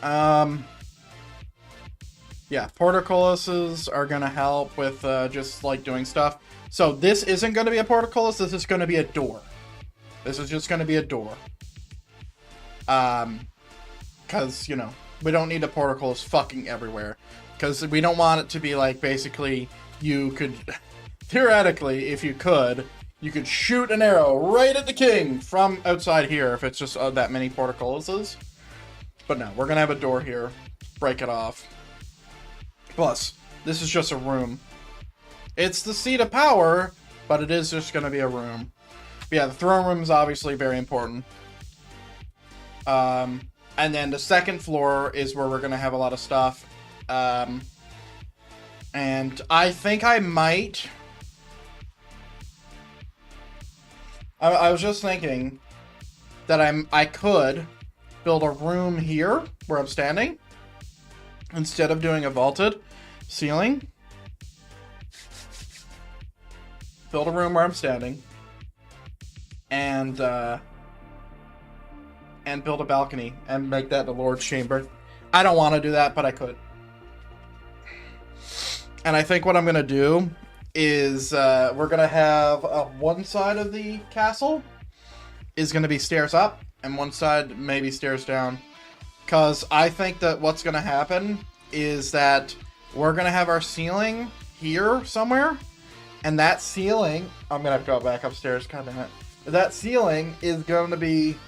yeah, portcullises are going to help with just like doing stuff. So this isn't going to be a portcullis, this is going to be a door. This is just going to be a door. Because, you know, we don't need a portcullis fucking everywhere. Because we don't want it to be like, basically, you could... Theoretically, if you could shoot an arrow right at the king from outside here if it's just that many portcullises. But no, we're going to have a door here. Break it off. Plus, this is just a room. It's the seat of power, but it is just going to be a room. But yeah, the throne room is obviously very important. And then the second floor is where we're going to have a lot of stuff. And I think I might... I was just thinking that I could build a room here where I'm standing instead of doing a vaulted ceiling. Build a room where I'm standing and build a balcony and make that the Lord's Chamber. I don't want to do that, but I could. And I think what I'm going to do is we're going to have one side of the castle is going to be stairs up and one side maybe stairs down. Because I think that what's going to happen is that we're going to have our ceiling here somewhere. And that ceiling, I'm going to have to go back upstairs, God damn it. That ceiling is going to be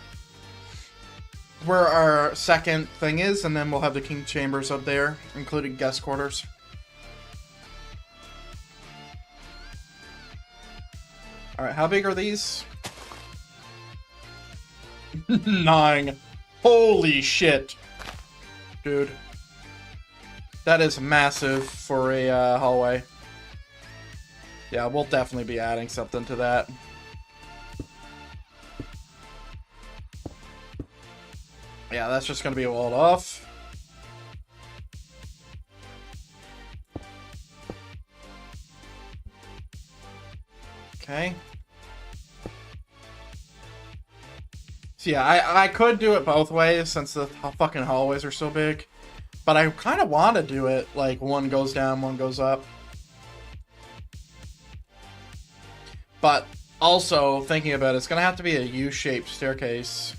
where our second thing is. And then we'll have the King Chambers up there, including guest quarters. Alright, how big are these? 9. Holy shit. Dude. That is massive for a hallway. Yeah, we'll definitely be adding something to that. Yeah, that's just going to be walled off. Okay. So yeah, I could do it both ways since the fucking hallways are so big. But I kind of want to do it like one goes down, one goes up. But also, thinking about it, it's going to have to be a U-shaped staircase.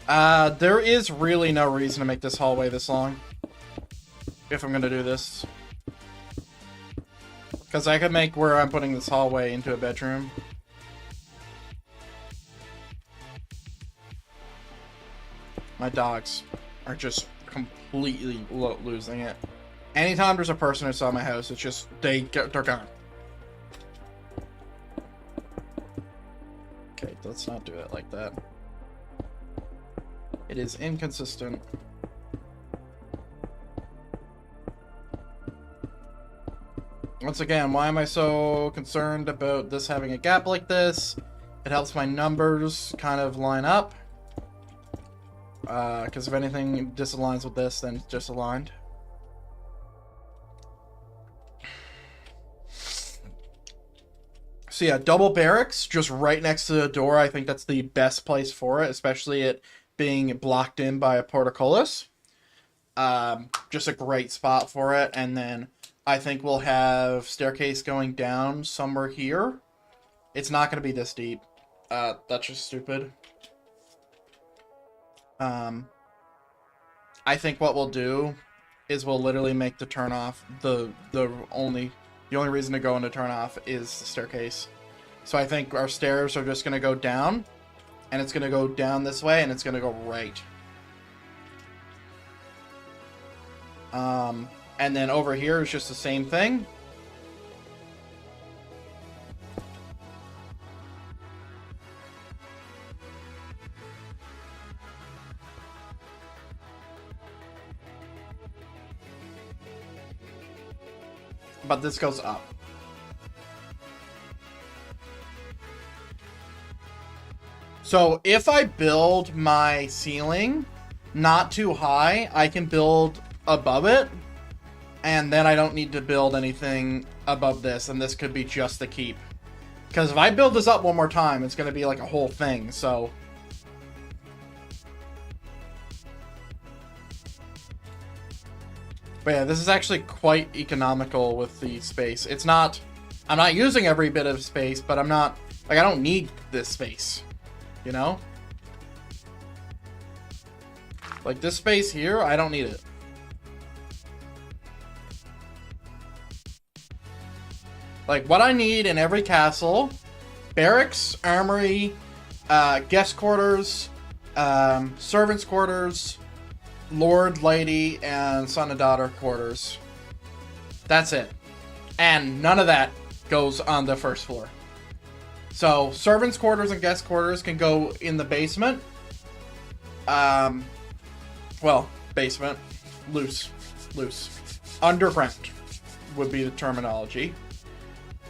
There is really no reason to make this hallway this long. If I'm gonna do this. Because I could make where I'm putting this hallway into a bedroom. My dogs are just completely losing it. Anytime there's a person inside my house, it's just, they're gone. Okay, let's not do it like that. It is inconsistent. Once again, why am I so concerned about this having a gap like this? It helps my numbers kind of line up. Because if anything disaligns with this, then it's just aligned. So yeah, double barracks just right next to the door. I think that's the best place for it, especially it being blocked in by a portcullis. Just a great spot for it. And then I think we'll have staircase going down somewhere here. It's not going to be this deep. That's just stupid. I think what we'll do is we'll literally make the turn off the only reason to go into turn off is the staircase. So I think our stairs are just going to go down, and it's going to go down this way, and it's going to go right. And then over here is just the same thing. But this goes up. So if I build my ceiling not too high, I can build above it. And then I don't need to build anything above this. And this could be just the keep. Because if I build this up one more time, it's going to be like a whole thing. So... But yeah, this is actually quite economical with the space. It's not... I'm not using every bit of space, but I'm not... Like, I don't need this space. You know? Like, this space here, I don't need it. Like, what I need in every castle... Barracks, armory, guest quarters, servants' quarters... Lord, lady, and son and daughter quarters. That's it. And none of that goes on the first floor. So, servants' quarters and guest quarters can go in the basement. Well, basement. Loose. Underground would be the terminology.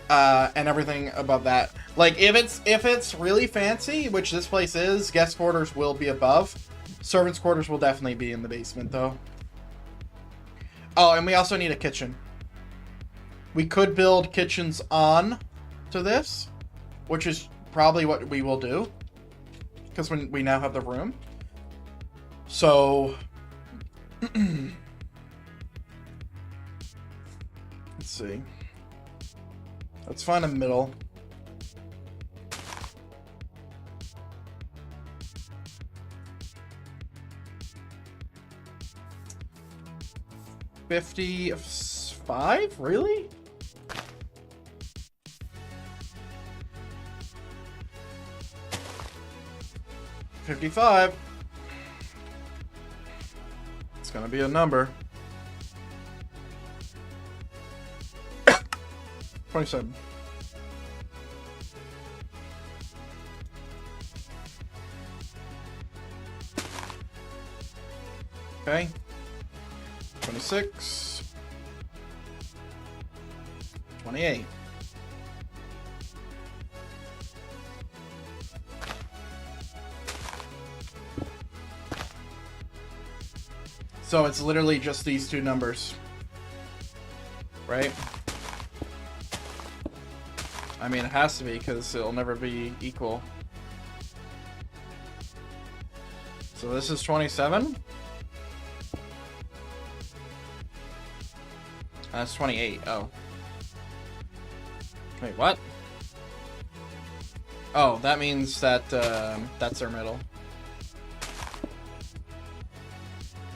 And everything above that. Like, if it's really fancy, which this place is, guest quarters will be above. Servants' quarters will definitely be in the basement, though. Oh, and we also need a kitchen. We could build kitchens on to this, which is probably what we will do. Because we now have the room. So... Let's see. Let's find a middle. $55? Really? $55. It's gonna be a number. 27. Okay. 26. 28. So it's literally just these two numbers. Right? I mean, it has to be, because it'll never be equal. So this is 27? That's 28. Oh. Wait, what? Oh, that means that, that's our middle.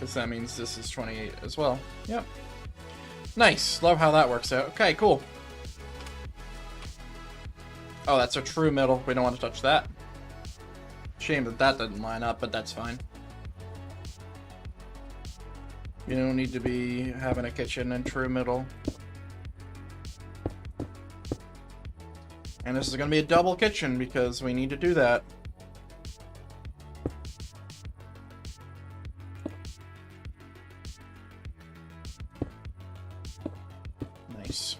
Because that means this is 28 as well. Yep. Nice. Love how that works out. Okay, cool. Oh, that's a true middle. We don't want to touch that. Shame that that didn't line up, but that's fine. You don't need to be having a kitchen in true middle. And this is going to be a double kitchen because we need to do that. Nice.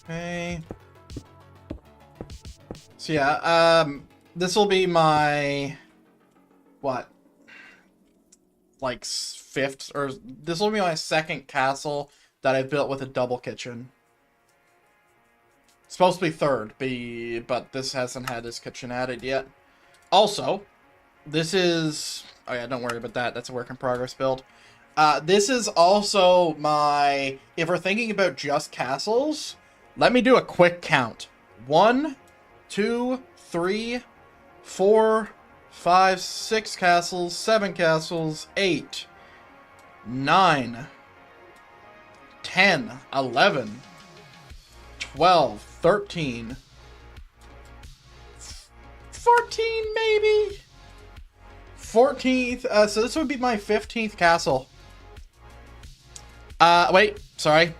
Okay. So yeah, this will be my, what? Like fifth, or this will be my second castle that I've built with a double kitchen. It's supposed to be third, but this hasn't had this kitchen added yet. Also, this is, oh yeah, don't worry about that. That's a work in progress build. This is also my, if we're thinking about just castles, let me do a quick count. 1, 2, 3, 4, 5, 6 castles, 7 castles, 8, 9, 10, 11, 12, 13, 14 maybe? 14th, so this would be my 15th castle. Wait, sorry.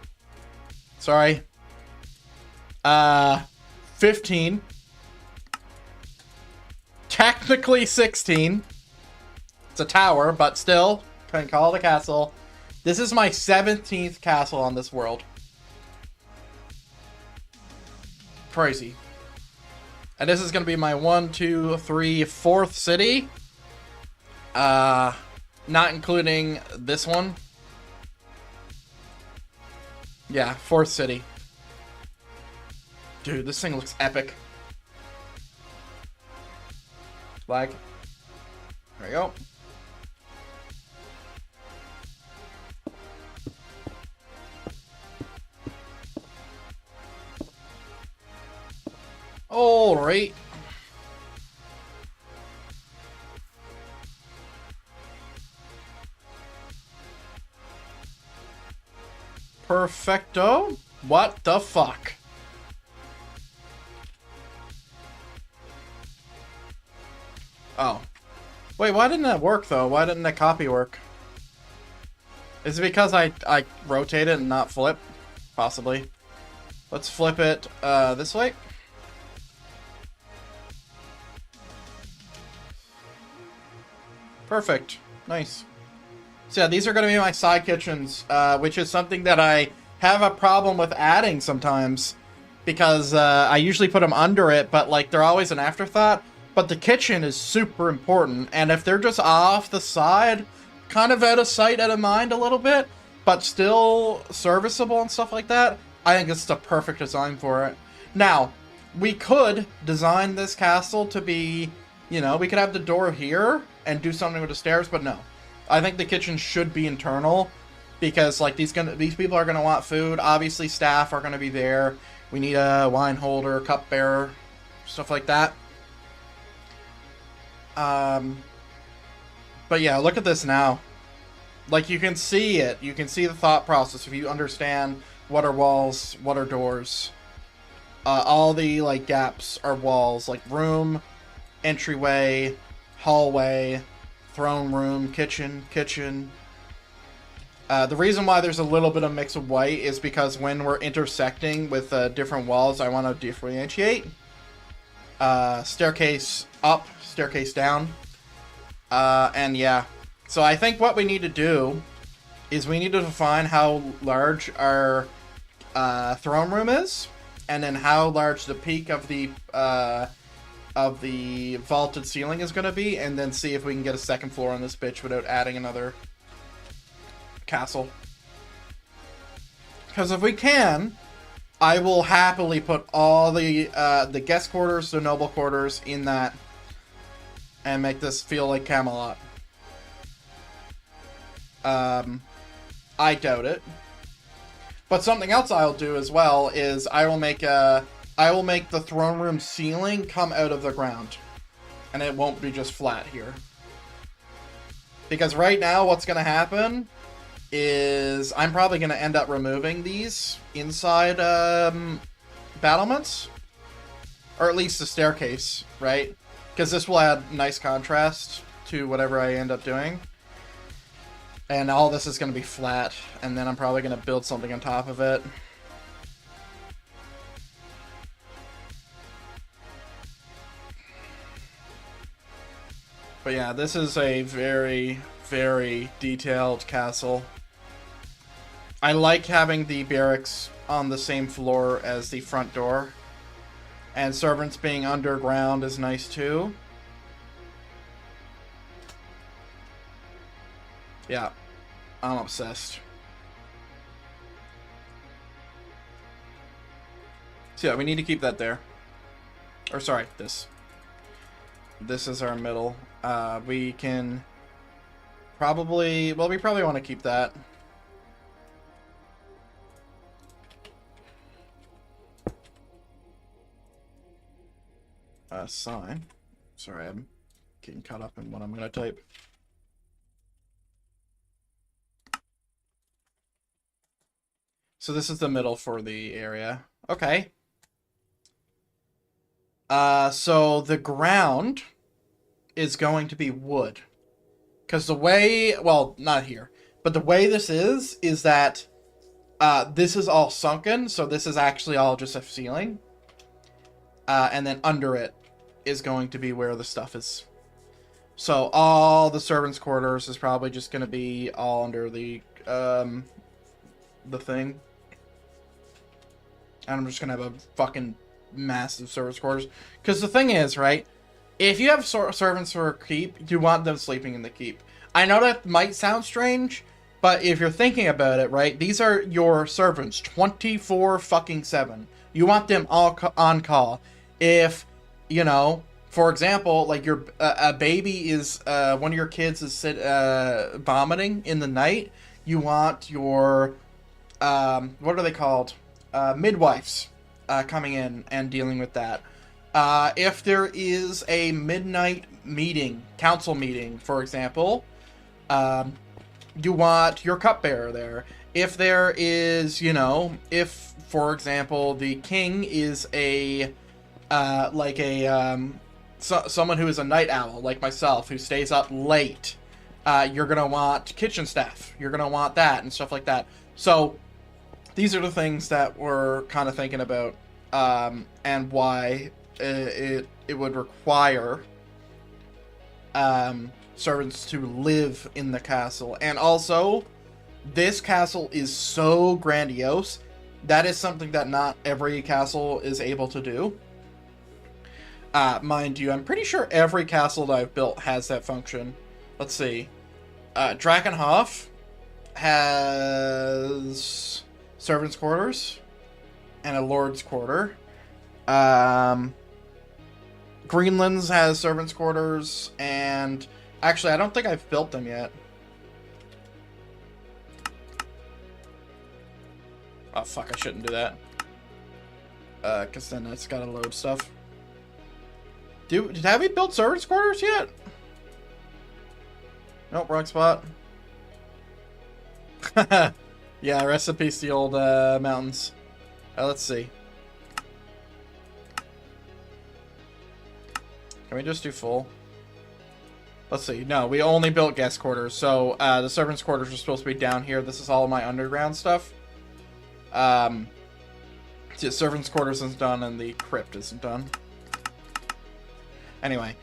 15. Technically 16. It's a tower, but still, couldn't call it a castle. This is my 17th castle on this world. Crazy. And this is going to be my 1, 2, 3, 4th city. Not including this one. Yeah, 4th city. Dude, this thing looks epic. Flag. There we go. All right. Perfecto. What the fuck? Oh. Wait, why didn't that work, though? Why didn't the copy work? Is it because I rotate it and not flip? Possibly. Let's flip it this way. Perfect. Nice. So yeah, these are going to be my side kitchens, which is something that I have a problem with adding sometimes. Because I usually put them under it, but like they're always an afterthought. But the kitchen is super important, and if they're just off the side, kind of out of sight, out of mind a little bit, but still serviceable and stuff like that, I think it's the perfect design for it. Now, we could design this castle to be, you know, we could have the door here and do something with the stairs, but no. I think the kitchen should be internal, because like these people are gonna want food. Obviously, staff are gonna be there. We need a wine holder, cupbearer, stuff like that. But yeah, look at this now. Like, you can see it. You can see the thought process if you understand what are walls, what are doors. All the, like, gaps are walls. Like, room, entryway, hallway, throne room, kitchen. The reason why there's a little bit of mix of white is because when we're intersecting with different walls, I want to differentiate. Staircase up, staircase down. And yeah. So I think what we need to do is we need to define how large our throne room is, and then how large the peak of the vaulted ceiling is going to be, and then see if we can get a second floor on this bitch without adding another castle. Because if we can, I will happily put all the guest quarters, the noble quarters in that, and make this feel like Camelot. I doubt it. But something else I'll do as well is I will make the throne room ceiling come out of the ground. And it won't be just flat here. Because right now what's going to happen is I'm probably going to end up removing these inside battlements. Or at least the staircase, right? Because this will add nice contrast to whatever I end up doing. And all this is going to be flat, and then I'm probably going to build something on top of it. But yeah, this is a very, very detailed castle. I like having the barracks on the same floor as the front door. And servants being underground is nice too. Yeah, I'm obsessed. So yeah, we need to keep that there. Or sorry, this. This is our middle. We can probably... Well, we probably want to keep that. Sign. Sorry, I'm getting caught up in what I'm going to type. So this is the middle for the area. Okay. So the ground is going to be wood. Because the way, well, not here, but the way this is that this is all sunken, so this is actually all just a ceiling. And then under it is going to be where the stuff is. So all the servants' quarters is probably just going to be all under the thing. And I'm just going to have a fucking massive servants' quarters. Because the thing is, right, if you have servants for a keep, you want them sleeping in the keep. I know that might sound strange, but if you're thinking about it, right, these are your servants 24/7. You want them all on call. If, you know, for example, like your a baby is, one of your kids is vomiting in the night, you want your, what are they called? Midwives coming in and dealing with that. If there is a midnight meeting, council meeting, for example, you want your cupbearer there. If there is, you know, if, for example, the king is a, someone who is a night owl, like myself, who stays up late, you're going to want kitchen staff. You're going to want that and stuff like that. So these are the things that we're kind of thinking about, and why it would require servants to live in the castle. And also, this castle is so grandiose. That is something that not every castle is able to do. Mind you, I'm pretty sure every castle that I've built has that function. Let's see. Drakenhof has servants' quarters and a lord's quarter. Greenland's has servants' quarters, and actually, I don't think I've built them yet. Oh, fuck, I shouldn't do that. Because then it's gotta load stuff. Have we built servants' quarters yet? Nope, wrong spot. Yeah, rest in peace, the old mountains. Let's see. Can we just do full? Let's see. No, we only built guest quarters. So the servants' quarters are supposed to be down here. This is all my underground stuff. The servants' quarters isn't done, and the crypt isn't done. Anyway,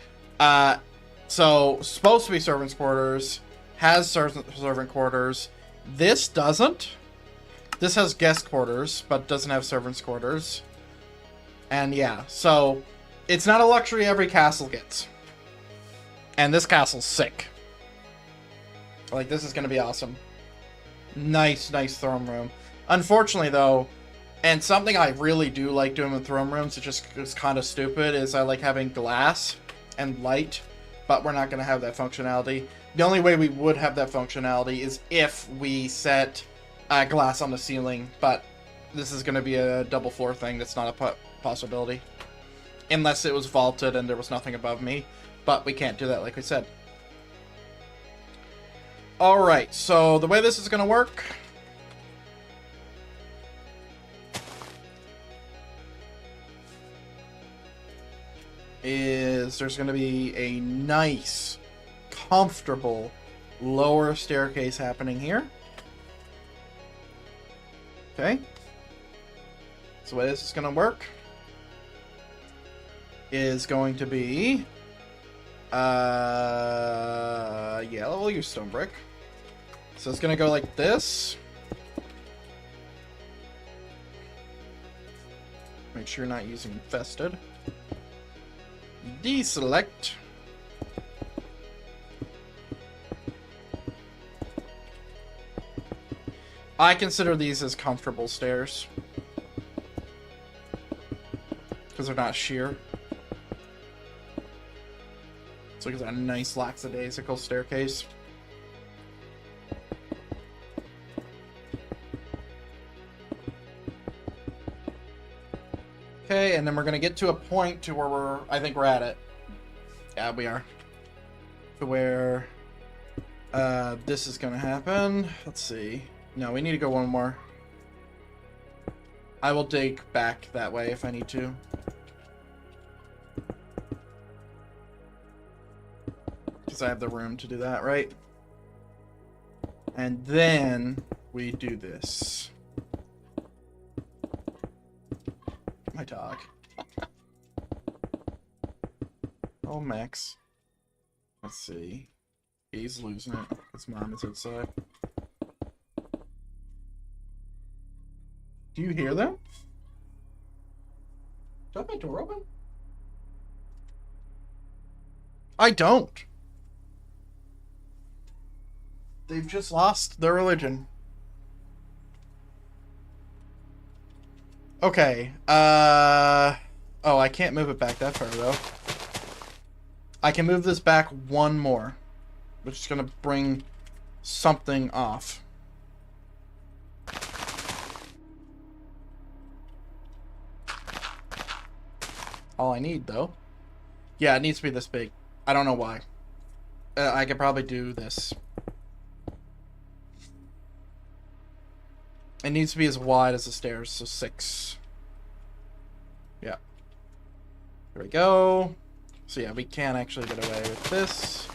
so supposed to be servants' quarters, has servant quarters. This doesn't. This has guest quarters, but doesn't have servants' quarters. And yeah, so it's not a luxury every castle gets. And this castle's sick. Like, this is going to be awesome. Nice throne room. Unfortunately, though, and something I really do like doing with throne rooms, it's kind of stupid, is I like having glass and light, but we're not going to have that functionality. The only way we would have that functionality is if we set glass on the ceiling, but this is going to be a double floor thing. That's not a possibility. Unless it was vaulted and there was nothing above me. But we can't do that, like we said. Alright, so the way this is going to work... is there's going to be a nice, comfortable lower staircase happening here. Okay. So the way this is going to work is going to be... yeah, we'll use stone brick. So it's going to go like this. Make sure you're not using infested. Deselect. I consider these as comfortable stairs. Because they're not sheer. So it's a nice lackadaisical staircase. Okay, and then we're going to get to a point to where I think we're at it. Yeah, we are. To where this is going to happen. Let's see. No, we need to go one more. I will dig back that way if I need to. Because I have the room to do that, right? And then we do this. My dog. Oh, Max. Let's see. He's losing it. His mom is outside. Do you hear them? Do I have my door open? I don't. They've just lost their religion. Okay. Oh, I can't move it back that far, though. I can move this back one more, which is going to bring something off. All I need, though. Yeah, it needs to be this big. I don't know why. I could probably do this. It needs to be as wide as the stairs, so 6. Yeah. There we go. So yeah, we can actually get away with this.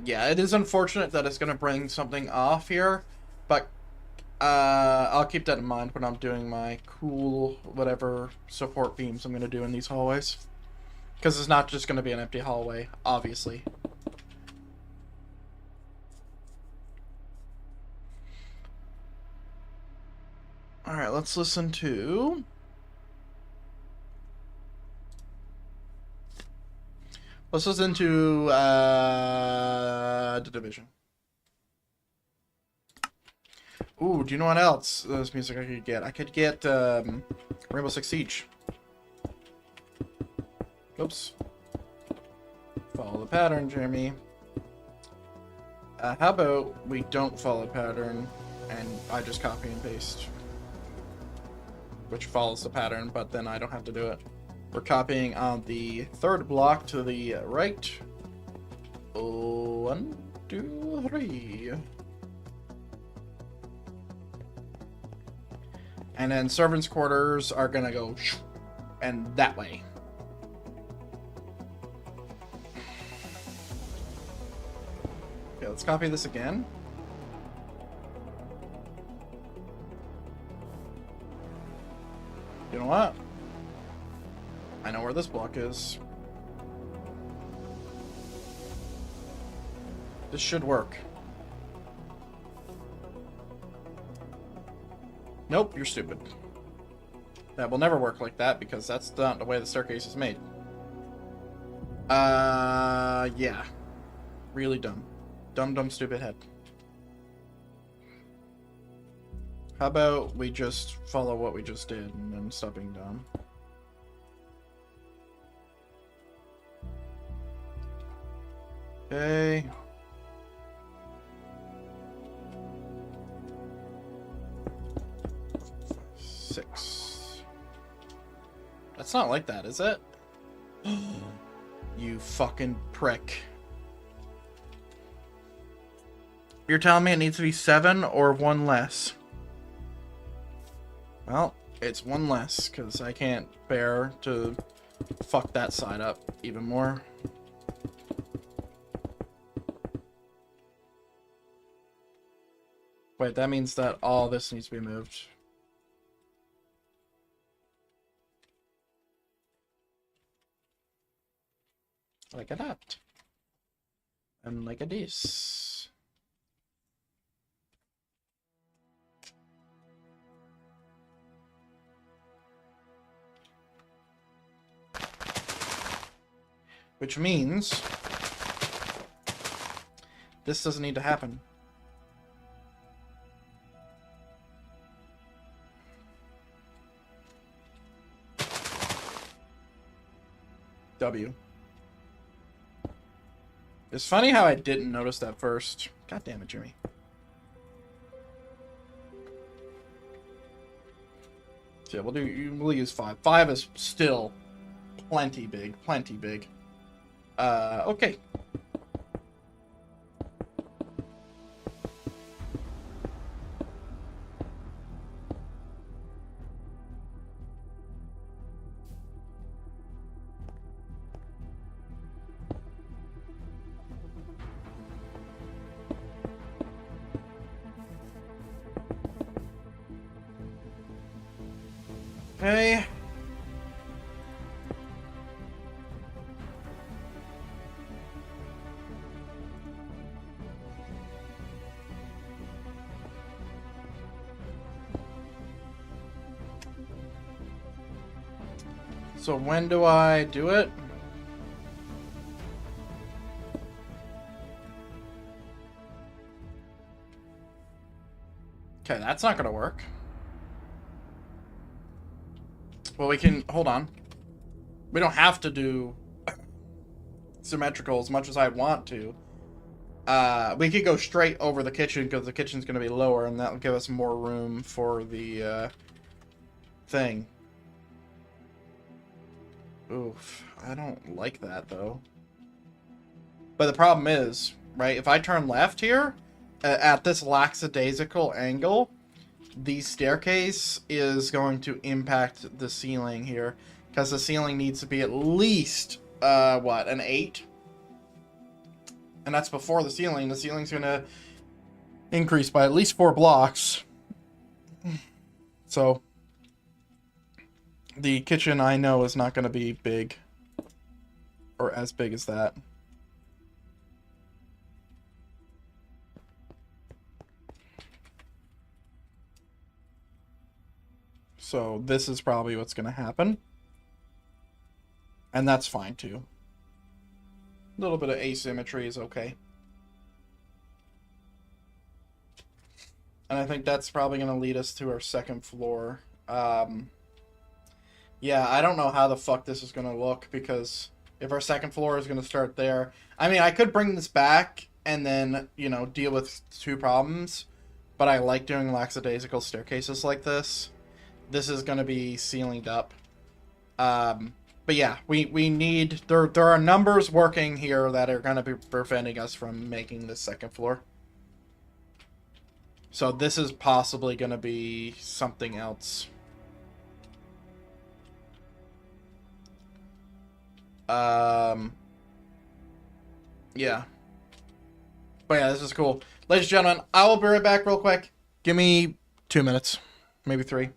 Yeah, it is unfortunate that it's going to bring something off here, but I'll keep that in mind when I'm doing my cool, whatever, support beams I'm going to do in these hallways. Because it's not just going to be an empty hallway, obviously. Alright, let's listen to... Let's listen to The Division. Ooh, do you know what else? This music I could get. I could get Rainbow Six Siege. Oops. Follow the pattern, Jeremy. How about we don't follow pattern and I just copy and paste? Which follows the pattern, but then I don't have to do it. We're copying on the 3rd block to the right. 1, 2, 3. And then servants' quarters are gonna go and that way. Okay, let's copy this again. You know what? I know where this block is. This should work. Nope, you're stupid. That will never work like that because that's not the way the staircase is made. Yeah. Really dumb. Dumb, stupid head. How about we just follow what we just did and then stop being dumb? Okay. 6. That's not like that, is it? You fucking prick. You're telling me it needs to be 7 or 1 less? Well, it's 1 less, because I can't bear to fuck that side up even more. Wait, that means that all this needs to be moved. Like that. And like a this. Which means this doesn't need to happen. W. It's funny how I didn't notice that first. God damn it, Jimmy. So yeah, we'll use 5. 5 is still plenty big, plenty big. Okay. Okay. So when do I do it? Okay, that's not gonna work. Well, we can... Hold on. We don't have to do symmetrical as much as I want to. We could go straight over the kitchen because the kitchen's going to be lower, and that'll give us more room for the thing. Oof. I don't like that, though. But the problem is, right, if I turn left here, at this lackadaisical angle, the staircase is going to impact the ceiling here, because the ceiling needs to be at least, what, an 8? And that's before the ceiling. The ceiling's going to increase by at least 4 blocks. So, the kitchen, I know, is not going to be big, or as big as that. So this is probably what's going to happen. And that's fine too. A little bit of asymmetry is okay. And I think that's probably going to lead us to our second floor. Yeah, I don't know how the fuck this is going to look, because if our second floor is going to start there... I mean, I could bring this back and then, you know, deal with 2 problems. But I like doing lackadaisical staircases like this. This is going to be ceilinged up. But yeah, we need... There are numbers working here that are going to be preventing us from making the second floor. So this is possibly going to be something else. Yeah. But yeah, this is cool. Ladies and gentlemen, I will be right back real quick. Give me 2 minutes. Maybe 3.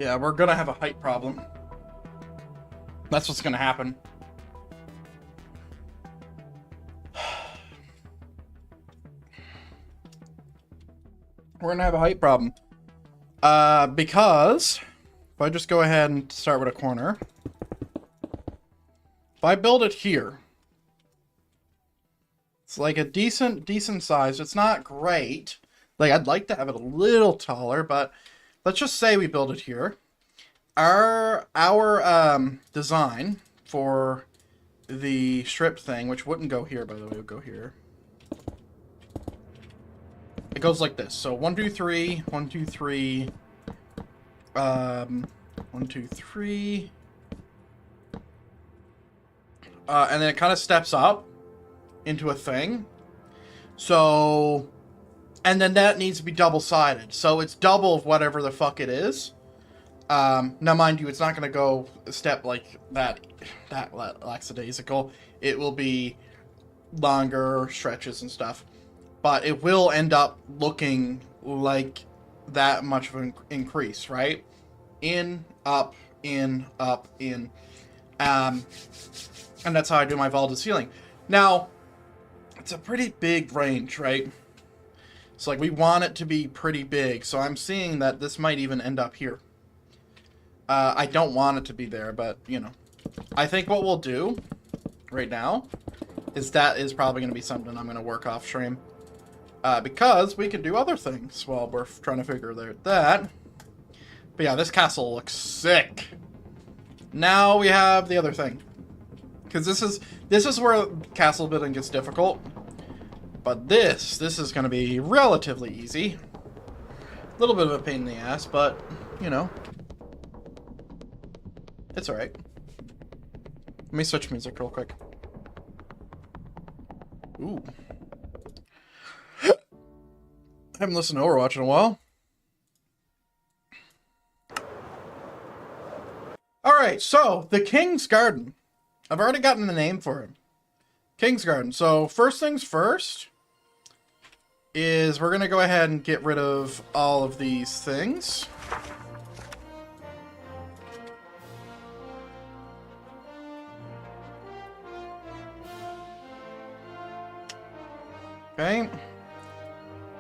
Yeah, we're gonna have a height problem. That's what's gonna happen. We're gonna have a height problem. Because if I just go ahead and start with a corner, if I build it here, it's like a decent size. It's not great. Like, I'd like to have it a little taller, but let's just say we build it here. Our design for the strip thing, which wouldn't go here, by the way, it would go here. It goes like this. So 1, 2, 3, 1, 2, 3, 1, 2, 3. And then it kind of steps up into a thing. So, and then that needs to be double-sided. So it's double of whatever the fuck it is. Now, mind you, it's not going to go a step like that lackadaisical. It will be longer stretches and stuff. But it will end up looking like that much of an increase, right? In, up, in, up, in. And that's how I do my vaulted ceiling. Now, it's a pretty big range, right? So, like, we want it to be pretty big. So I'm seeing that this might even end up here. I don't want it to be there, but, you know. I think what we'll do right now is that is probably going to be something I'm going to work off stream. Because we can do other things while we're trying to figure out that. But yeah, this castle looks sick. Now we have the other thing. Because this is where castle building gets difficult. But this is going to be relatively easy. A little bit of a pain in the ass, but, you know. It's alright. Let me switch music real quick. Ooh. Haven't listened to Overwatch in a while. Alright, so, the King's Garden. I've already gotten the name for him. King's Garden. So, first things first is we're going to go ahead and get rid of all of these things. Okay.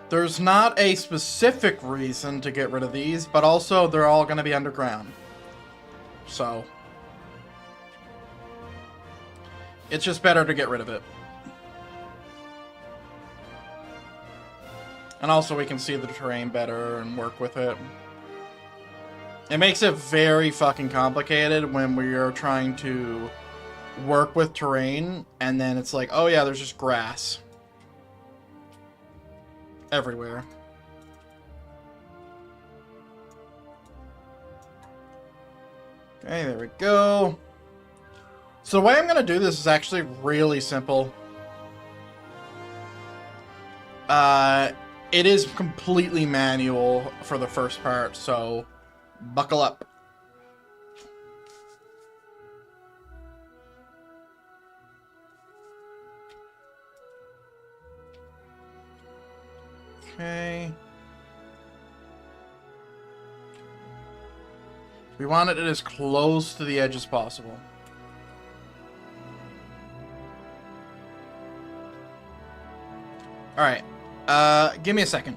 There's not a specific reason to get rid of these, but also they're all going to be underground. So, it's just better to get rid of it. And also we can see the terrain better and work with it. It makes it very fucking complicated when we are trying to work with terrain and then it's like, oh yeah, there's just grass everywhere. Okay, there we go. So the way I'm going to do this is actually really simple. It is completely manual for the first part, so buckle up. Okay. We want it as close to the edge as possible. Alright. Give me a second.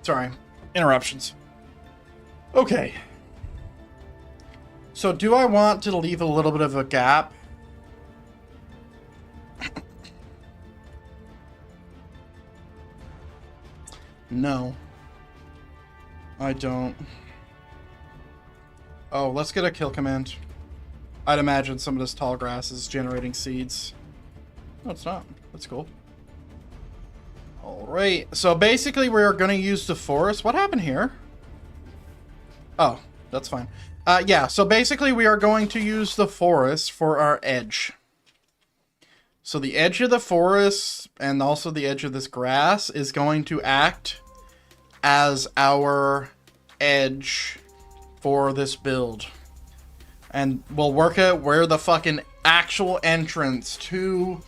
Sorry. Interruptions. Okay. So do I want to leave a little bit of a gap? No. I don't. Oh, let's get a kill command. I'd imagine some of this tall grass is generating seeds. No, it's not. That's cool. Alright, so basically we're going to use the forest. What happened here? Oh, that's fine. Yeah, so basically we are going to use the forest for our edge. So the edge of the forest and also the edge of this grass is going to act as our edge for this build. And we'll work out where the fucking actual entrance to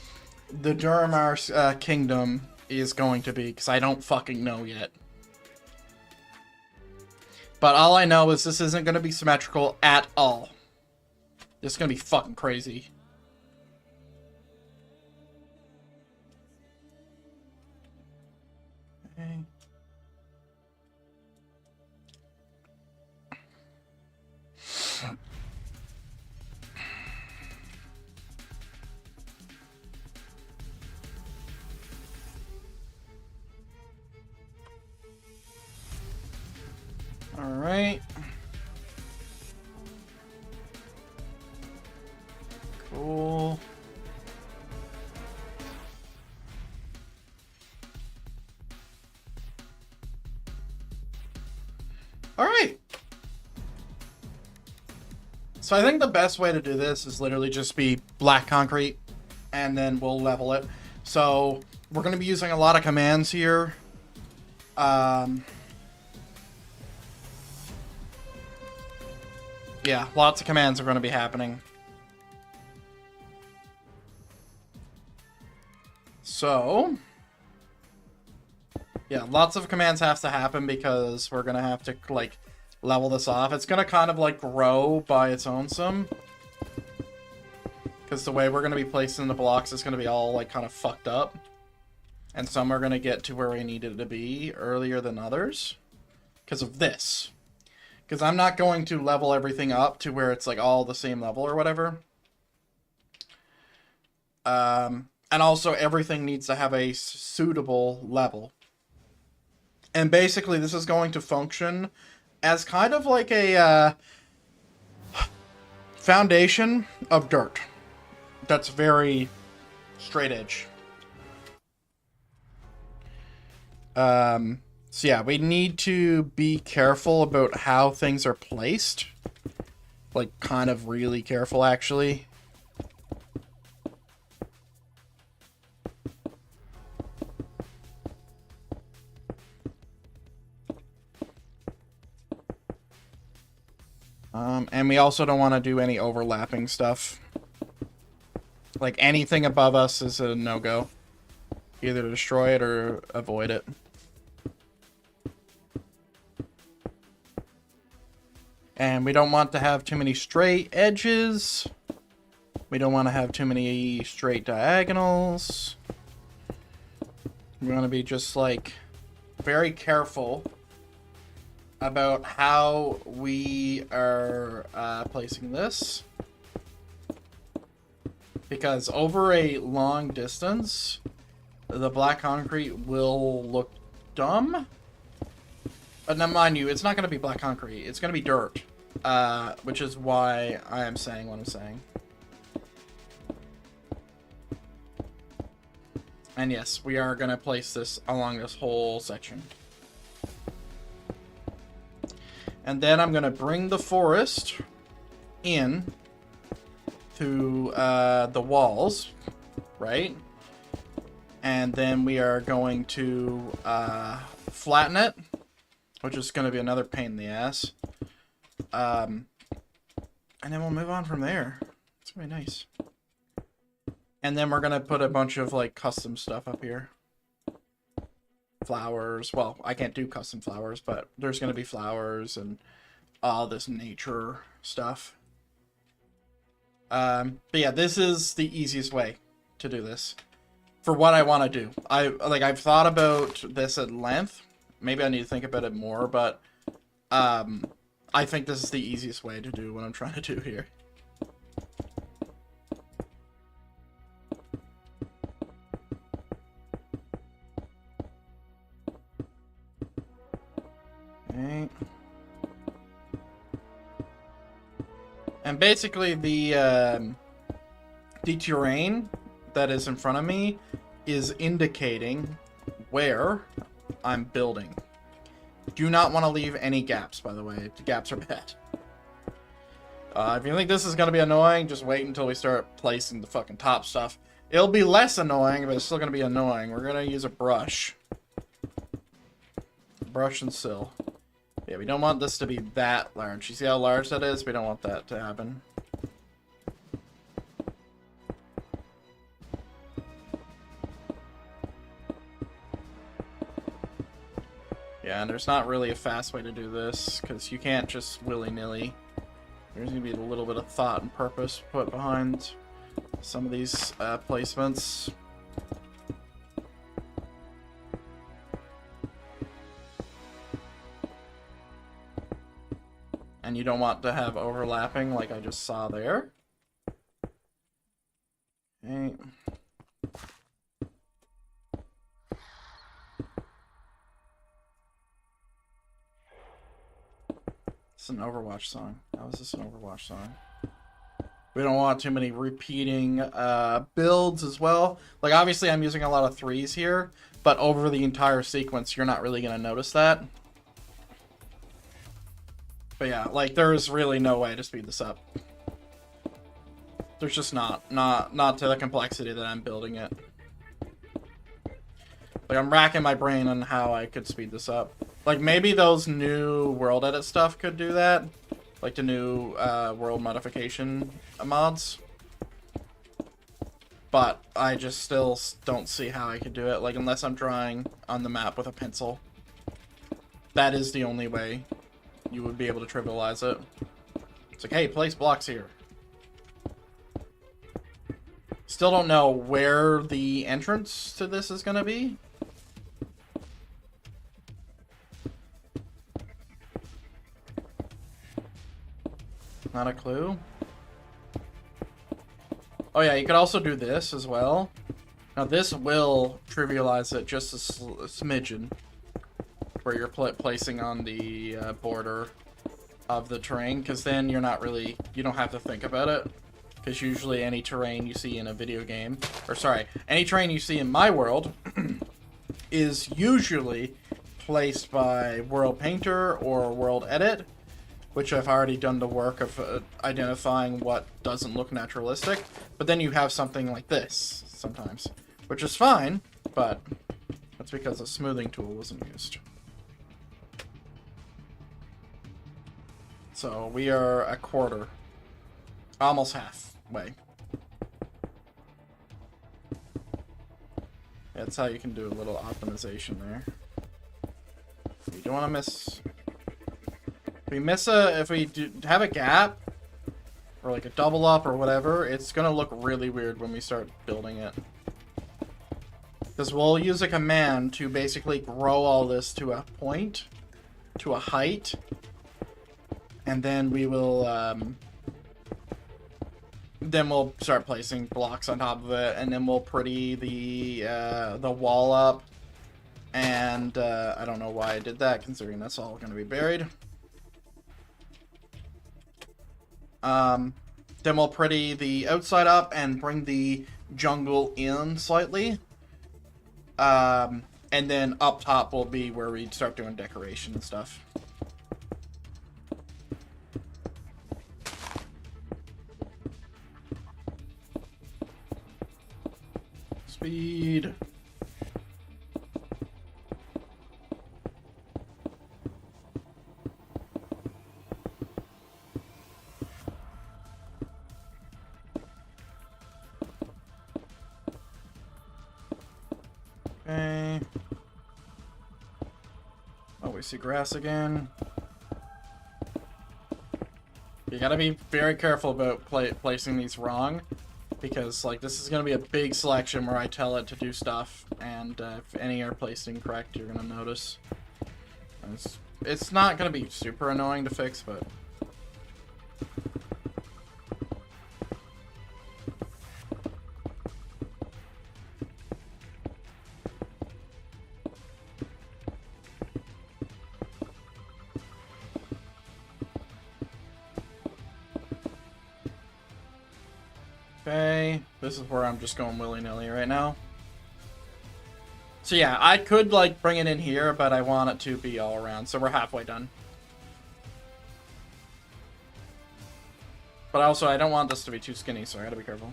the Duramar kingdom is going to be, because I don't fucking know yet. But all I know is this isn't going to be symmetrical at all. It's going to be fucking crazy. Okay. All right. Cool. All right. So I think the best way to do this is literally just be black concrete, and then we'll level it. So we're going to be using a lot of commands here. Yeah, lots of commands are going to be happening. So, yeah, lots of commands have to happen because we're going to have to, like, level this off. It's going to kind of, like, grow by its own some. Because the way we're going to be placing the blocks is going to be all, like, kind of fucked up. And some are going to get to where we needed to be earlier than others. Because of this. Because I'm not going to level everything up to where it's like all the same level or whatever. And also everything needs to have a suitable level. And basically this is going to function as kind of like a foundation of dirt. That's very straight edge. So yeah, we need to be careful about how things are placed. Like, kind of really careful, actually. And we also don't want to do any overlapping stuff. Like, anything above us is a no-go. Either destroy it or avoid it. And we don't want to have too many straight edges. We don't want to have too many straight diagonals. We want to be just, like, very careful about how we are placing this. Because over a long distance, the black concrete will look dumb. But now, mind you, it's not going to be black concrete. It's going to be dirt. Which is why I am saying what I'm saying. And yes, we are going to place this along this whole section. And then I'm going to bring the forest in to the walls, right? And then we are going to flatten it, which is going to be another pain in the ass. And then we'll move on from there. It's going to be nice. And then we're going to put a bunch of, like, custom stuff up here. Flowers. Well, I can't do custom flowers, but there's going to be flowers and all this nature stuff. But yeah, this is the easiest way to do this. For what I want to do. I've thought about this at length. maybe I need to think about it more, but I think this is the easiest way to do what I'm trying to do here. Okay. And basically the terrain that is in front of me is indicating where I'm building. Do not want to leave any gaps, by the way. The gaps are bad. If you think this is going to be annoying, just wait until we start placing the fucking top stuff. It'll be less annoying, but it's still going to be annoying. We're going to use a brush. Brush and sill. Yeah, we don't want this to be that large. You see how large that is? We don't want that to happen. Yeah, and there's not really a fast way to do this, because you can't just willy-nilly. There's going to be a little bit of thought and purpose put behind some of these placements. And you don't want to have overlapping like I just saw there. Okay. It's an Overwatch song. How is this an Overwatch song? We don't want too many repeating builds as well. Like, obviously I'm using a lot of 3s here, but over the entire sequence you're not really going to notice that. But yeah, like, there's really no way to speed this up. There's just not to the complexity that I'm building it. Like, I'm racking my brain on how I could speed this up. Like, maybe those new world edit stuff could do that. Like the new world modification mods. But I just still don't see how I could do it. Like, unless I'm drawing on the map with a pencil. That is the only way you would be able to trivialize it. It's like, hey, place blocks here. Still don't know where the entrance to this is going to be. Not a clue. Oh yeah, you could also do this as well. Now this will trivialize it just a smidgen. Where you're placing on the border of the terrain, because then you're not really, you don't have to think about it, because usually any terrain you see in a video game, or sorry, any terrain you see in my world is usually placed by World Painter or World Edit, which I've already done the work of identifying what doesn't look naturalistic, but then you have something like this sometimes, which is fine, but that's because a smoothing tool wasn't used. So we are a quarter, almost halfway. That's how you can do a little optimization there. You don't want to miss. If we have a gap, or like a double up or whatever, it's gonna look really weird when we start building it. Because we'll use a command to basically grow all this to a point, to a height. And then we will, then we'll start placing blocks on top of it, and then we'll pretty the wall up. And I don't know why I did that, considering that's all going to be buried. Then we'll pretty the outside up and bring the jungle in slightly. And then up top will be where we start doing decoration and stuff. Speed. Okay. Oh, we see grass again. You gotta be very careful about placing these wrong. Because, like, this is going to be a big selection where I tell it to do stuff, and if any are placed incorrect, you're going to notice. It's not gonna be super annoying to fix, but... Okay, this is where I'm just going willy-nilly right now. So yeah, I could like bring it in here, but I want it to be all around, so we're halfway done. But also, I don't want this to be too skinny, so I gotta be careful.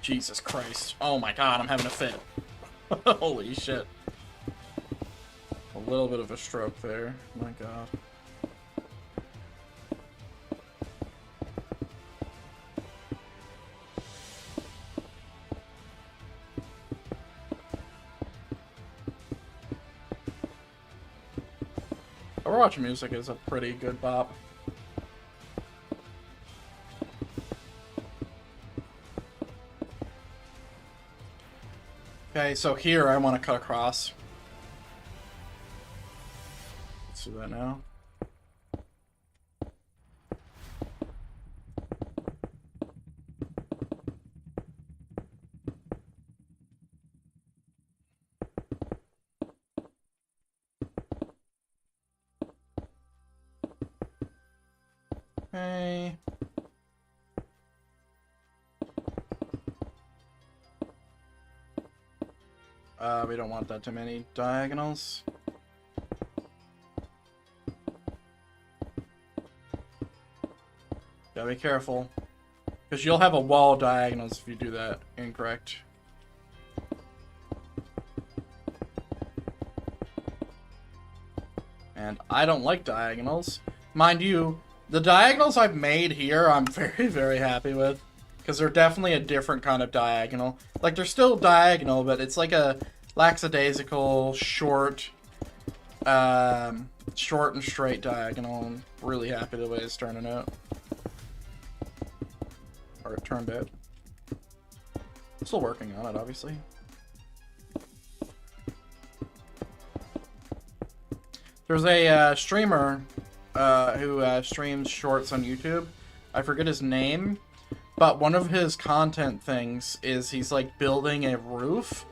Jesus Christ. Oh my god, I'm having a fit. Holy shit. A little bit of a stroke there. My god. Overwatch music is a pretty good bop. Okay, so here I want to cut across. Let's do that now. Okay. We don't want that too many diagonals. Gotta be careful. Because you'll have a wall of diagonals if you do that incorrect. And I don't like diagonals. Mind you, the diagonals I've made here, I'm very, very happy with. Because they're definitely a different kind of diagonal. Like, they're still diagonal, but it's like a lackadaisical, short and straight diagonal. I'm really happy the way it's turning out. Or it turned out. Still working on it, obviously. There's a streamer who streams shorts on YouTube. I forget his name, but one of his content things is he's like building a roof,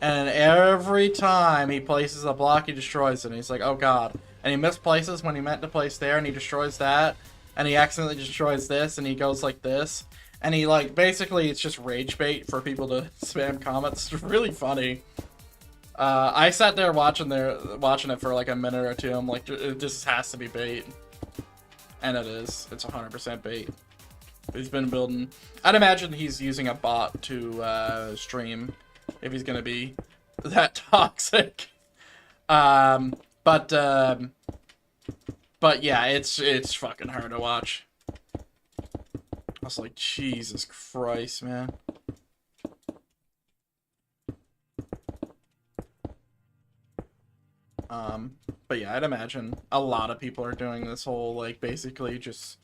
and every time he places a block, he destroys it. And he's like, oh god. And he misplaces when he meant to place there, and he destroys that, and he accidentally destroys this, and he goes like this. And he, like, basically, it's just rage bait for people to spam comments. It's really funny. I sat there watching it for like a minute or two. I'm like, this has to be bait. And it is. It's 100% bait. He's been building... I'd imagine he's using a bot to stream if he's gonna be that toxic. But yeah, it's fucking hard to watch. I was like, Jesus Christ, man. But yeah, I'd imagine a lot of people are doing this whole, like, basically just,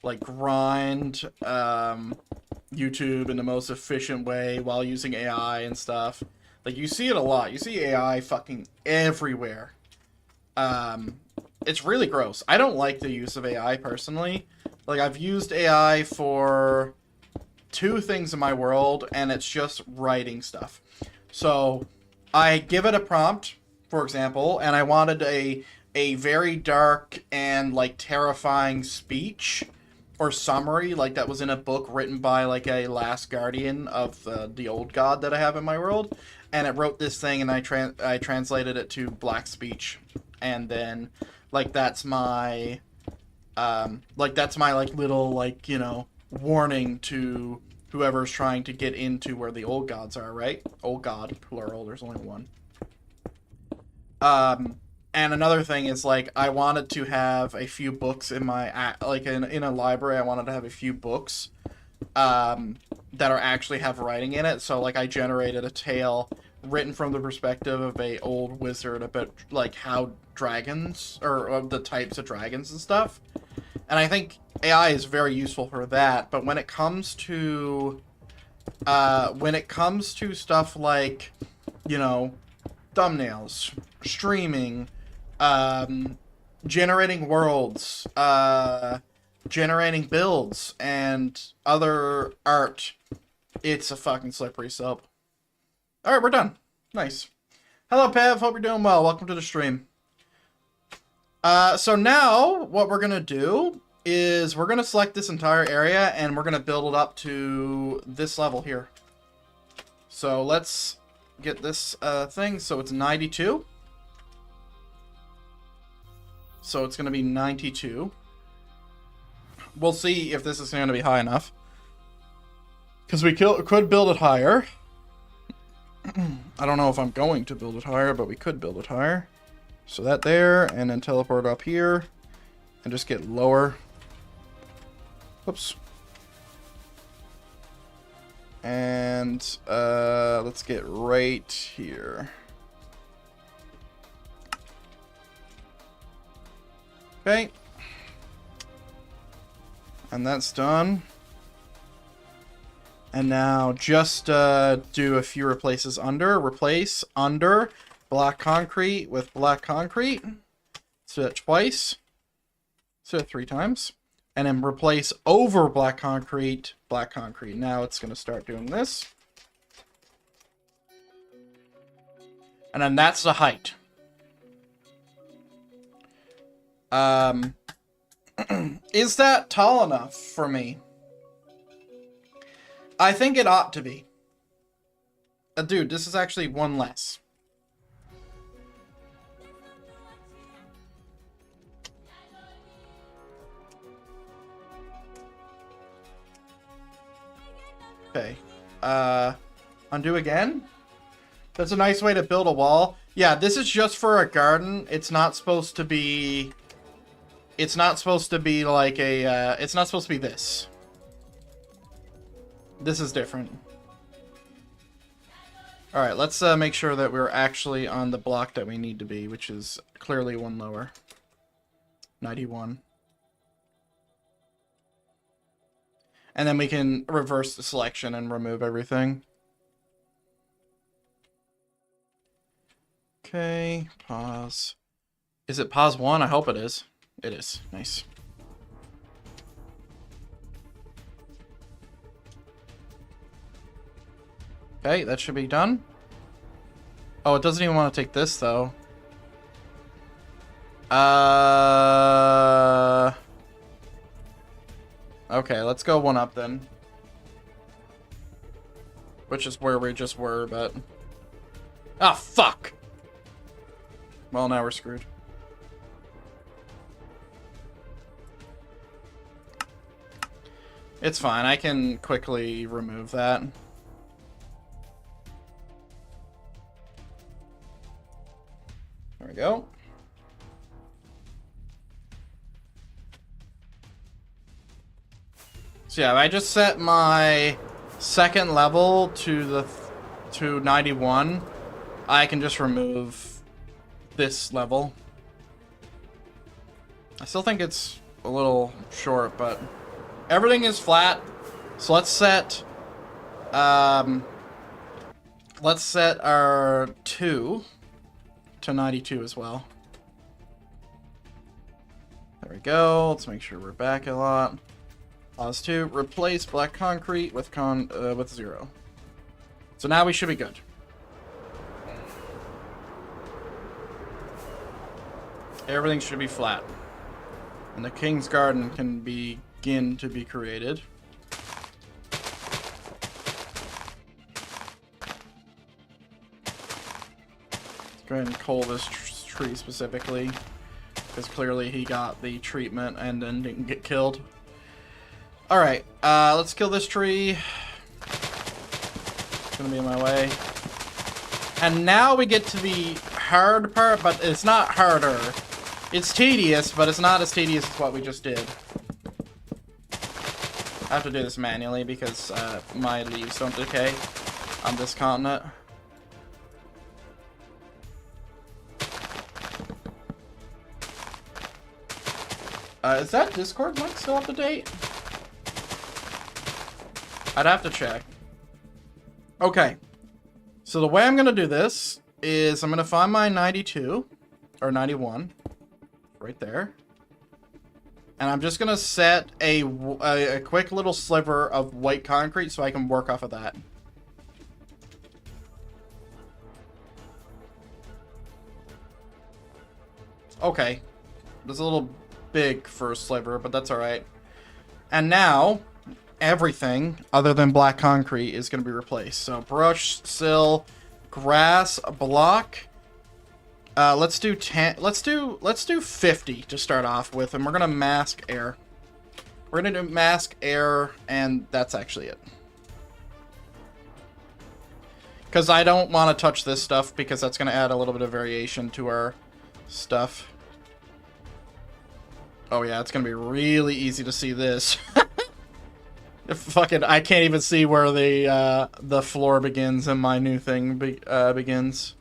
like, grind, YouTube in the most efficient way while using AI and stuff. Like, you see it a lot. You see AI fucking everywhere. It's really gross. I don't like the use of AI, personally. Like, I've used AI for 2 things in my world, and it's just writing stuff. So, I give it a prompt, for example, and I wanted a very dark and, like, terrifying speech or summary, like, that was in a book written by, like, a last guardian of the old god that I have in my world. And it wrote this thing, and I translated it to black speech. And then, like, that's my... like, little, like, you know, warning to whoever's trying to get into where the old gods are, right? Old god, plural, there's only one. And another thing is, like, I wanted to have a few books in my, like, in a library, I wanted to have a few books that are actually have writing in it. So like I generated a tale written from the perspective of a old wizard about like how dragons or the types of dragons and stuff. And I think AI is very useful for that. But when it comes to stuff like, you know, thumbnails, streaming, generating worlds, generating builds, and other art, it's a fucking slippery slope. Alright, we're done. Nice. Hello, Pev. Hope you're doing well. Welcome to the stream. So now, what we're going to do is we're going to select this entire area, and we're going to build it up to this level here. So let's get this thing. So it's 92. So it's going to be 92. We'll see if this is going to be high enough. Because we could build it higher. I don't know if I'm going to build it higher, but we could build it higher. So that there, and then teleport up here. And just get lower. Whoops. And let's get right here. Okay. And that's done. And now just do a few replaces under. Replace under black concrete with black concrete. So that twice. So 3 times. And then replace over black concrete, black concrete. Now it's going to start doing this. And then that's the height. Is that tall enough for me? I think it ought to be. Dude, this is actually 1 less. Okay. Undo again? That's a nice way to build a wall. Yeah, this is just for a garden. It's not supposed to be... It's not supposed to be like a... it's not supposed to be this. This is different. Alright, let's make sure that we're actually on the block that we need to be, which is clearly 1 lower. 91. And then we can reverse the selection and remove everything. Okay, pause. Is it pause 1? I hope it is. It is. Nice. Okay, that should be done. Oh, it doesn't even want to take this, though. Okay, let's go 1 up then. Which is where we just were, but... Ah, fuck! Well, now we're screwed. It's fine, I can quickly remove that. There we go. So yeah, I just set my second level to 91. I can just remove this level. I still think it's a little short, but everything is flat. So let's set our 2 to 92 as well. There we go. Let's make sure we're back a lot. Pause 2. Replace black concrete with 0. So now we should be good. Everything should be flat. And the King's Garden can begin to be created. Let's go ahead and cull this tree specifically, because clearly he got the treatment and then didn't get killed. Alright, let's kill this tree. It's gonna be in my way. And now we get to the hard part, but it's not harder. It's tedious, but it's not as tedious as what we just did. I have to do this manually because my leaves don't decay on this continent. Is that Discord link still up to date? I'd have to check. Okay. So the way I'm going to do this is I'm going to find my 92 or 91 right there. And I'm just going to set a quick little sliver of white concrete so I can work off of that. Okay. That's a little big for a sliver, but that's alright. And now, everything other than black concrete is going to be replaced. So brush, sill, grass, block. Let's do 10. Let's do 50 to start off with, and we're gonna mask air. We're gonna do mask air, and that's actually it. Because I don't want to touch this stuff because that's gonna add a little bit of variation to our stuff. Oh yeah, it's gonna be really easy to see this. Fucking, I can't even see where the floor begins and my new thing begins.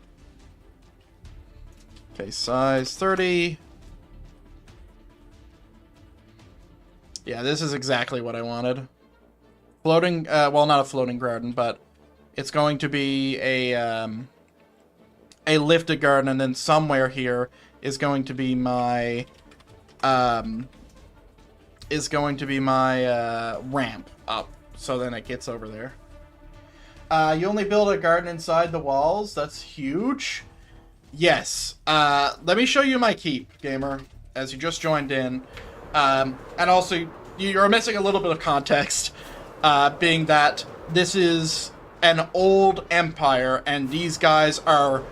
Okay, size 30. Yeah, this is exactly what I wanted. Floating, well, not a floating garden, but it's going to be a lifted garden, and then somewhere here is going to be my ramp up, so then it gets over there. You only build a garden inside the walls. That's huge. Yes. Let me show you my keep, gamer, as you just joined in. And also, you're missing a little bit of context, being that this is an old empire, and these guys are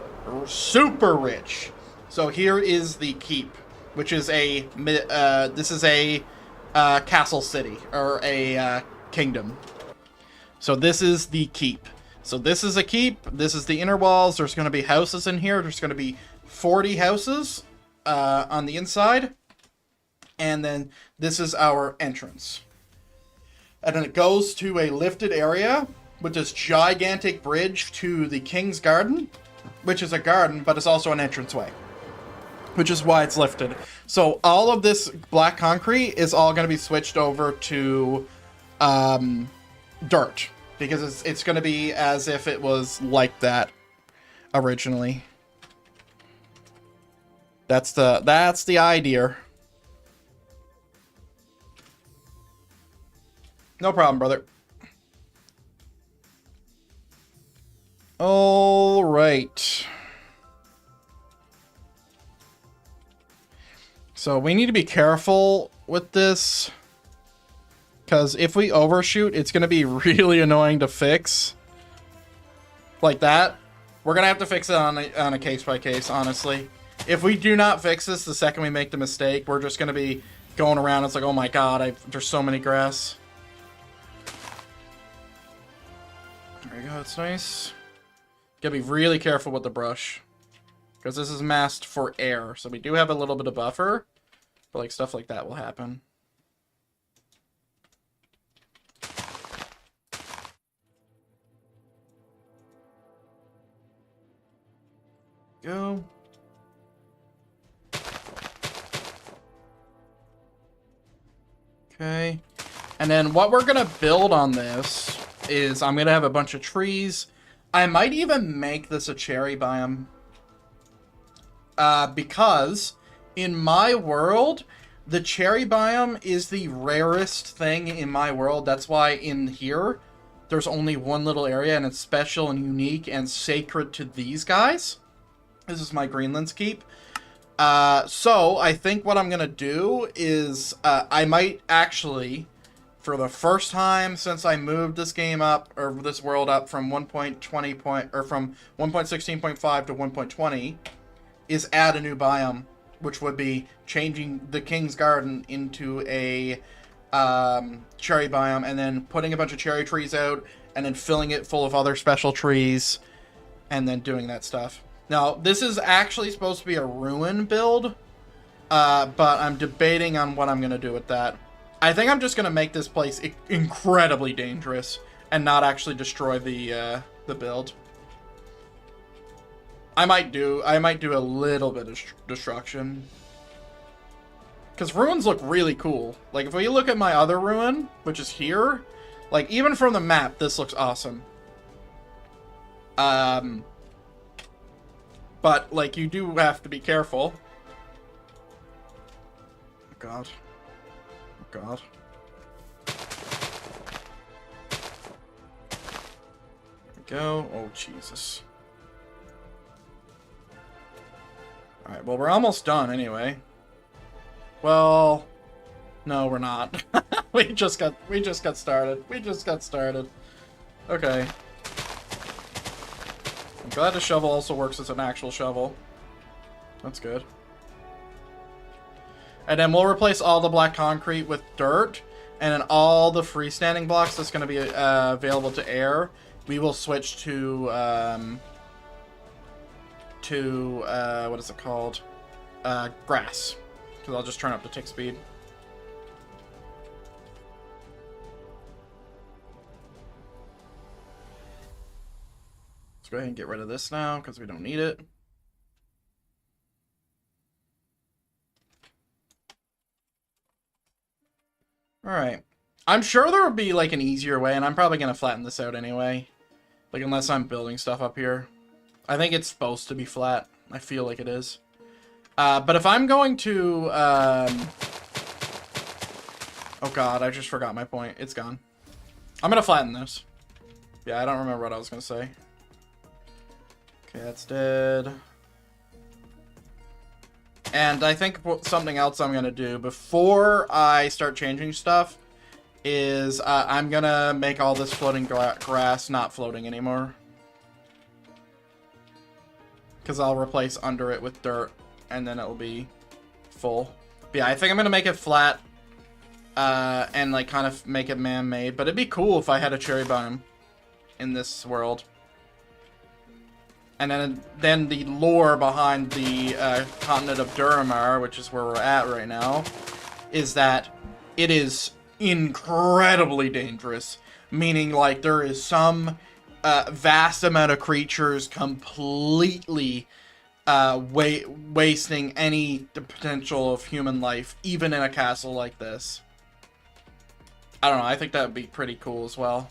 super rich. So here is the keep, which is this is a castle city, or a kingdom. So this is the keep. So this is a keep. This is the inner walls. There's going to be houses in here. There's going to be 40 houses on the inside. And then this is our entrance. And then it goes to a lifted area with this gigantic bridge to the King's Garden, which is a garden, but it's also an entranceway, which is why it's lifted. So all of this black concrete is all going to be switched over to dirt. Because it's going to be as if it was like that originally. That's the idea. No problem, brother. All right. So we need to be careful with this. Because if we overshoot, it's going to be really annoying to fix. Like that. We're going to have to fix it on a case-by-case, honestly. If we do not fix this the second we make the mistake, we're just going to be going around. It's like, oh my god, there's so many grass. There you go, it's nice. Gotta be really careful with the brush. Because this is masked for air. So we do have a little bit of buffer. But like stuff like that will happen. Go. Okay. And then what we're gonna build on this is I'm gonna have a bunch of trees. I might even make this a cherry biome. Because in my world, the cherry biome is the rarest thing in my world. That's why in here, there's only one little area, and it's special and unique and sacred to these guys. This is my Greenland's Keep. So I think what I'm going to do is I might actually, for the first time since I moved this game up, or this world up from 1.20 or from 1.16.5 to 1.20, is add a new biome, which would be changing the King's Garden into a cherry biome, and then putting a bunch of cherry trees out, and then filling it full of other special trees, and then doing that stuff. Now, this is actually supposed to be a ruin build, but I'm debating on what I'm going to do with that. I think I'm just gonna make this place incredibly dangerous and not actually destroy the build. I might do a little bit of destruction. Because ruins look really cool. Like, if we look at my other ruin, which is here, like, even from the map, this looks awesome. But, like, you do have to be careful. Oh, God. Oh, God. There we go. Oh, Jesus. Alright, well, we're almost done anyway. Well, no, we're not. we just got started. We just got started. Okay. I'm glad the shovel also works as an actual shovel. That's good. And then we'll replace all the black concrete with dirt, and then all the freestanding blocks that's going to be available to air, we will switch to what is it called? Grass. Because I'll just turn up the tick speed. Let's go ahead and get rid of this now, because we don't need it. Alright. I'm sure there would be, like, an easier way, and I'm probably going to flatten this out anyway. Like, unless I'm building stuff up here. I think it's supposed to be flat. I feel like it is. But if I'm going to, oh god, I just forgot my point. It's gone. I'm gonna flatten this. Yeah, I don't remember what I was gonna say. Okay, that's dead. And I think something else I'm gonna do before I start changing stuff is, I'm gonna make all this floating grass not floating anymore. Because I'll replace under it with dirt. And then it'll be full. But yeah, I think I'm gonna make it flat, and like kind of make it man-made. But it'd be cool if I had a cherry biome in this world. And then the lore behind the continent of Duramar, which is where we're at right now, is that it is incredibly dangerous. Meaning, like, there is some vast amount of creatures completely wasting any potential of human life, even in a castle like this. I don't know, I think that would be pretty cool as well.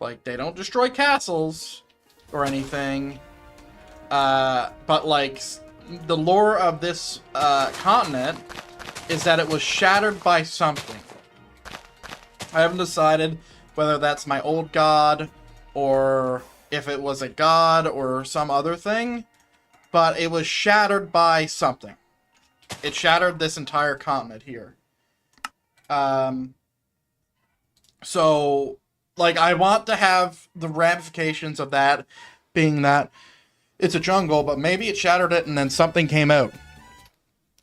Like, they don't destroy castles or anything, but, like, the lore of this continent is that it was shattered by something. I haven't decided whether that's my old god, or if it was a god or some other thing, but it was shattered by something. It shattered this entire continent here. So, like, I want to have the ramifications of that being that it's a jungle, but maybe it shattered it and then something came out.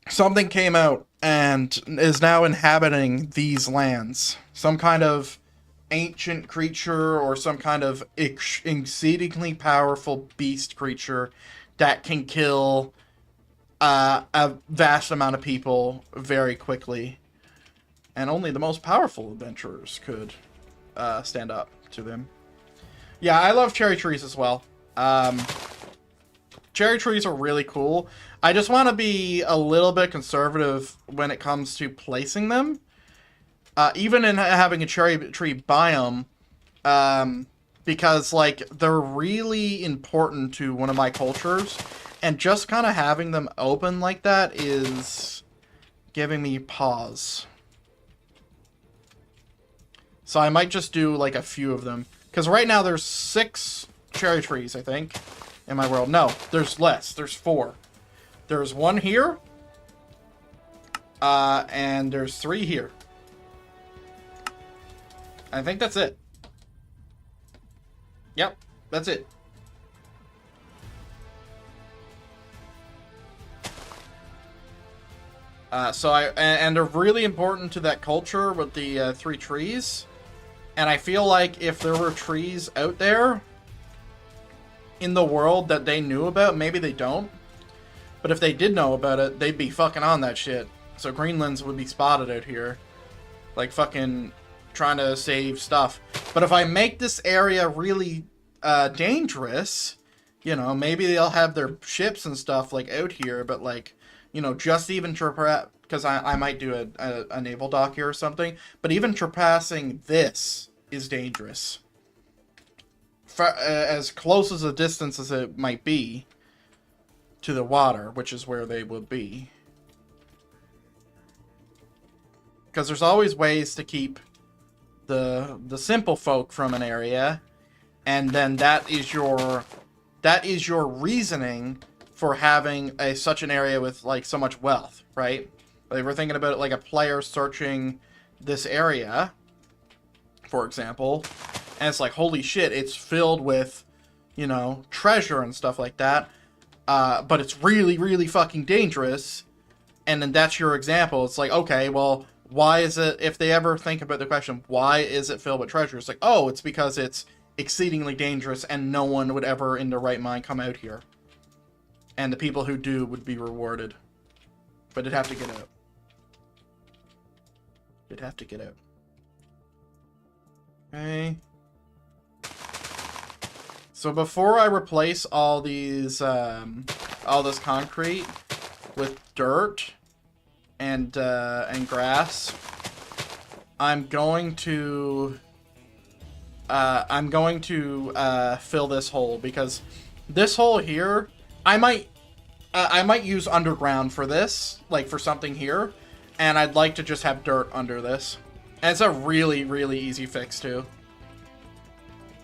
Something came out and is now inhabiting these lands. Some kind of ancient creature or some kind of exceedingly powerful beast creature that can kill a vast amount of people very quickly. And only the most powerful adventurers could stand up to them. Yeah, I love cherry trees as well. Cherry trees are really cool. I just want to be a little bit conservative when it comes to placing them. Even in having a cherry tree biome, because, like, they're really important to one of my cultures, and just kind of having them open like that is giving me pause. So I might just do, like, a few of them. Because right now there's 6 cherry trees, I think, in my world. No, there's less. There's 4. There's 1 here, and there's 3 here. I think that's it. Yep, that's it. And they're really important to that culture with the 3 trees. And I feel like if there were trees out there in the world that they knew about, maybe they don't, But if they did know about it, they'd be fucking on that shit. So Greenlands would be spotted out here. Like fucking trying to save stuff. But if I make this area really dangerous, you know, maybe they'll have their ships and stuff like out here, but like, you know, just even because I might do a naval dock here or something, but even trespassing this is dangerous. As close as a distance as it might be to the water, which is where they would be. Because there's always ways to keep the simple folk from an area, and then that is your reasoning for having such an area with like so much wealth, right? Like we're thinking about it like a player searching this area, for example, and it's like, holy shit, it's filled with, you know, treasure and stuff like that, but it's really, really fucking dangerous, and then that's your example. It's like, okay, well, why is it, if they ever think about the question, why is it filled with treasure? It's like, oh, it's because it's exceedingly dangerous and no one would ever in their right mind come out here. And the people who do would be rewarded. But it'd have to get out. It'd have to get out. Okay. So before I replace all these, all this concrete with dirt and grass, I'm going to fill this hole, because this hole here, I might use underground for this, like for something here, and I'd like to just have dirt under this. And it's a really, really easy fix too.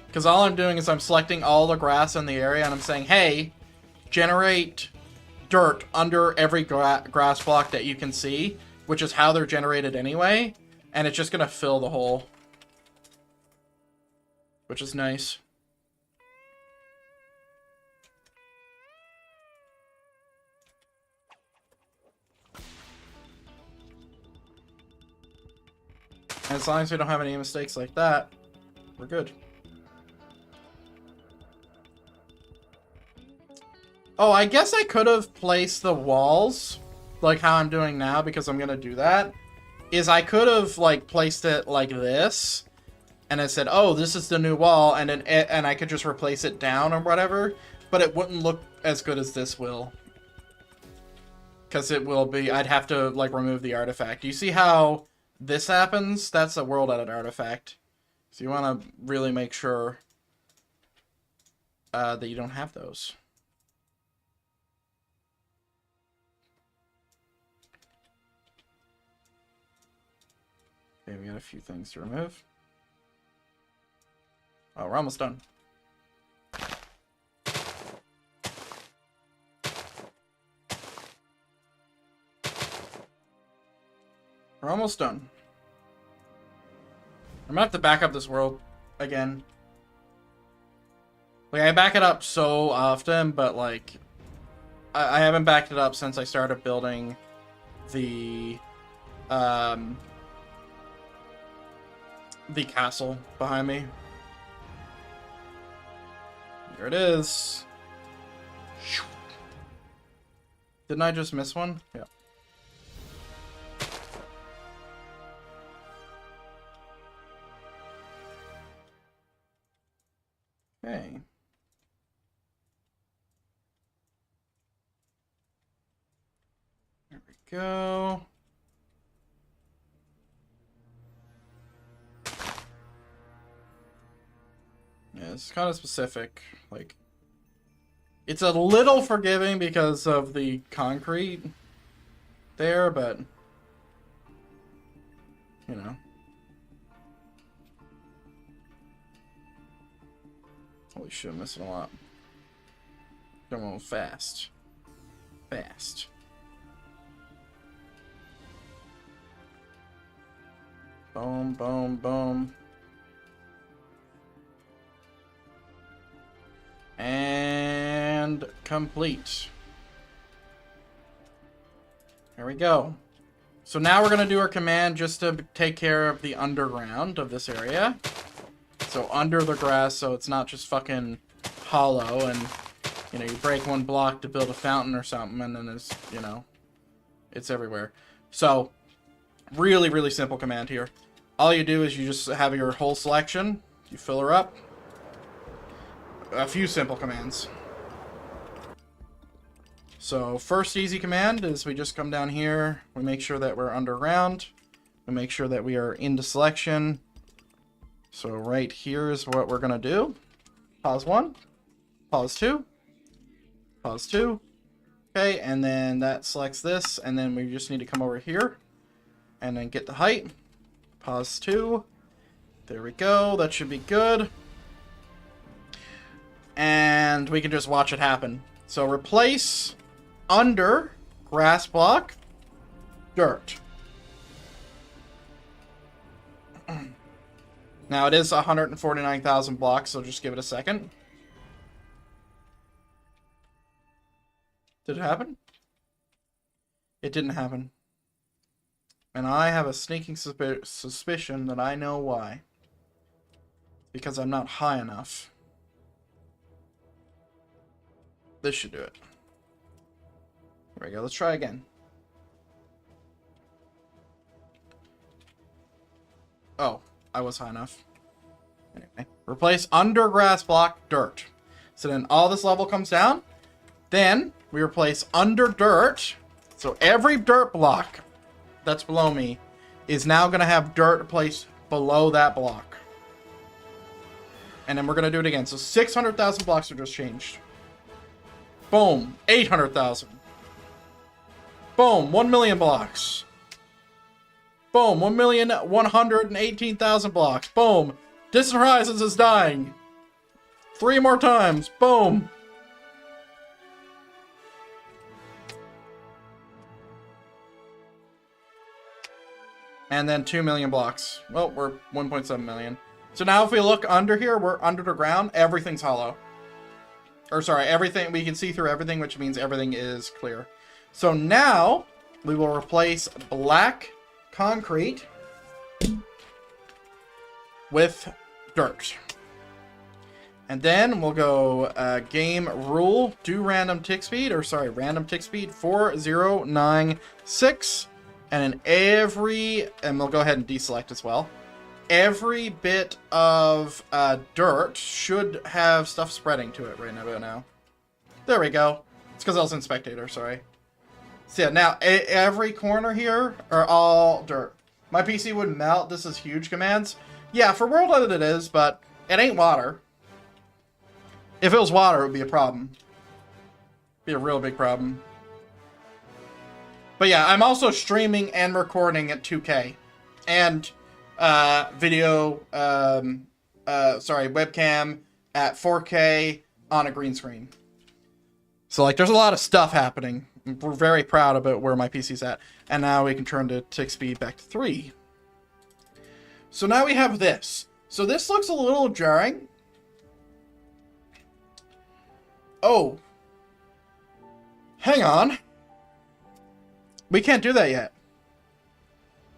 Because all I'm doing is I'm selecting all the grass in the area and I'm saying, hey, generate dirt under every grass block that you can see, which is how they're generated anyway, and it's just going to fill the hole. Which is nice. And as long as we don't have any mistakes like that, we're good. Oh, I guess I could have placed the walls like how I'm doing now, because I'm going to do that. Is I could have like placed it like this, and I said, oh, this is the new wall, and then and I could just replace it down or whatever, but it wouldn't look as good as this will. Because it will be, I'd have to like remove the artifact. You see how this happens? That's a world edit artifact. So you want to really make sure that you don't have those. Okay, we got a few things to remove. Oh, we're almost done. We're almost done. I'm gonna have to back up this world again. Like, I back it up so often, but like, I haven't backed it up since I started building the castle behind me. There it is. Didn't I just miss one? Yeah. Okay. There we go. Yeah, it's kind of specific. Like, it's a little forgiving because of the concrete there, but you know. Holy shit, I'm missing a lot. Going fast. Fast. Boom, boom, boom. And complete. There we go. So now we're going to do our command just to take care of the underground of this area. So under the grass, so it's not just fucking hollow and You know, you break one block to build a fountain or something, and then it's, you know, it's everywhere. So, really, really simple command here. All you do is you just have your whole selection. You fill her up. A few simple commands. So, first easy command is we just come down here. We make sure that we're underground. We make sure that we are into selection. So, right here is what we're going to do. Pause 1. Pause 2. Pause 2. Okay, and then that selects this. And then we just need to come over here. And then get the height. Pause 2. There we go. That should be good. And we can just watch it happen. So replace under grass block dirt. Now it is 149,000 blocks, so just give it a second. Did it happen? It didn't happen. And I have a sneaking suspicion that I know why. Because I'm not high enough. This should do it. There we go. Let's try again. Oh, I was high enough. Anyway, replace under grass block dirt. So then all this level comes down. Then we replace under dirt. So every dirt block that's below me is now going to have dirt placed below that block. And then we're going to do it again. So 600,000 blocks are just changed. Boom. 800,000. Boom. 1 million blocks. Boom. 1,118,000 blocks. Boom. Distant Horizons is dying. 3 more times. Boom. And then 2 million blocks. Well, we're 1.7 million. So now if we look under here, we're under the ground. Everything's hollow. Or sorry, everything, we can see through everything, which means everything is clear. So now we will replace black concrete with dirt. And then we'll go game rule, do random tick speed, or sorry, random tick speed 4096. And in every, and we'll go ahead and deselect as well. Every bit of dirt should have stuff spreading to it right now. There we go. It's because I was in spectator, sorry. So yeah, now every corner here are all dirt. My PC would melt. This is huge commands. Yeah, for world it is, but it ain't water. If it was water, it would be a problem. Be a real big problem. But yeah, I'm also streaming and recording at 2K. And webcam at 4K on a green screen. So like there's a lot of stuff happening. We're very proud about where my PC's at. And now we can turn the tick speed back to 3. So now we have this. So this looks a little jarring. Oh. Hang on. We can't do that yet.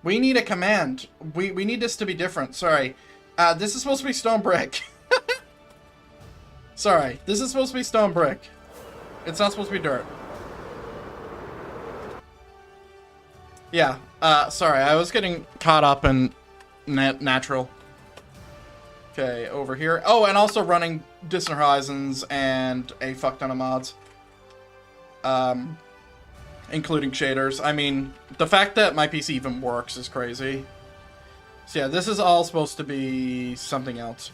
We need a command. We need this to be different. Sorry. This is supposed to be stone brick. Sorry. This is supposed to be stone brick. It's not supposed to be dirt. Yeah. Sorry. I was getting caught up in natural. Okay, over here. Oh, and also running Distant Horizons and a fuck ton of mods. Including shaders. I mean, the fact that my PC even works is crazy. So yeah, this is all supposed to be something else.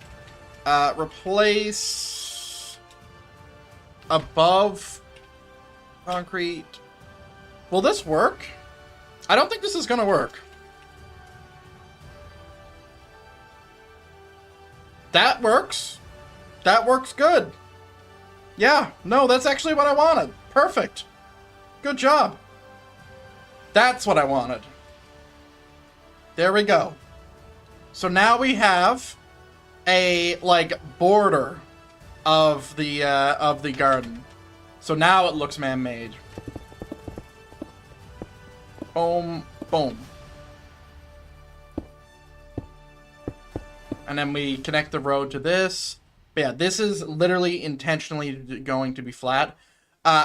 Replace above concrete. Will this work? I don't think this is gonna work. That works. That works good. Yeah, no, that's actually what I wanted. Perfect. Good job. That's what I wanted. There we go. So now we have a like border of the garden. So now it looks man-made. Boom, boom. And then we connect the road to this. But yeah, this is literally intentionally going to be flat.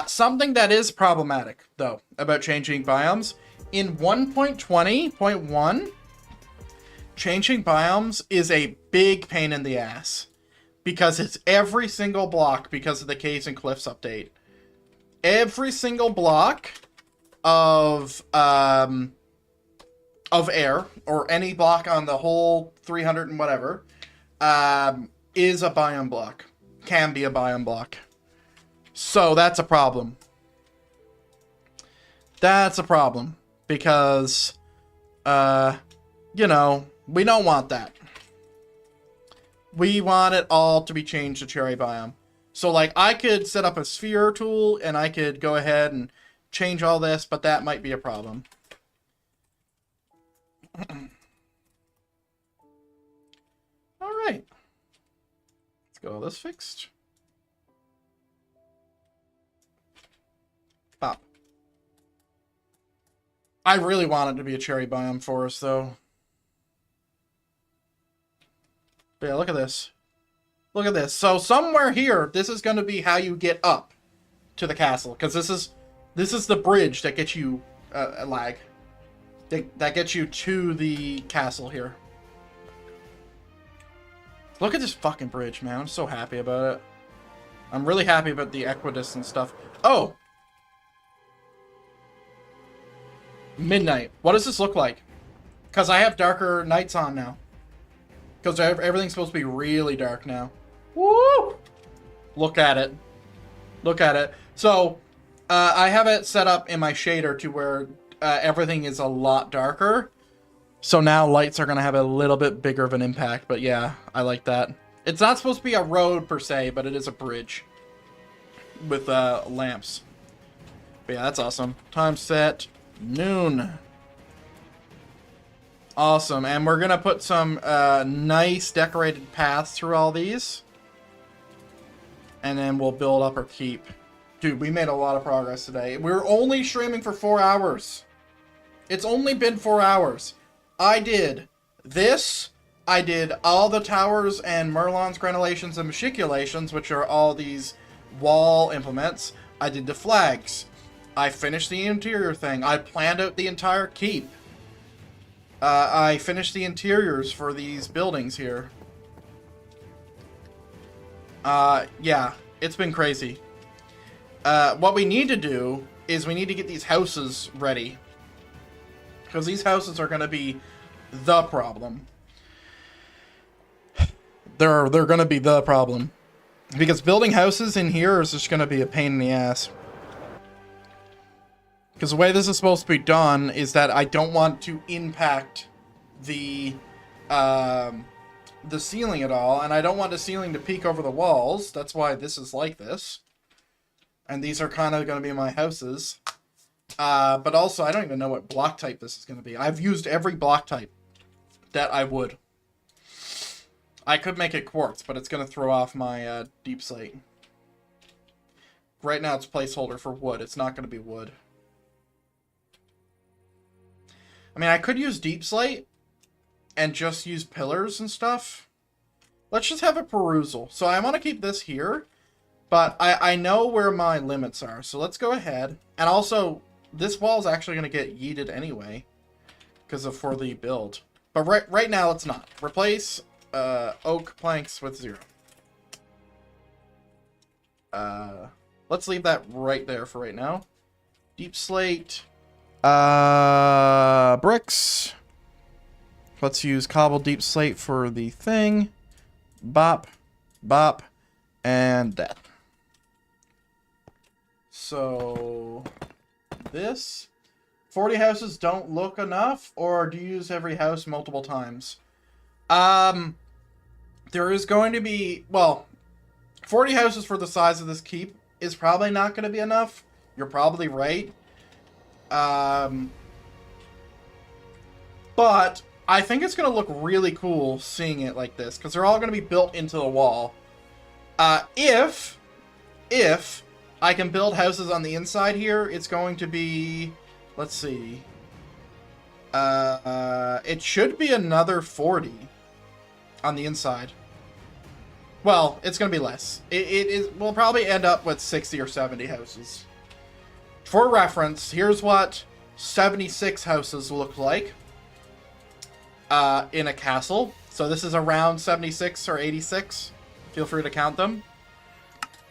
Something that is problematic, though, about changing biomes. In 1.20.1, changing biomes is a big pain in the ass. Because it's every single block because of the Caves and Cliffs update. Every single block of air, or any block on the whole 300 and whatever, is a biome block. Can be a biome block. So that's a problem. That's a problem. Because, you know, we don't want that. We want it all to be changed to cherry biome. So, like, I could set up a sphere tool, and I could go ahead and change all this, but that might be a problem. Alright. Let's get all this fixed. Pop. I really want it to be a cherry biome forest, though. But yeah, look at this. Look at this. So somewhere here, this is going to be how you get up to the castle. Because this is the bridge that gets you lag. That gets you to the castle here. Look at this fucking bridge, man. I'm so happy about it. I'm really happy about the equidistant stuff. Oh! Midnight. What does this look like? Because I have darker nights on now. Because everything's supposed to be really dark now. Woo! Look at it. Look at it. So, I have it set up in my shader to where everything is a lot darker. So now lights are going to have a little bit bigger of an impact. But yeah, I like that. It's not supposed to be a road per se, but it is a bridge. With lamps. But yeah, that's awesome. Time set. Noon. Awesome, and we're gonna put some nice decorated paths through all these. And then we'll build up our keep. Dude, we made a lot of progress today. We're only streaming for 4 hours. It's only been 4 hours. I did this. I did all the towers and Merlon's granulations and machiculations, which are all these wall implements. I did the flags. I finished the interior thing. I planned out the entire keep. I finished the interiors for these buildings here. Yeah, it's been crazy. What we need to do is we need to get these houses ready. Because these houses are going to be the problem. They're going to be the problem. Because building houses in here is just going to be a pain in the ass. Because the way this is supposed to be done is that I don't want to impact the ceiling at all. And I don't want the ceiling to peek over the walls. That's why this is like this. And these are kind of going to be my houses. But also, I don't even know what block type this is going to be. I've used every block type that I would. I could make it quartz, but it's going to throw off my deep slate. Right now, it's placeholder for wood. It's not going to be wood. I mean, I could use deep slate and just use pillars and stuff. Let's just have a perusal. So I want to keep this here, but I know where my limits are. So let's go ahead. And also, this wall is actually going to get yeeted anyway because of for the build. But right now, let's not. Replace oak planks with 0. Let's leave that right there for right now. Deep slate. Bricks. Let's use cobble deep slate for the thing. Bop, bop, and that. So this 40 houses don't look enough, or do you use every house multiple times? There is going to be, well, 40 houses for the size of this keep is probably not going to be enough. You're probably right. But I think it's going to look really cool seeing it like this, because they're all going to be built into the wall. If I can build houses on the inside here, it's going to be, let's see, it should be another 40 on the inside. Well, it's going to be less. We'll probably end up with 60 or 70 houses. For reference, here's what 76 houses look like in a castle. So this is around 76 or 86. Feel free to count them.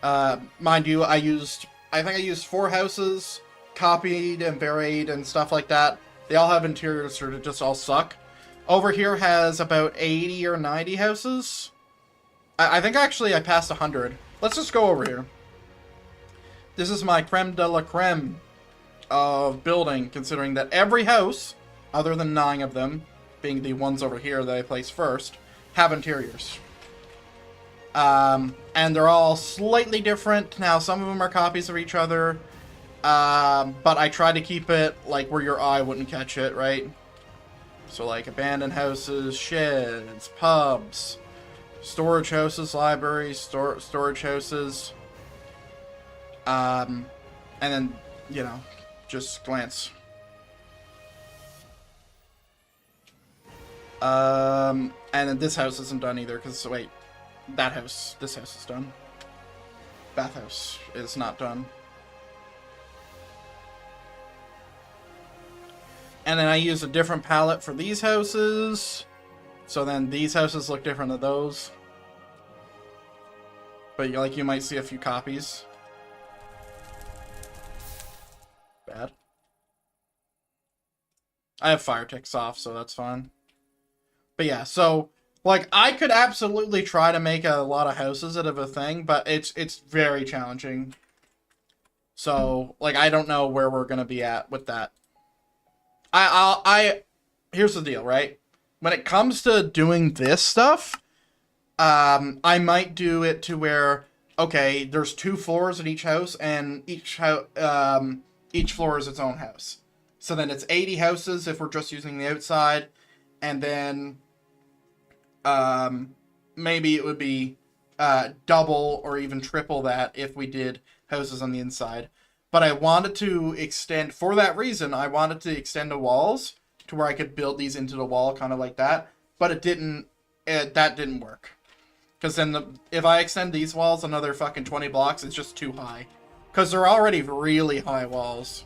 Mind you, I think I used 4 houses, copied and varied and stuff like that. They all have interiors that just all suck. Over here has about 80 or 90 houses. I think actually I passed 100. Let's just go over here. This is my creme de la creme of building, considering that every house, other than 9 of them, being the ones over here that I placed first, have interiors. And they're all slightly different. Now, some of them are copies of each other, but I try to keep it like where your eye wouldn't catch it, right? So like abandoned houses, sheds, pubs, storage houses, libraries, storage houses. And then, you know, just glance. And then this house isn't done either, because, wait, this house is done. Bathhouse is not done. And then I use a different palette for these houses. So then these houses look different than those. But like you might see a few copies. Bad. I have fire ticks off, so that's fine. But yeah, so like I could absolutely try to make a lot of houses out of a thing, but it's very challenging. So like I don't know where we're gonna be at with that. Here's the deal, right? When it comes to doing this stuff, I might do it to where, okay, there's 2 floors in each house, and each floor is its own house. So then it's 80 houses if we're just using the outside, and then maybe it would be double or even triple that if we did houses on the inside. But I wanted to extend, for that reason, I wanted to extend the walls to where I could build these into the wall, kind of like that. But it didn't, that didn't work. Because then if I extend these walls another fucking 20 blocks, it's just too high. Because they're already really high walls.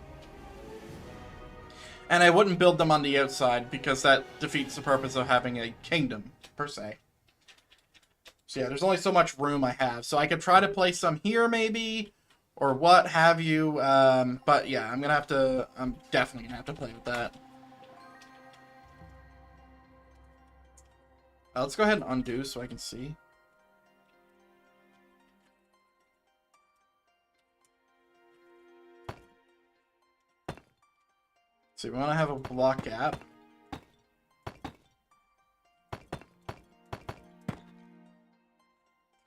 And I wouldn't build them on the outside, because that defeats the purpose of having a kingdom, per se. So yeah, there's only so much room I have. So I could try to place some here, maybe, or what have you. But yeah, I'm definitely gonna have to play with that. Let's go ahead and undo so I can see. So we want to have a block gap.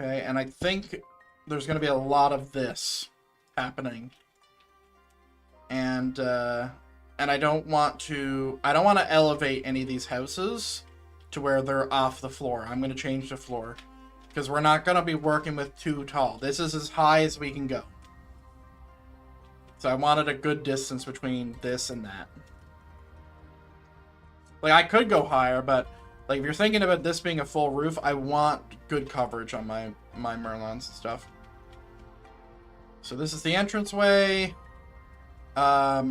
Okay, and I think there's going to be a lot of this happening. And I don't want to elevate any of these houses to where they're off the floor. I'm going to change the floor, because we're not going to be working with too tall. This is as high as we can go. So I wanted a good distance between this and that. Like, I could go higher, but like if you're thinking about this being a full roof, I want good coverage on my Merlons and stuff. So this is the entranceway. I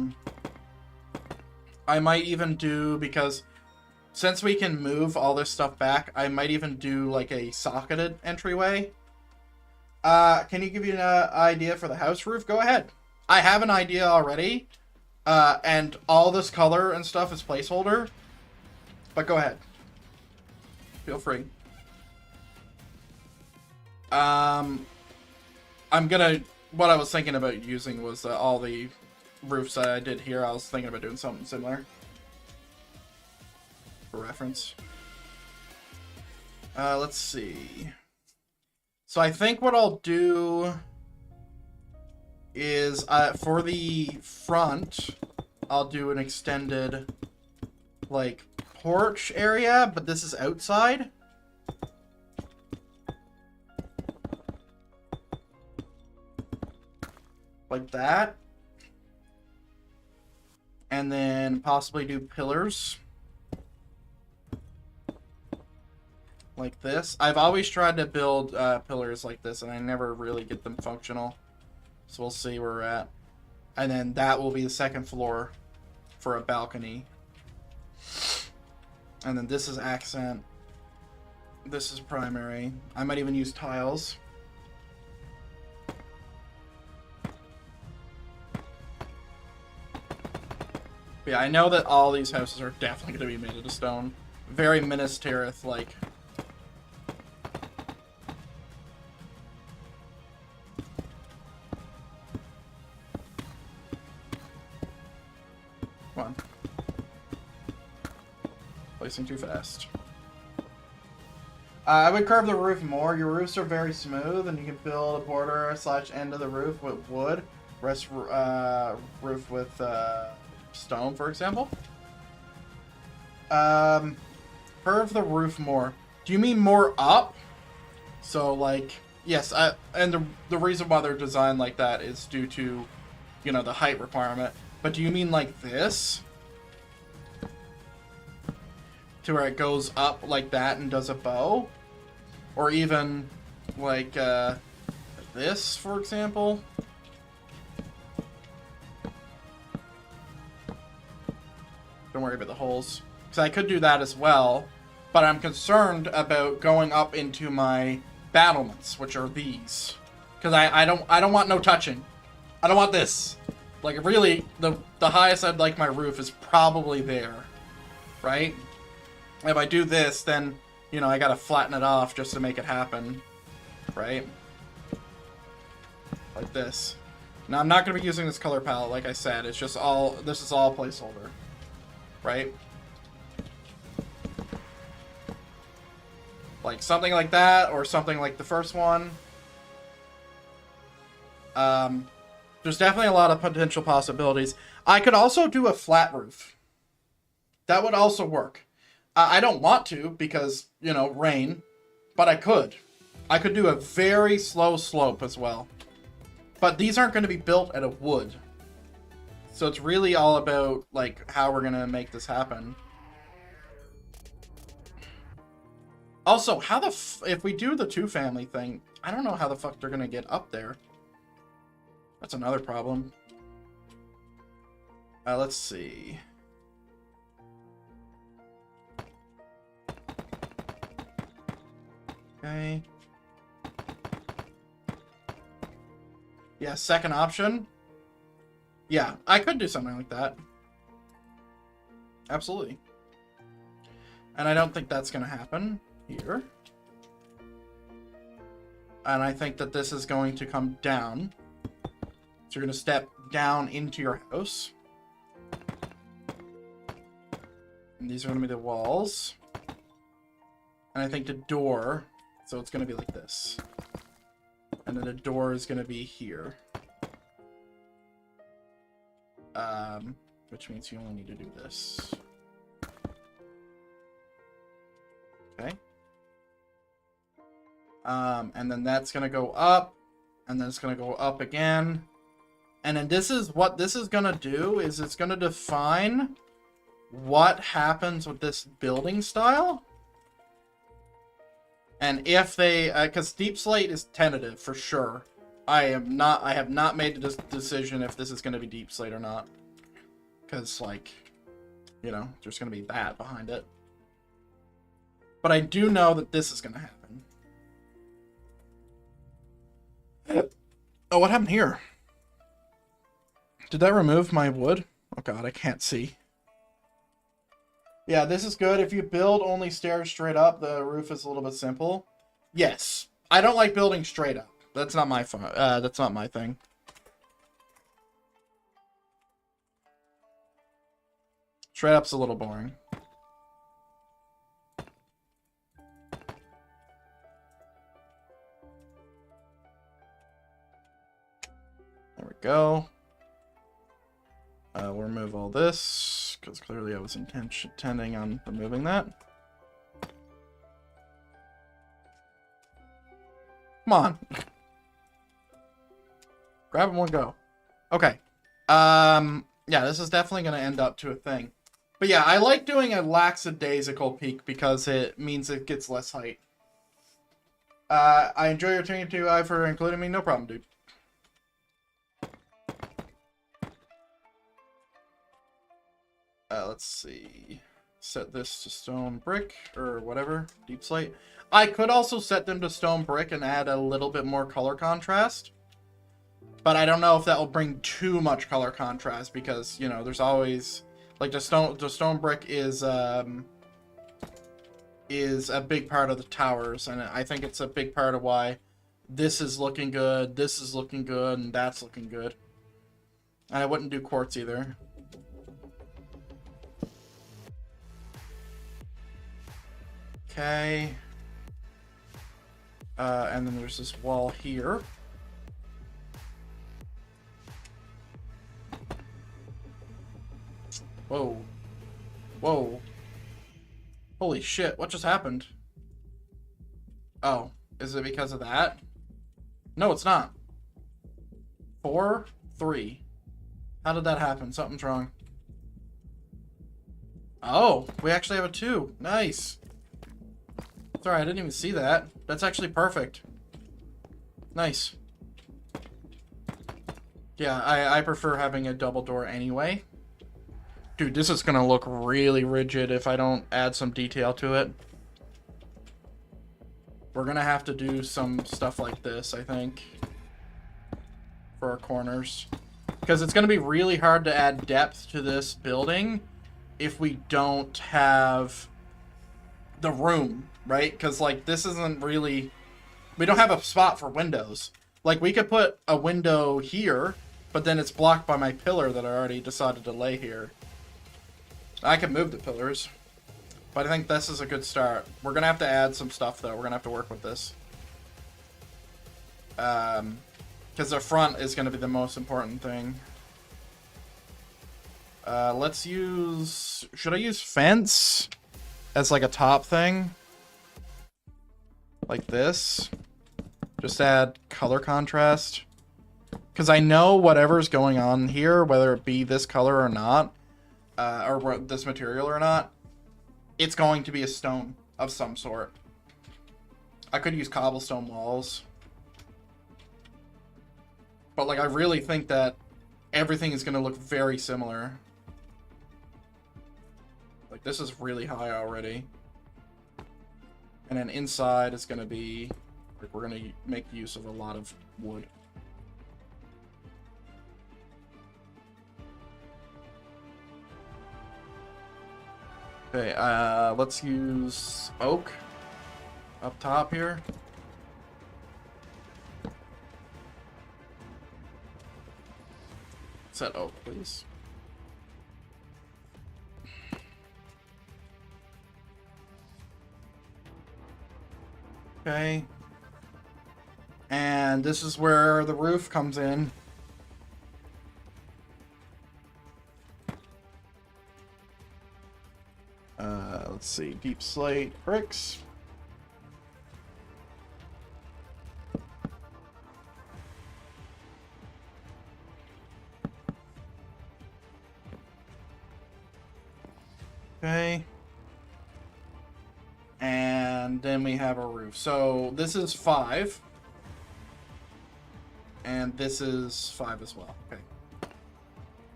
might even do, because since we can move all this stuff back, I might even do like a socketed entryway. Can you give you an idea for the house roof? Go ahead. I have an idea already. And all this color and stuff is placeholder. But go ahead. Feel free. What I was thinking about using was all the roofs that I did here. I was thinking about doing something similar. For reference. Let's see. So I think what I'll do is, for the front, I'll do an extended, like, porch area, but this is outside. Like that. And then possibly do pillars. like this. I've always tried to build pillars like this, and I never really get them functional. So we'll see where we're at. And then that will be the second floor for a balcony. And then this is accent. This is primary. I might even use tiles. But yeah, I know that all these houses are definitely going to be made out of stone. Very Minas Tirith-like. Come on. Placing too fast. I would curve the roof more. Your roofs are very smooth, and you can build a border / end of the roof with wood. Rest roof with stone, for example. Curve the roof more. Do you mean more up? So, like, yes, and the reason why they're designed like that is due to, you know, the height requirement. But do you mean like this? To where it goes up like that and does a bow? Or even like this, for example? Don't worry about the holes. Because I could do that as well. But I'm concerned about going up into my battlements, which are these. Because I don't want no touching. I don't want this. Like, really, the highest I'd like my roof is probably there. Right? If I do this, then, you know, I gotta flatten it off just to make it happen. Right? Like this. Now, I'm not gonna be using this color palette, like I said. It's just all, this is all placeholder. Right? Like something like that, or something like the first one. There's definitely a lot of potential possibilities. I could also do a flat roof. That would also work. I don't want to because, you know, rain, but I could. I could do a very slow slope as well. But these aren't going to be built out of wood. So it's really all about, like, how we're going to make this happen. Also, how the if we do the two-family thing, I don't know how the fuck they're going to get up there. That's another problem. Let's see. Okay. Yeah, second option. Yeah, I could do something like that. Absolutely. And I don't think that's going to happen here. And I think that this is going to come down. So you're going to step down into your house. And these are going to be the walls. And I think the door, so it's going to be like this. And then the door is going to be here. Which means you only need to do this. Okay. And then that's going to go up. And then it's going to go up again. And then this is what this is going to do, is it's going to define what happens with this building style. And if they, because Deep Slate is tentative for sure. I have not made the decision if this is going to be Deep Slate or not. Because, like, you know, there's going to be that behind it. But I do know that this is going to happen. Oh, what happened here? Did that remove my wood? Oh god, I can't see. Yeah, this is good. If you build only stairs straight up, the roof is a little bit simple. Yes. I don't like building straight up. That's not my fun. That's not my thing. Straight up's a little boring. There we go. We'll remove all this, because clearly I was intending on removing that. Come on. Grab in one go. Okay. Yeah, this is definitely going to end up to a thing. But yeah, I like doing a lackadaisical peak because it means it gets less height. I enjoy your tuning too, I for including me. No problem, dude. Let's see. Set this to stone brick or whatever. Deep slate. I could also set them to stone brick and add a little bit more color contrast. But I don't know if that will bring too much color contrast because, you know, there's always like the stone brick is a big part of the towers, and I think it's a big part of why this is looking good, this is looking good, and that's looking good. And I wouldn't do quartz either. Okay. And then there's this wall here. Whoa. Whoa. Holy shit, what just happened? Oh, is it because of that? No, it's not. 4, 3. How did that happen? Something's wrong. Oh, we actually have a 2. Nice. Sorry, I didn't even see that. That's actually perfect. Nice. Yeah, I prefer having a double door anyway. Dude, this is gonna look really rigid if I don't add some detail to it. We're gonna have to do some stuff like this, I think, for our corners. Because it's gonna be really hard to add depth to this building if we don't have the room, right? Because, like, this isn't really... We don't have a spot for windows. Like, we could put a window here, but then it's blocked by my pillar that I already decided to lay here. I can move the pillars, but I think this is a good start. We're going to have to add some stuff, though. We're going to have to work with this. Because the front is going to be the most important thing. Let's use... Should I use fence as, like, a top thing? Like this? Just add color contrast. Because I know whatever's going on here, whether it be this color or not, or this material or not, it's going to be a stone of some sort. I could use cobblestone walls. But, like, I really think that everything is going to look very similar. Like, this is really high already. And then inside is going to be, like, we're going to make use of a lot of wood. Okay, let's use oak up top here. Set oak, please. Okay. And this is where the roof comes in. Let's see, deep slate bricks. Okay. And then we have a roof. So this is 5. And this is 5 as well. Okay.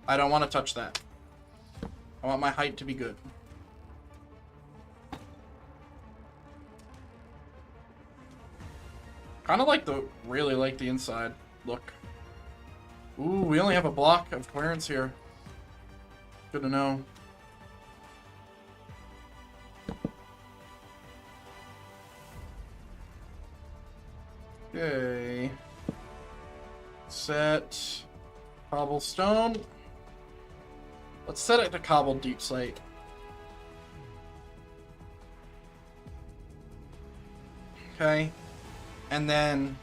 I don't want to touch that. I want my height to be good. Kind of like really like the inside look. Ooh, we only have a block of clearance here. Good to know. Okay. Set cobblestone. Let's set it to cobbled deep slate. Okay. And then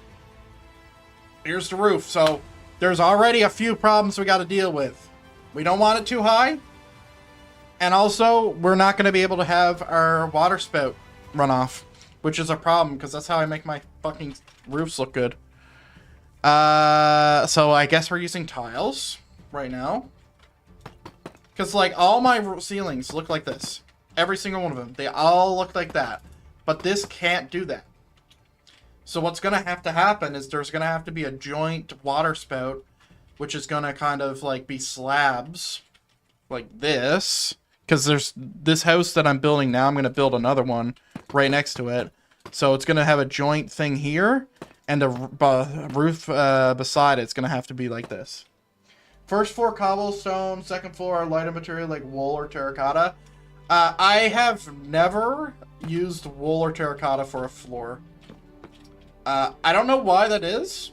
here's the roof. So there's already a few problems we got to deal with. We don't want it too high. And also, we're not going to be able to have our water spout run off, which is a problem because that's how I make my fucking roofs look good. So I guess we're using tiles right now. Because, like, all my ceilings look like this. Every single one of them. They all look like that. But this can't do that. So what's going to have to happen is there's going to have to be a joint water spout, which is going to kind of like be slabs like this. Because there's this house that I'm building now, I'm going to build another one right next to it. So it's going to have a joint thing here, and a roof beside it's going to have to be like this. First floor cobblestone, second floor lighter material like wool or terracotta. I have never used wool or terracotta for a floor. I don't know why that is.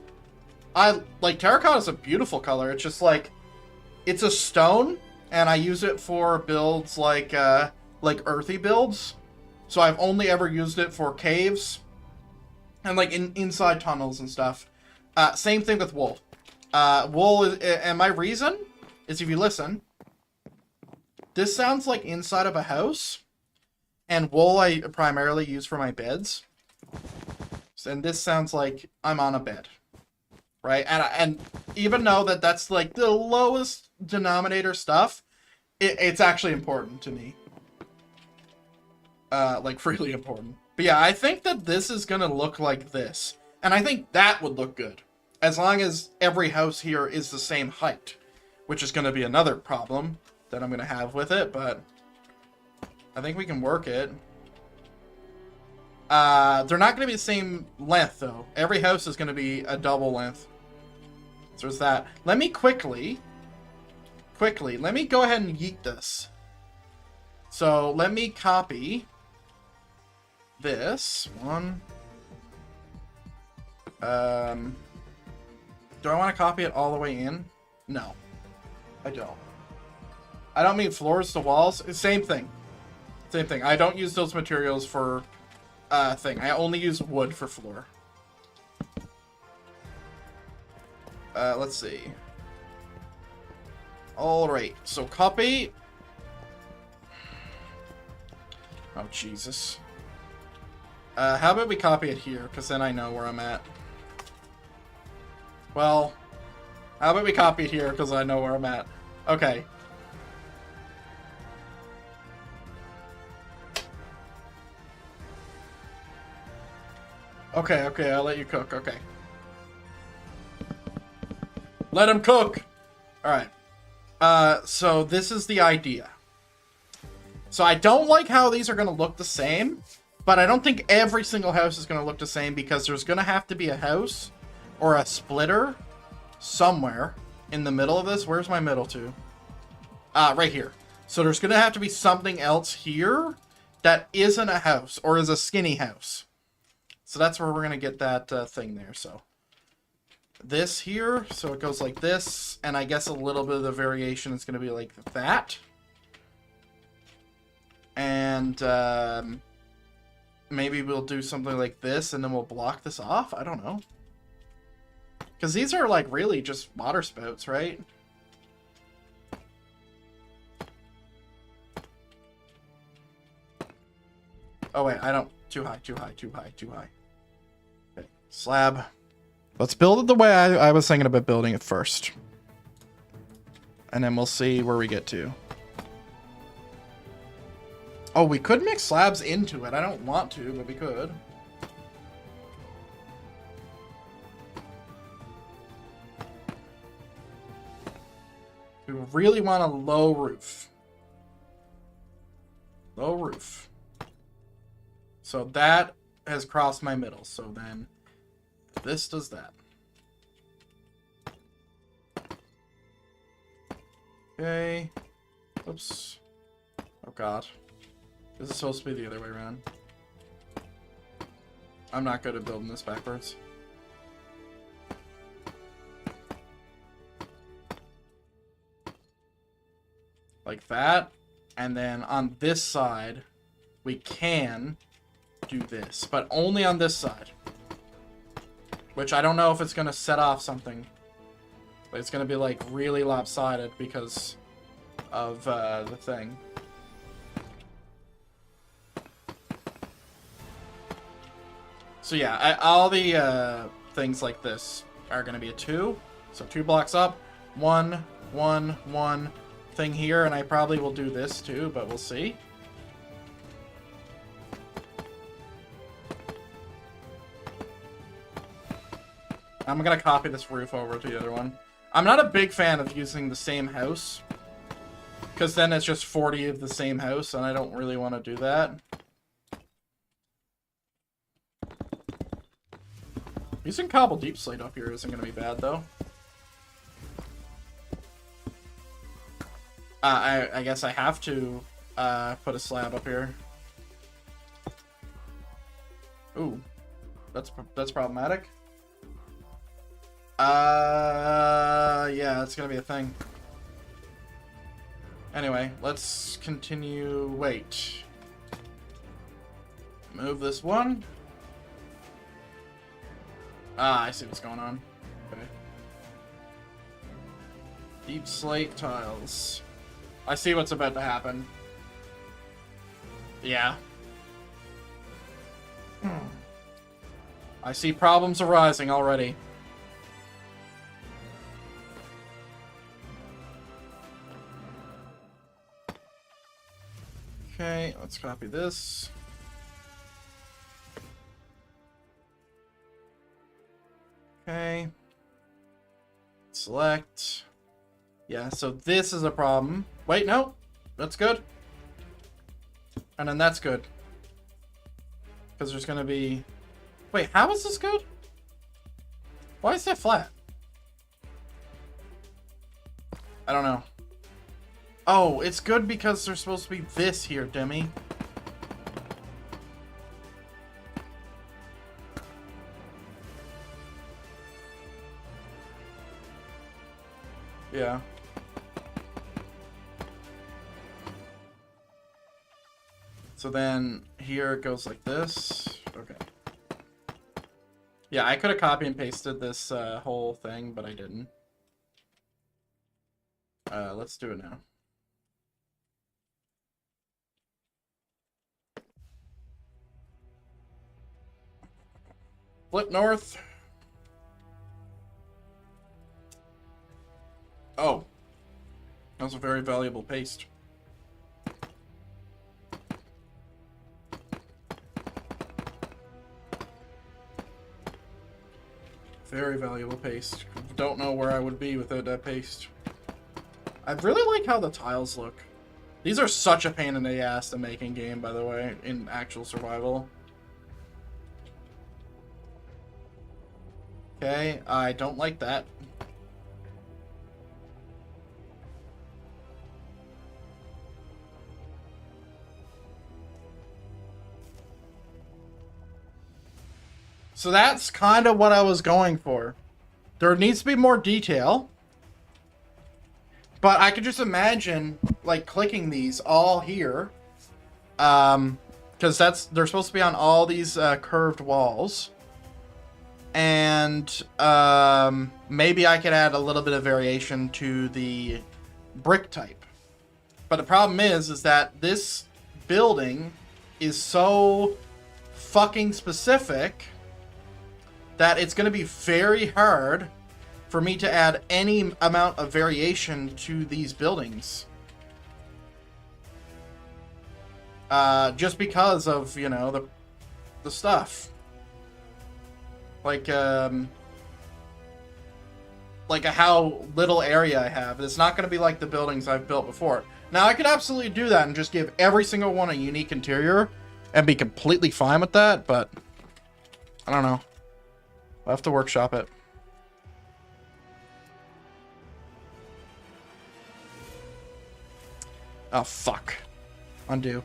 Terracotta is a beautiful color. It's just like, it's a stone, and I use it for builds like earthy builds. So I've only ever used it for caves and like inside tunnels and stuff. Same thing with wool. Wool is, and my reason is, if you listen, this sounds like inside of a house, and wool I primarily use for my beds. And this sounds like I'm on a bed, right? And even though that's like the lowest denominator stuff, it's actually important to me. Like really important. But yeah, I think that this is gonna look like this, and I think that would look good, as long as every house here is the same height, which is gonna be another problem that I'm gonna have with it, but I think we can work it. They're not going to be the same length, though. Every house is going to be a double length. So there's that. Let me quickly, let me go ahead and yeet this. So let me copy this one. Do I want to copy it all the way in? No, I don't. I don't mean floors to walls. Same thing. Same thing. I don't use those materials for thing. I only use wood for floor. Let's see. Alright, so copy. Oh, Jesus. How about we copy it here, because then I know where I'm at. Well, how about we copy it here, because I know where I'm at. Okay. Okay, I'll let you cook, okay. Let him cook! Alright. So this is the idea. So I don't like how these are going to look the same, but I don't think every single house is going to look the same, because there's going to have to be a house or a splitter somewhere in the middle of this. Where's my middle to? Right here. So there's going to have to be something else here that isn't a house, or is a skinny house. So that's where we're going to get that thing there. So this here, so it goes like this, and I guess a little bit of the variation is going to be like that. And maybe we'll do something like this, and then we'll block this off. I don't know. Because these are like really just water spouts, right? Oh wait, I don't. Too high, too high, too high, too high. Okay, slab. Let's build it the way I was thinking about building it first. And then we'll see where we get to. Oh, we could mix slabs into it. I don't want to, but we could. We really want a low roof. Low roof. So that has crossed my middle. So then this does that. Okay. Oops. Oh god. This is supposed to be the other way around. I'm not good at building this backwards. Like that. And then on this side, we can do this, but only on this side. Which I don't know if it's going to set off something. But it's going to be like really lopsided because of the thing. So yeah, all the things like this are going to be a 2. So 2 blocks up, 1, 1, 1 thing here, and I probably will do this too, but we'll see. I'm gonna copy this roof over to the other one. I'm not a big fan of using the same house, because then it's just 40 of the same house, and I don't really want to do that. Using cobble deep slate up here isn't going to be bad, though. I guess I have to put a slab up here. Ooh, that's problematic. Yeah, it's gonna be a thing. Anyway, let's continue. Wait. Move this one. Ah, I see what's going on. Okay. Deep slate tiles. I see what's about to happen. Yeah. I see problems arising already. Okay, let's copy this. Okay. Select. Yeah, so this is a problem. Wait, no. That's good. And then that's good. Because there's going to be... Wait, how is this good? Why is that flat? I don't know. Oh, it's good because there's supposed to be this here, Demi. Yeah. So then here it goes like this. Okay. Yeah, I could have copy and pasted this whole thing, but I didn't. Let's do it now. Flip north. Oh. That was a very valuable paste. Very valuable paste. Don't know where I would be without that paste. I really like how the tiles look. These are such a pain in the ass to make in game, by the way, in actual survival. Okay, I don't like that. So that's kind of what I was going for. There needs to be more detail. But I could just imagine, like, clicking these all here. Because they're supposed to be on all these curved walls. And maybe I could add a little bit of variation to the brick type. But the problem is that this building is so fucking specific that it's going to be very hard for me to add any amount of variation to these buildings. Just because of, you know, the stuff. Like how little area I have. It's not going to be like the buildings I've built before. Now, I could absolutely do that and just give every single one a unique interior and be completely fine with that, but I don't know. I'll have to workshop it. Oh, fuck. Undo.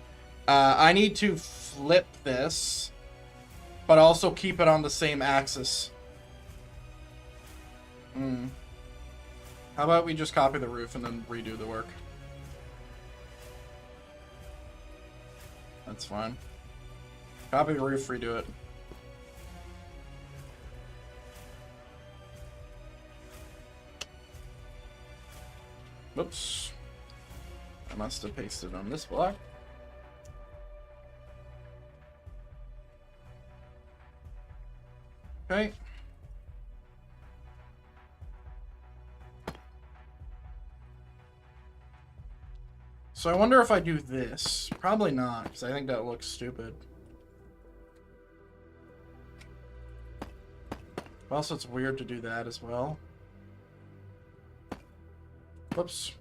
I need to flip this, but also keep it on the same axis. How about we just copy the roof and then redo the work? That's fine. Copy the roof, redo it. Whoops. I must have pasted on this block. Okay. So I wonder if I do this. Probably not, because I think that looks stupid. Also, it's weird to do that as well. Whoops.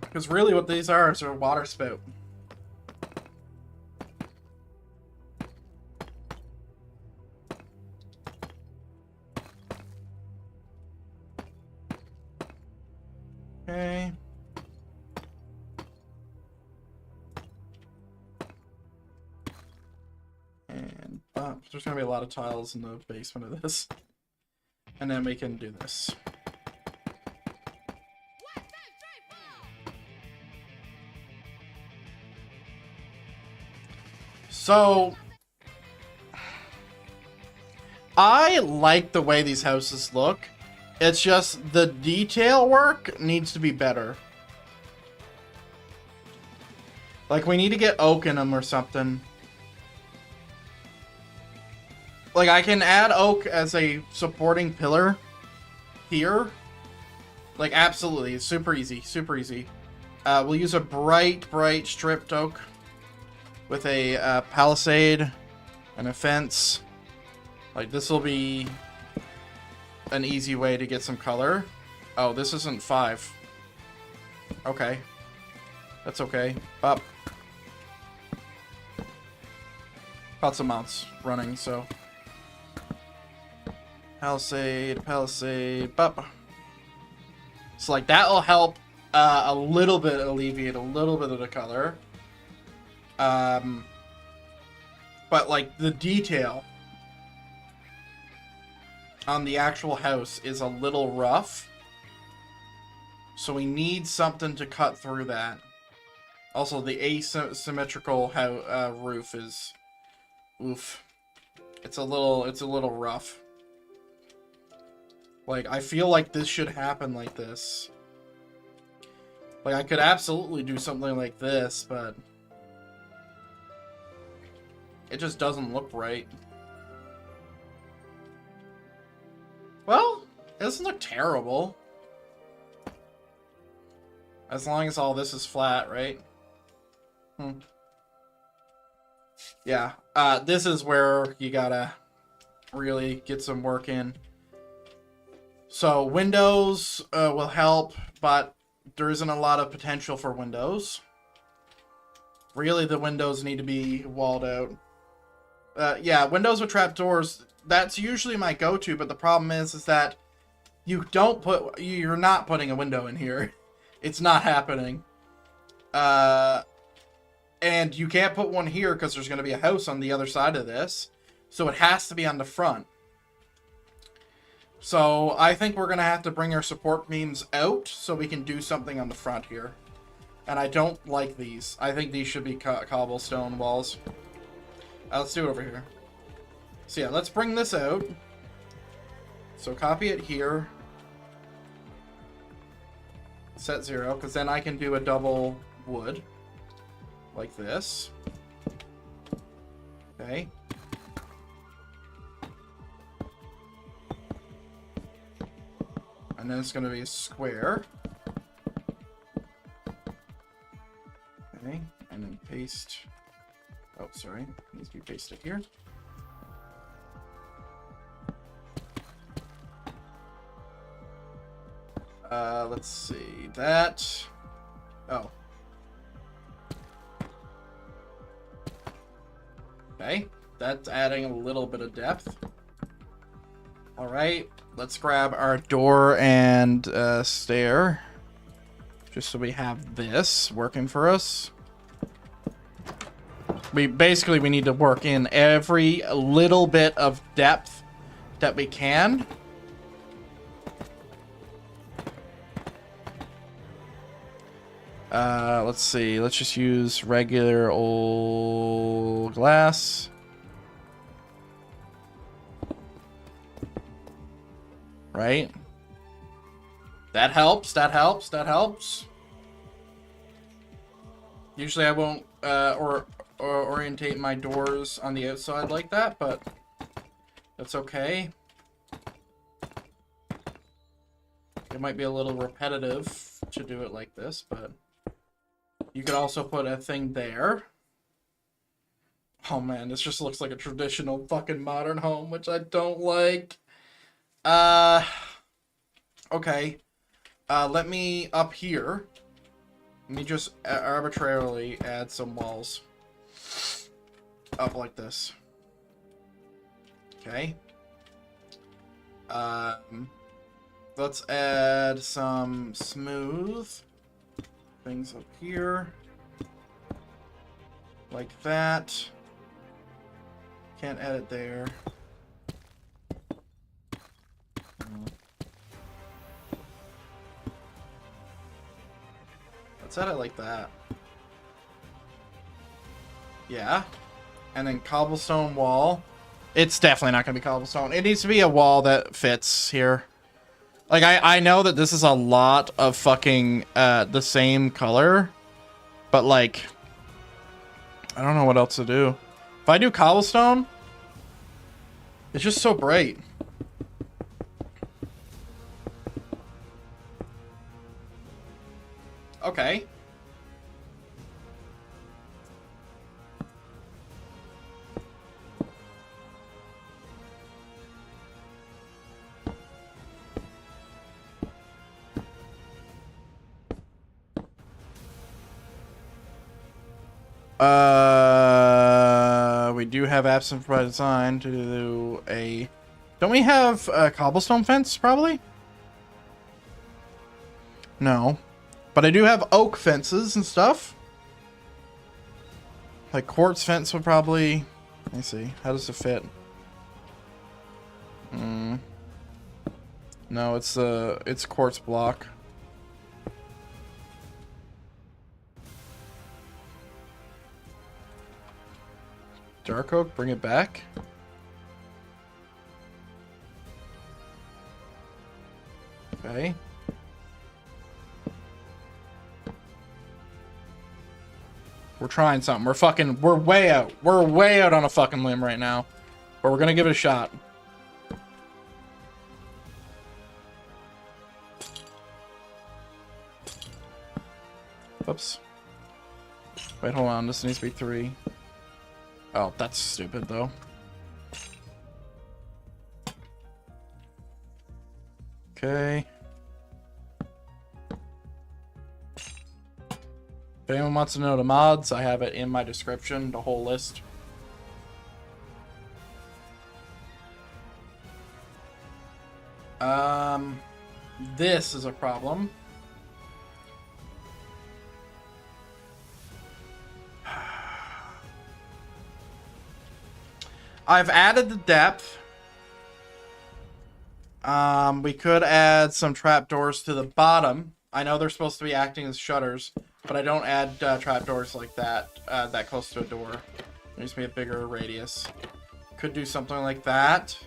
Because really what these are is a water spout. Okay. And there's going to be a lot of tiles in the basement of this. And then we can do this. So, I like the way these houses look. It's just the detail work needs to be better. Like, we need to get oak in them or something. Like, I can add oak as a supporting pillar here. Like, absolutely. It's super easy. Super easy. We'll use a bright stripped oak with a palisade and a fence. Like, this will be an easy way to get some color. Oh, this isn't 5. Okay. That's okay. Up. Lots of mounts running, so. Palisade, bop. So, like, that'll help a little bit alleviate a little bit of the color. But, like, the detail on the actual house is a little rough. So we need something to cut through that. Also, the asymmetrical roof is... oof. It's a little rough. Like, I feel like this should happen like this. Like, I could absolutely do something like this, but... it just doesn't look right. Well, it doesn't look terrible. As long as all this is flat, right? Yeah, this is where you gotta really get some work in. So, windows will help, but there isn't a lot of potential for windows. Really, the windows need to be walled out. Yeah, windows with trapdoors, that's usually my go-to, but the problem is that you're not putting a window in here. It's not happening. And you can't put one here because there's going to be a house on the other side of this. So it has to be on the front. So I think we're going to have to bring our support beams out so we can do something on the front here. And I don't like these. I think these should be cobblestone walls. Let's do it over here. So yeah, let's bring this out. So copy it here. Set 0, because then I can do a double wood. Like this. Okay. And then it's going to be a square. Okay, and then paste. Oh, sorry. It needs to be pasted here. Let's see. That. Oh. Okay. That's adding a little bit of depth. Alright. Let's grab our door and stair. Just so we have this working for us. We need to work in every little bit of depth that we can. Let's see. Let's just use regular old glass. Right? That helps. That helps. That helps. Usually I won't or orientate my doors on the outside like that, but that's okay. It might be a little repetitive to do it like this, but you could also put a thing there. Oh man, this just looks like a traditional fucking modern home, which I don't like. Okay. Let me, up here, let me just arbitrarily add some walls. Up like this. Okay. Let's add some smooth things up here. Like that. Can't add it there. Let's add it like that. Yeah. And then cobblestone wall. It's definitely not going to be cobblestone. It needs to be a wall that fits here. Like, I know that this is a lot of fucking the same color. But, like, I don't know what else to do. If I do cobblestone, it's just so bright. Okay. We do have absent by design to do a... Don't we have a cobblestone fence, probably? No. But I do have oak fences and stuff. Like quartz fence would probably... Let me see. How does it fit? No, it's quartz block. Dark oak, bring it back. Okay. We're trying something. We're way out. We're way out on a fucking limb right now. But we're gonna give it a shot. Oops. Wait, hold on. This needs to be 3. Oh, that's stupid, though. Okay. If anyone wants to know the mods, I have it in my description, the whole list. This is a problem. I've added the depth. We could add some trapdoors to the bottom. I know they're supposed to be acting as shutters, but I don't add trapdoors like that, that close to a door. There needs to be a bigger radius. Could do something like that.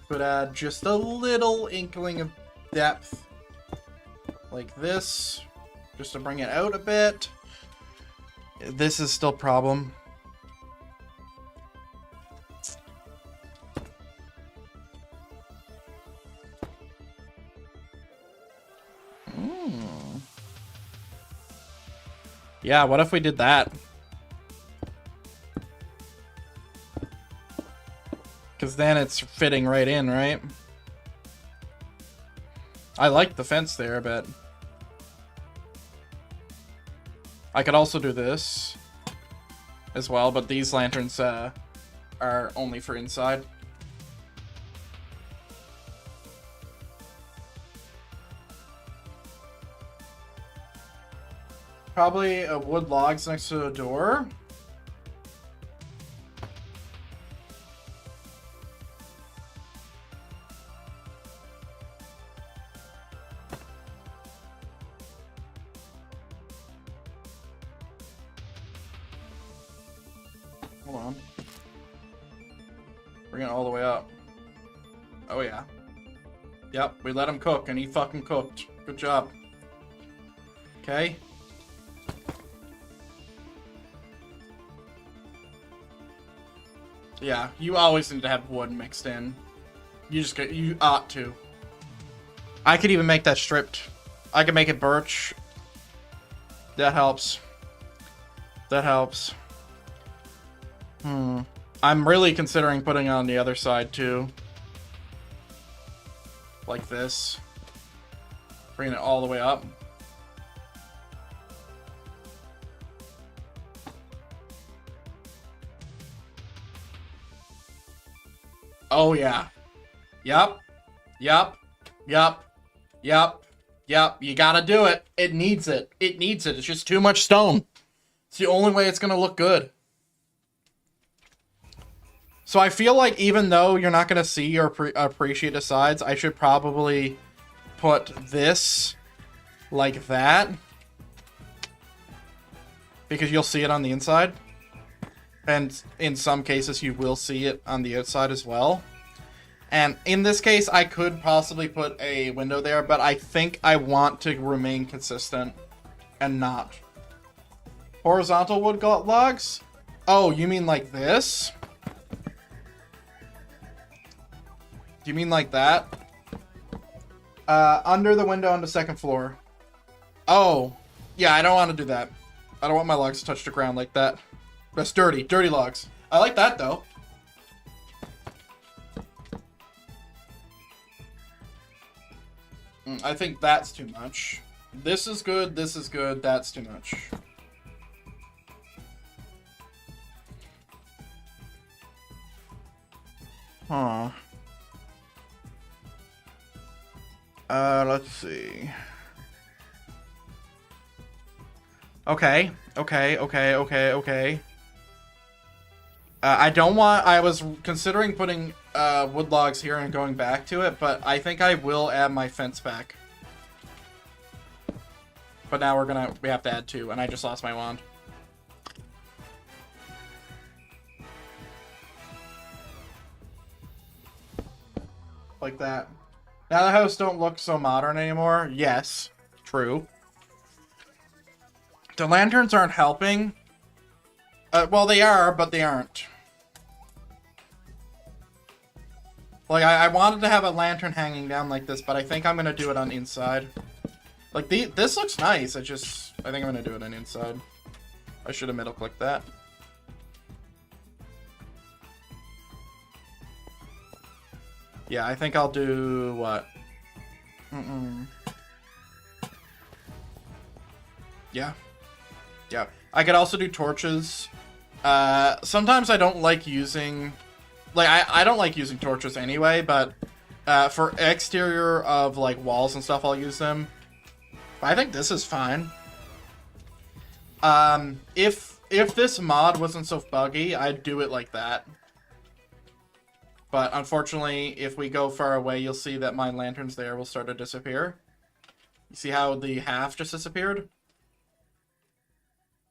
Could add just a little inkling of depth. Like this. Just to bring it out a bit. This is still a problem. Yeah, what if we did that? Because then it's fitting right in, right? I like the fence there, but... I could also do this as well, but these lanterns are only for inside. Probably a wood logs next to the door. Hold on. Bring it all the way up. Oh yeah. Yep, we let him cook and he fucking cooked. Good job. Okay. Yeah, you always need to have wood mixed in. You ought to. I could even make that stripped. I could make it birch. That helps. That helps. I'm really considering putting it on the other side too. Like this. Bringing it all the way up. Oh yeah. Yep. Yep. Yep. Yep. Yep. You gotta do it. It needs it. It needs it. It's just too much stone. It's the only way it's gonna look good. So I feel like even though you're not gonna see or appreciate the sides, I should probably put this like that. Because you'll see it on the inside. And in some cases, you will see it on the outside as well. And in this case, I could possibly put a window there, but I think I want to remain consistent and not. Horizontal wood logs? Oh, you mean like this? Do you mean like that? Under the window on the second floor. Oh, yeah, I don't want to do that. I don't want my logs to touch the ground like that. That's dirty. Dirty logs. I like that, though. I think that's too much. This is good. This is good. That's too much. Huh. Let's see. Okay. I don't want... I was considering putting wood logs here and going back to it, but I think I will add my fence back. But now we have to add 2, and I just lost my wand. Like that. Now the house don't look so modern anymore. Yes, true. The lanterns aren't helping. Well, they are, but they aren't. Like, I wanted to have a lantern hanging down like this, but I think I'm going to do it on the inside. Like, this looks nice. I think I'm going to do it on the inside. I should have middle-clicked that. Yeah, I think I'll do what? Yeah. Yeah. I could also do torches. Sometimes I don't like using... Like, I don't like using torches anyway, but for exterior of, like, walls and stuff, I'll use them. But I think this is fine. If this mod wasn't so buggy, I'd do it like that. But unfortunately, if we go far away, you'll see that my lanterns there will start to disappear. You see how the half just disappeared?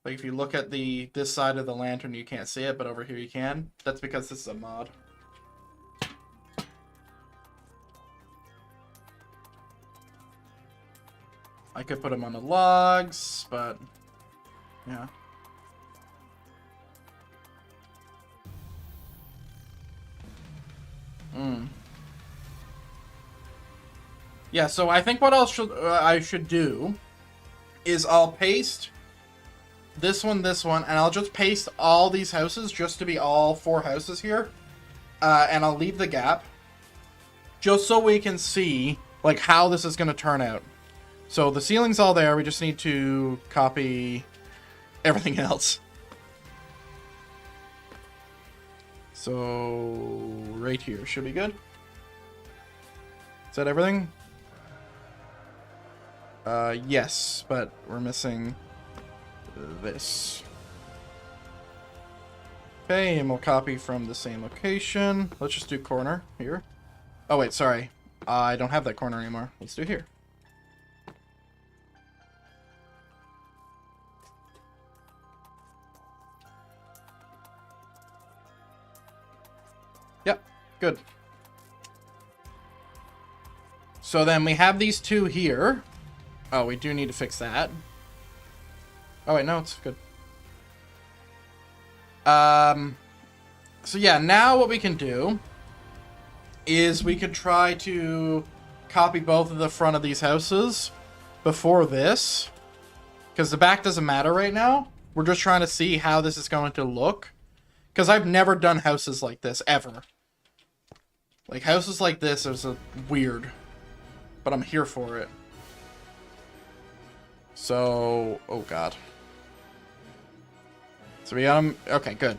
Like, if you look at this side of the lantern, you can't see it, but over here you can. That's because this is a mod. I could put them on the logs, but... yeah. Yeah, so I think what else I should do is I'll paste this one, and I'll just paste all these houses just to be all 4 houses here. And I'll leave the gap just so we can see like how this is going to turn out. So the ceiling's all there. We just need to copy everything else. So right here should be good. Is that everything? Yes, but we're missing this. Okay, and we'll copy from the same location. Let's just do corner here. Oh wait, sorry. I don't have that corner anymore. Let's do here. Yep, good. So then we have these 2 here. Oh, we do need to fix that. Oh wait, no, it's good. So yeah, now what we can do is we could try to copy both of the front of these houses before this. Because the back doesn't matter right now. We're just trying to see how this is going to look. Because I've never done houses like this, ever. Like, houses like this is weird. But I'm here for it. So, oh god. So we got them. Okay, good.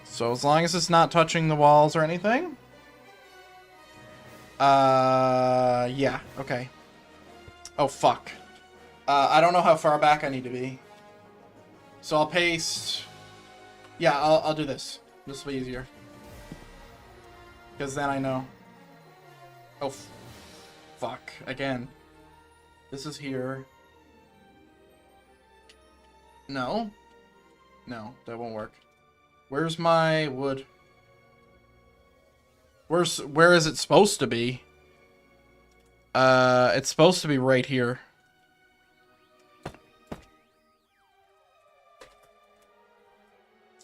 So as long as it's not touching the walls or anything. Yeah, okay. Oh, fuck. I don't know how far back I need to be. So I'll paste... Yeah, I'll do this. This will be easier. Because then I know. Oh, fuck. Again. This is here. No. No, that won't work. Where's my wood? Where is it supposed to be? It's supposed to be right here.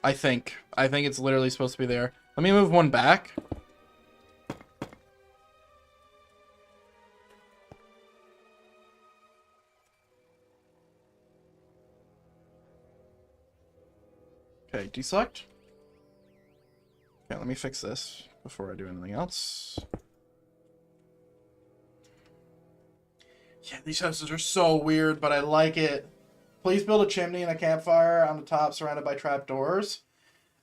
I think it's literally supposed to be there. Let me move one back. Okay, deselect. Okay, let me fix this before I do anything else. Yeah, these houses are so weird, but I like it. Please build a chimney and a campfire on the top surrounded by trapdoors.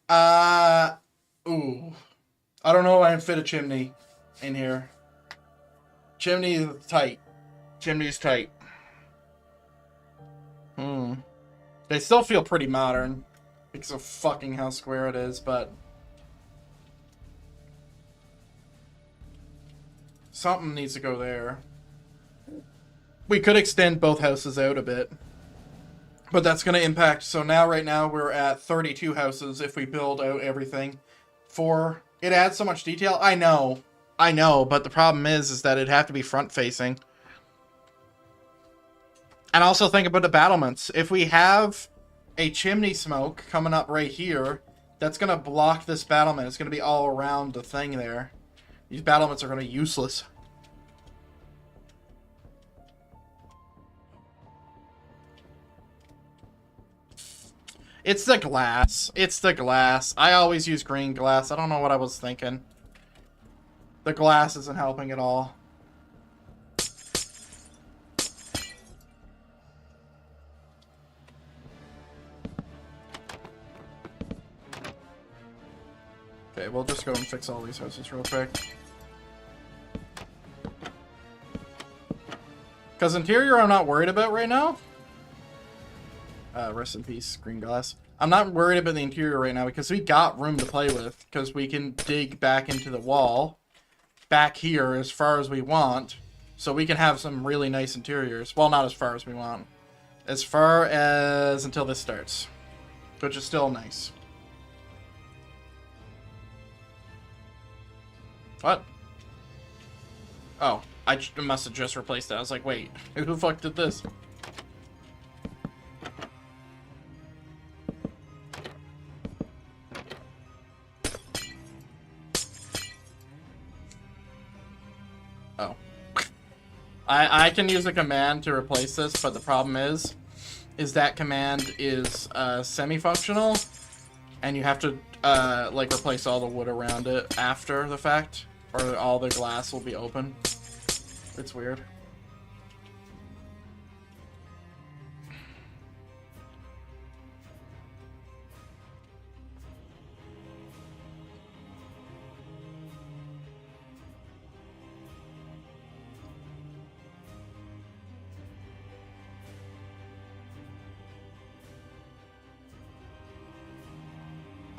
Ooh. I don't know if I can fit a chimney in here. Chimney is tight. Chimney's tight. They still feel pretty modern. Because of fucking how square it is, but... something needs to go there. We could extend both houses out a bit. But that's going to impact... So now, right now, we're at 32 houses if we build out everything. It adds so much detail. I know, but the problem is that it'd have to be front-facing. And also think about the battlements. If we have a chimney smoke coming up right here, that's going to block this battlement. It's going to be all around the thing there. These battlements are going to be useless. It's the glass. It's the glass. I always use green glass. I don't know what I was thinking. The glass isn't helping at all. Okay, we'll just go and fix all these houses real quick. Because interior I'm not worried about right now. Rest in peace, green glass. I'm not worried about the interior right now because we got room to play with. Because we can dig back into the wall. Back here as far as we want. So we can have some really nice interiors. Well, not as far as we want. As far as until this starts. Which is still nice. What? Oh, I must have just replaced that. I was like, wait, who the fuck did this? Oh. I can use a command to replace this, but the problem is that command is semi-functional, and you have to like replace all the wood around it after the fact, or all the glass will be open. It's weird.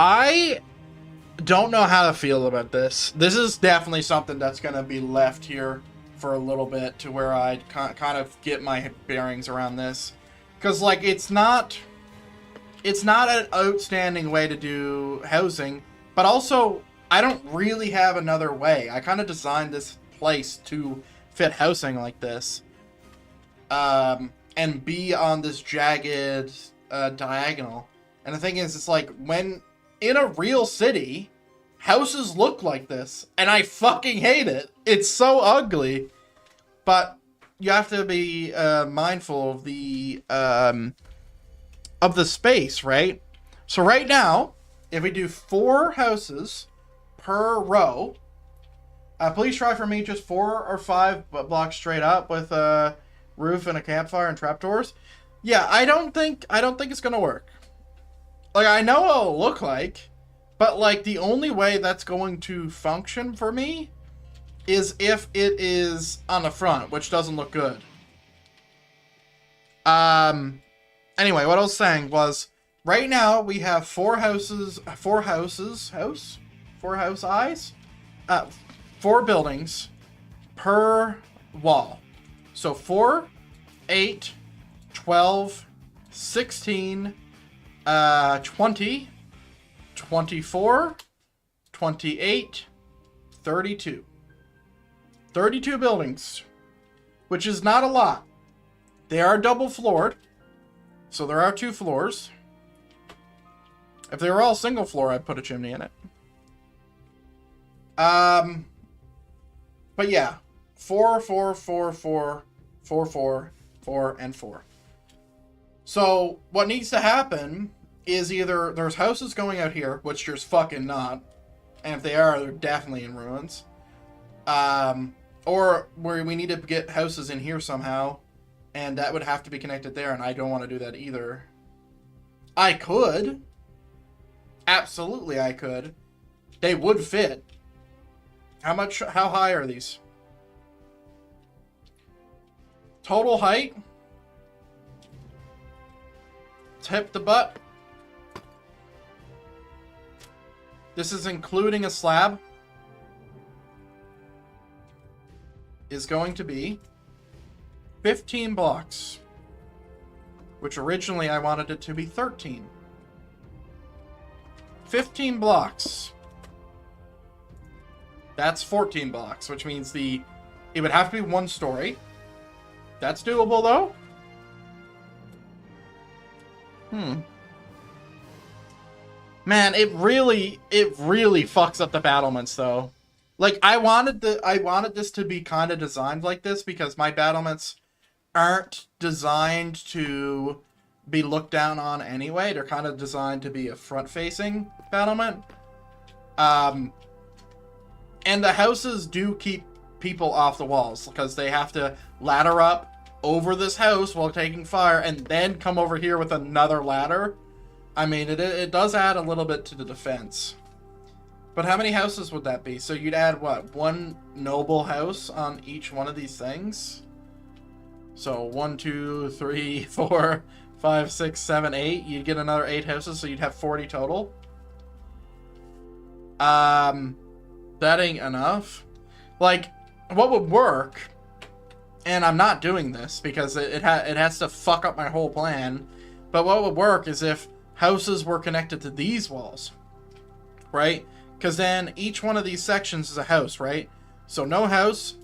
I don't know how to feel about this. This is definitely something that's going to be left here for a little bit to where I kind of get my bearings around this. Because, like, it's not an outstanding way to do housing, but also, I don't really have another way. I kind of designed this place to fit housing like this. And be on this jagged diagonal. And the thing is, it's like, when in a real city, houses look like this, and I fucking hate it. It's so ugly. But you have to be mindful of the space, right? So right now, if we do 4 houses per row, please try for me just 4 or 5 blocks straight up with a roof and a campfire and trapdoors. Yeah, I don't think it's gonna work. Like, I know what it'll look like, but like the only way that's going to function for me is if it is on the front, which doesn't look good. Anyway, what I was saying was, right now we have 4 buildings per wall. So 4, 8, 12, 16, 20, 24, 28, 32. 32 buildings, which is not a lot. They are double floored, so there are 2 floors. If they were all single floor, I'd put a chimney in it. But yeah, 4, 4, 4, 4, 4, 4, 4, and 4. So what needs to happen is either there's houses going out here, which there's fucking not, and if they are, they're definitely in ruins. Or where we need to get houses in here somehow, and that would have to be connected there, and I don't want to do that either. I could. Absolutely I could. They would fit. How high are these? Total height. Tip the butt. This is including a slab. Is going to be 15 blocks, which originally I wanted it to be 13. 15 blocks. That's 14 blocks, which means it would have to be 1 story. That's doable though. Man, it really fucks up the battlements though. Like, I wanted this to be kind of designed like this because my battlements aren't designed to be looked down on anyway. They're kind of designed to be a front-facing battlement. And the houses do keep people off the walls because they have to ladder up over this house while taking fire and then come over here with another ladder. I mean, it does add a little bit to the defense. But how many houses would that be? So you'd add, what, 1 noble house on each one of these things? So 1, 2, 3, 4, 5, 6, 7, 8. You'd get another 8 houses, so you'd have 40 total. That ain't enough. Like, what would work, and I'm not doing this because it has to fuck up my whole plan, but what would work is if houses were connected to these walls, right? Because then each one of these sections is a house, right? So no house.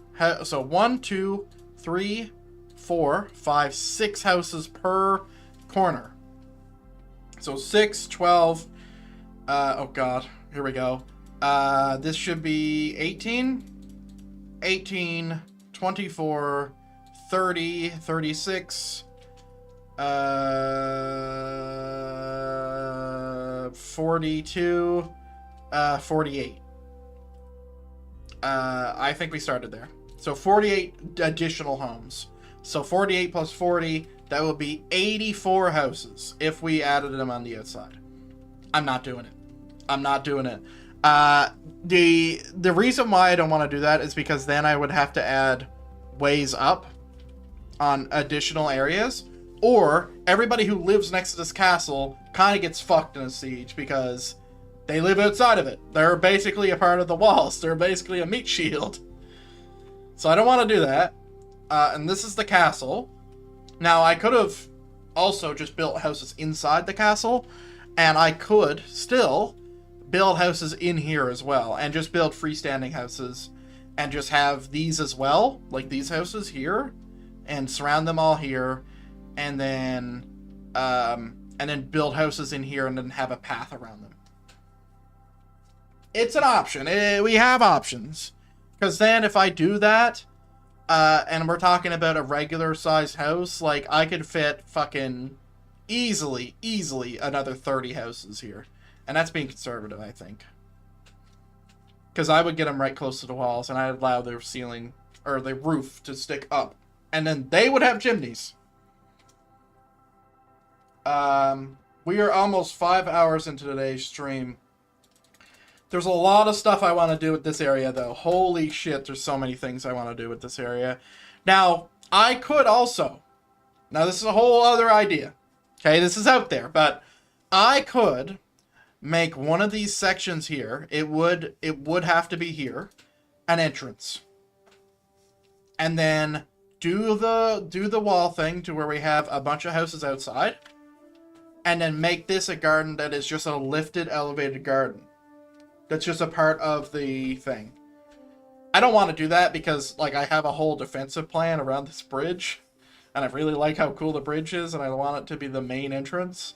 So 1, 2, 3, 4, 5, 6 houses per corner. So 6, 12. Oh god, here we go. This should be 18, 18, 24, 30, 36, 42. 48. I think we started there. So 48 additional homes. So 48 plus 40, that would be 84 houses if we added them on the outside. I'm not doing it. I'm not doing it. The reason why I don't want to do that is because then I would have to add ways up on additional areas, or everybody who lives next to this castle kind of gets fucked in a siege because they live outside of it. They're basically a part of the walls. They're basically a meat shield. So I don't want to do that. And this is the castle. Now, I could have also just built houses inside the castle, and I could still build houses in here as well, and just build freestanding houses, and just have these as well, like these houses here, and surround them all here, and then build houses in here, and then have a path around them. It's an option. We have options. Because then if I do that, and we're talking about a regular sized house, like, I could fit fucking easily another 30 houses here. And that's being conservative, I think. Because I would get them right close to the walls, and I'd allow their ceiling, or the roof, to stick up. And then they would have chimneys. We are almost 5 hours into today's stream. There's a lot of stuff I want to do with this area, though. Holy shit, there's so many things I want to do with this area. Now, I could also... Now, this is a whole other idea. Okay, this is out there, but I could make one of these sections here. It would have to be here. An entrance. And then do the wall thing to where we have a bunch of houses outside. And then make this a garden that is just a lifted, elevated garden. That's just a part of the thing. I don't want to do that because, like, I have a whole defensive plan around this bridge. And I really like how cool the bridge is, and I want it to be the main entrance.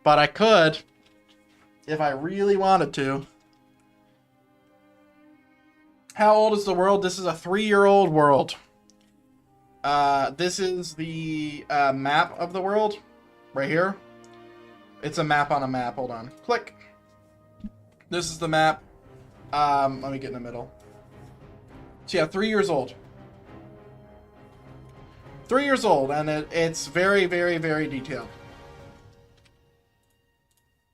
But I could, if I really wanted to. How old is the world? This is a 3-year-old world. This is the map of the world. Right here. It's a map on a map. Hold on. Click. This is the map. Let me get in the middle. So yeah, 3 years old. 3 years old, and it's very, very, very detailed.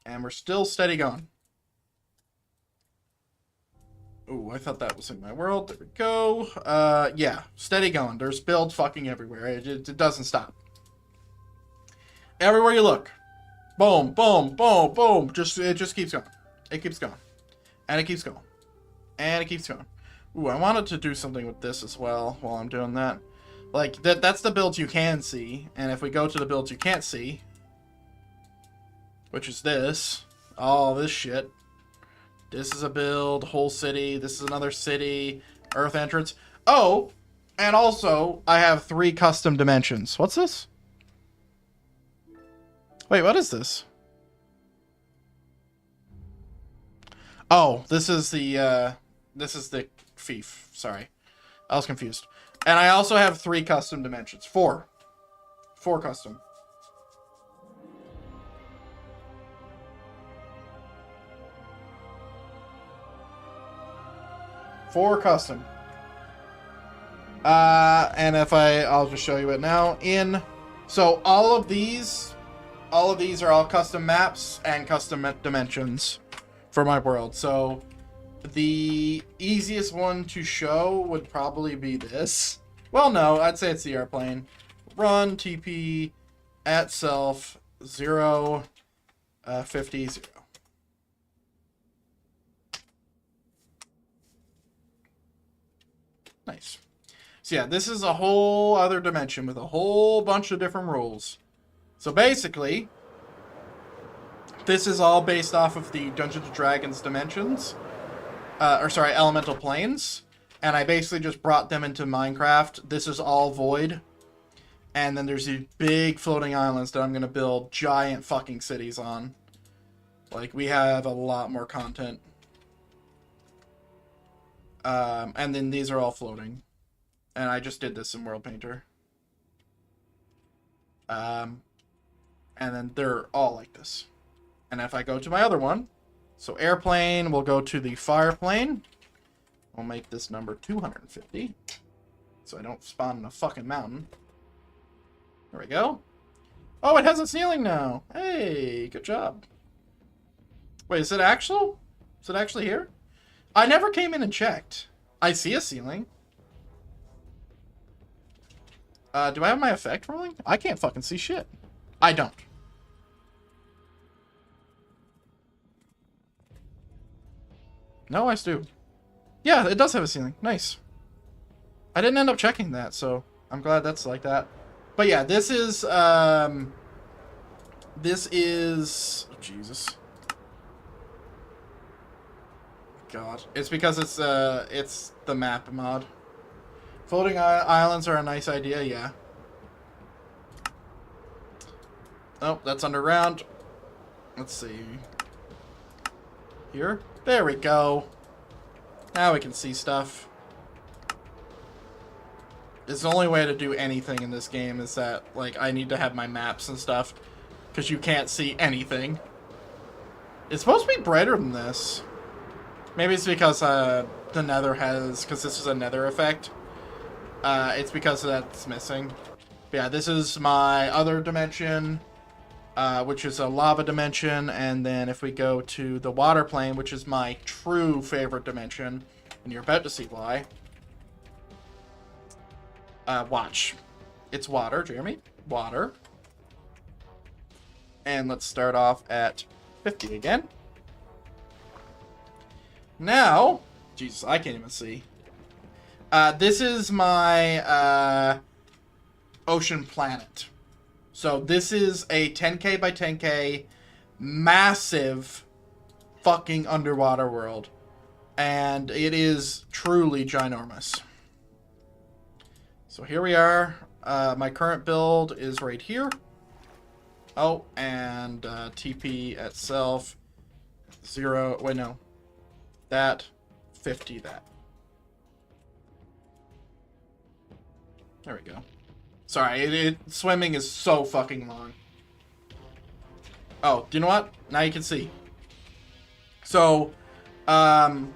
And we're still steady going. Ooh, I thought that was in my world. There we go. Yeah, steady going. There's builds fucking everywhere. It doesn't stop. Everywhere you look. Boom, boom, boom, boom. It just keeps going. It keeps going. And it keeps going. And it keeps going. Ooh, I wanted to do something with this as well while I'm doing that. Like, that's the builds you can see. And if we go to the builds you can't see, which is this. All this shit. This is a build, whole city. This is another city. Earth entrance. Oh, and also, I have 3 custom dimensions. What's this? Wait, what is this? Oh, this is the fief. Sorry. I was confused. And I also have 3 custom dimensions. 4. 4 custom. For custom. And I'll just show you it now. So all of these are all custom maps and custom dimensions for my world. So the easiest one to show would probably be this. Well, no, I'd say it's the airplane. Run TP at self 0 50 0. Nice. So yeah, this is a whole other dimension with a whole bunch of different rules. So basically, this is all based off of the Dungeons & Dragons dimensions. Elemental planes. And I basically just brought them into Minecraft. This is all void. And then there's these big floating islands that I'm going to build giant fucking cities on. Like, we have a lot more content. And then these are all floating. And I just did this in World Painter. And then they're all like this. And if I go to my other one, so airplane, we'll go to the fire plane. We'll make this number 250. So I don't spawn in a fucking mountain. There we go. Oh, it has a ceiling now. Hey, good job. Wait, is it actual? Is it actually here? I never came in and checked. I see a ceiling. Do I have my effect rolling? I can't fucking see shit. I don't. No, I do. Yeah, it does have a ceiling. Nice. I didn't end up checking that, so I'm glad that's like that. But yeah, this is, oh, Jesus. God. It's because it's the map mod. Floating islands are a nice idea, yeah. Oh, that's underground. Let's see. Here? There we go. Now we can see stuff. It's the only way to do anything in this game is that, like, I need to have my maps and stuff. Because you can't see anything. It's supposed to be brighter than this. Maybe it's because the nether has... Because this is a nether effect. It's because that's missing. But yeah, this is my other dimension. Which is a lava dimension. And then if we go to the water plane, which is my true favorite dimension. And you're about to see why. Watch. It's water, Jeremy. Water. And let's start off at 50 again. Now, Jesus, I can't even see. This is my ocean planet. So this is a 10K by 10K massive fucking underwater world. And it is truly ginormous. So here we are. My current build is right here. Oh, and TP at self. 0. Wait, no. That. 50 that. There we go. Sorry, swimming is so fucking long. Oh, do you know what? Now you can see. So, oh,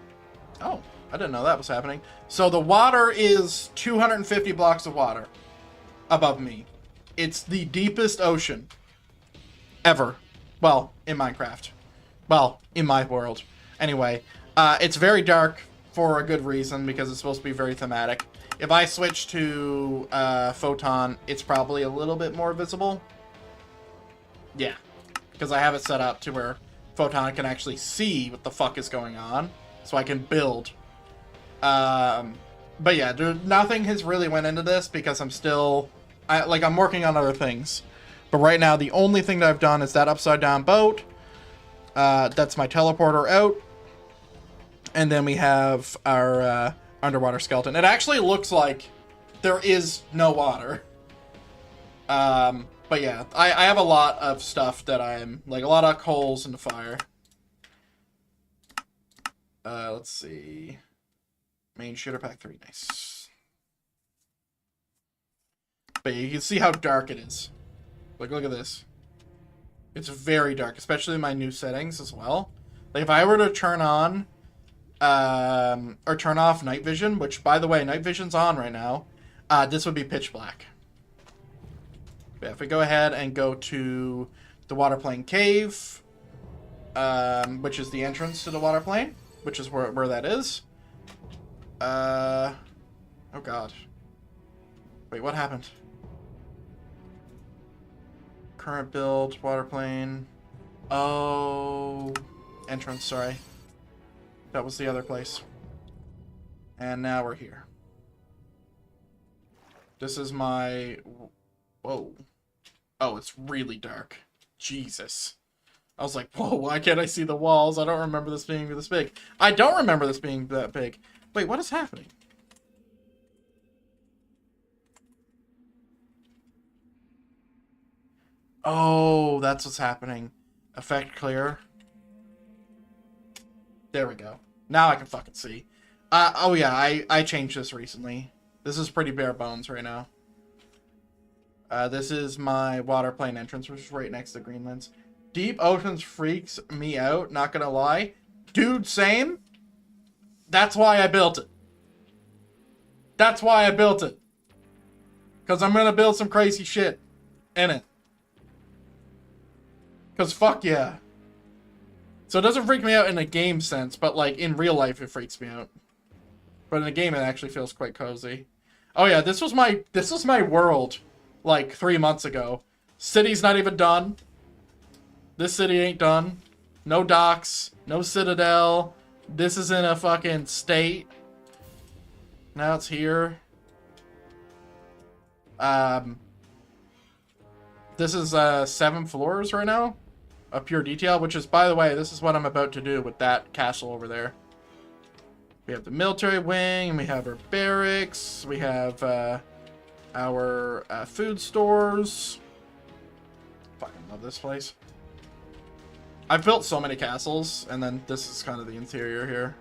I didn't know that was happening. So the water is 250 blocks of water above me. It's the deepest ocean ever. Well, in Minecraft. Well, in my world. Anyway, it's very dark for a good reason because it's supposed to be very thematic. If I switch to Photon, it's probably a little bit more visible. Yeah, because I have it set up to where Photon can actually see what the fuck is going on, so I can build. But yeah, nothing has really went into this because I'm still, I'm working on other things. But right now, the only thing that I've done is that upside down boat. That's my teleporter out. And then we have our underwater skeleton. It actually looks like there is no water. But yeah, I have a lot of stuff that I'm, like, a lot of coals in the fire. Let's see. Main shooter pack 3, nice. But you can see how dark it is. Like, look at this. It's very dark, especially in my new settings as well. Like, if I were to turn on, or turn off night vision, which, by the way, night vision's on right now, this would be pitch black. But if we go ahead and go to the water plane cave, which is the entrance to the water plane, which is where that is. Oh god. Wait, what happened? Current build, water plane. Oh, entrance, sorry. That was the other place. And now we're here. This is my... Whoa. Oh, it's really dark. Jesus. I was like, whoa, why can't I see the walls? I don't remember this being this big. I don't remember this being that big. Wait, what is happening? Oh, that's what's happening. Effect clear. There we go. Now I can fucking see. Oh yeah, I changed this recently. This is pretty bare bones right now. This is my water plane entrance, which is right next to Greenland's. Deep oceans freaks me out, not gonna lie. Dude, same. That's why I built it. That's why I built it. Because I'm gonna build some crazy shit in it. Because fuck yeah. So it doesn't freak me out in a game sense, but like in real life it freaks me out. But in a game it actually feels quite cozy. Oh yeah, this was my world like 3 months ago. City's not even done. This city ain't done. No docks, no citadel. This is in a fucking state. Now it's here. This is 7 floors right now. A pure detail, which is, by the way, this is what I'm about to do with that castle over there. We have the military wing, and we have our barracks. We have our food stores. Fucking love this place. I've built so many castles, and then this is kind of the interior here.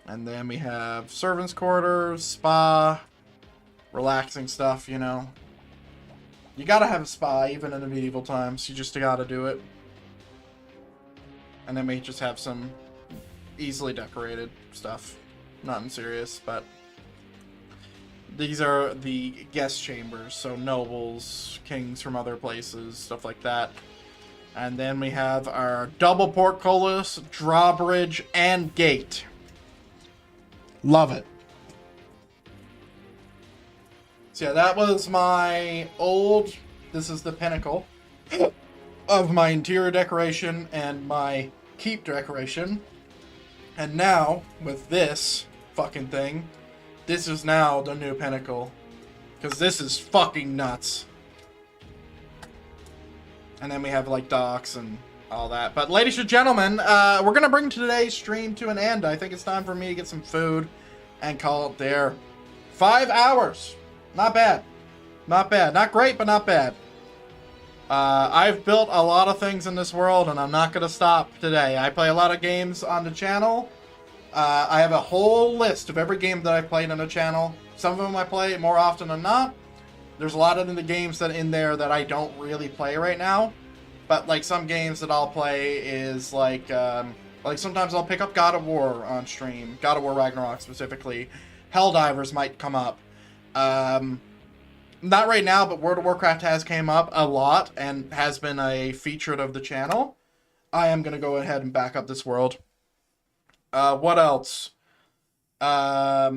And then we have servants' quarters, spa, relaxing stuff, you know. You gotta have a spa, even in the medieval times. You just gotta do it. And then we just have some easily decorated stuff. Nothing serious, but these are the guest chambers. So nobles, kings from other places, stuff like that. And then we have our double portcullis, drawbridge, and gate. Love it. So yeah, that was my old, this is the pinnacle of my interior decoration and my keep decoration. And now, with this fucking thing, this is now the new pinnacle. Because this is fucking nuts. And then we have like docks and all that. But ladies and gentlemen, we're going to bring today's stream to an end. I think it's time for me to get some food and call it there. 5 hours. Not bad. Not bad. Not great, but not bad. I've built a lot of things in this world, and I'm not going to stop today. I play a lot of games on the channel. I have a whole list of every game that I've played on the channel. Some of them I play more often than not. There's a lot of the games that in there that I don't really play right now. But like some games that I'll play is like sometimes I'll pick up God of War on stream. God of War Ragnarok specifically. Helldivers might come up. Not right now, but World of Warcraft has came up a lot and has been a feature of the channel. I am going to go ahead and back up this world. What else? I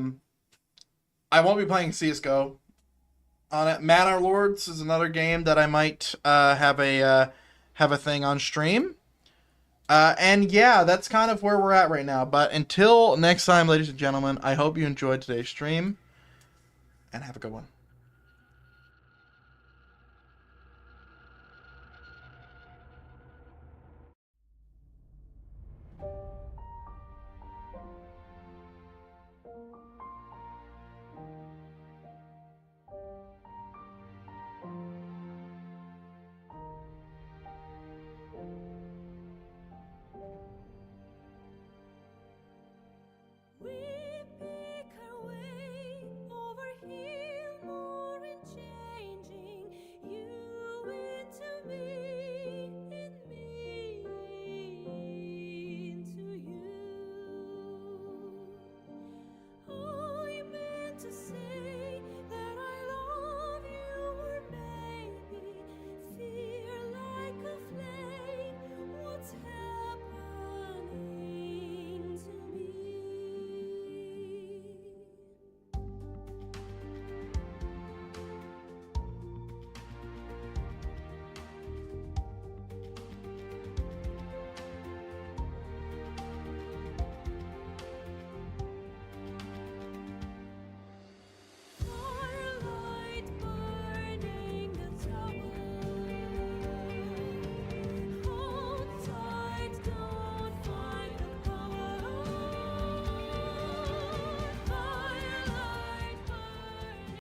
won't be playing CSGO on it. Manor Lords is another game that I might have a thing on stream. And yeah, that's kind of where we're at right now. But until next time, ladies and gentlemen, I hope you enjoyed today's stream. And have a good one.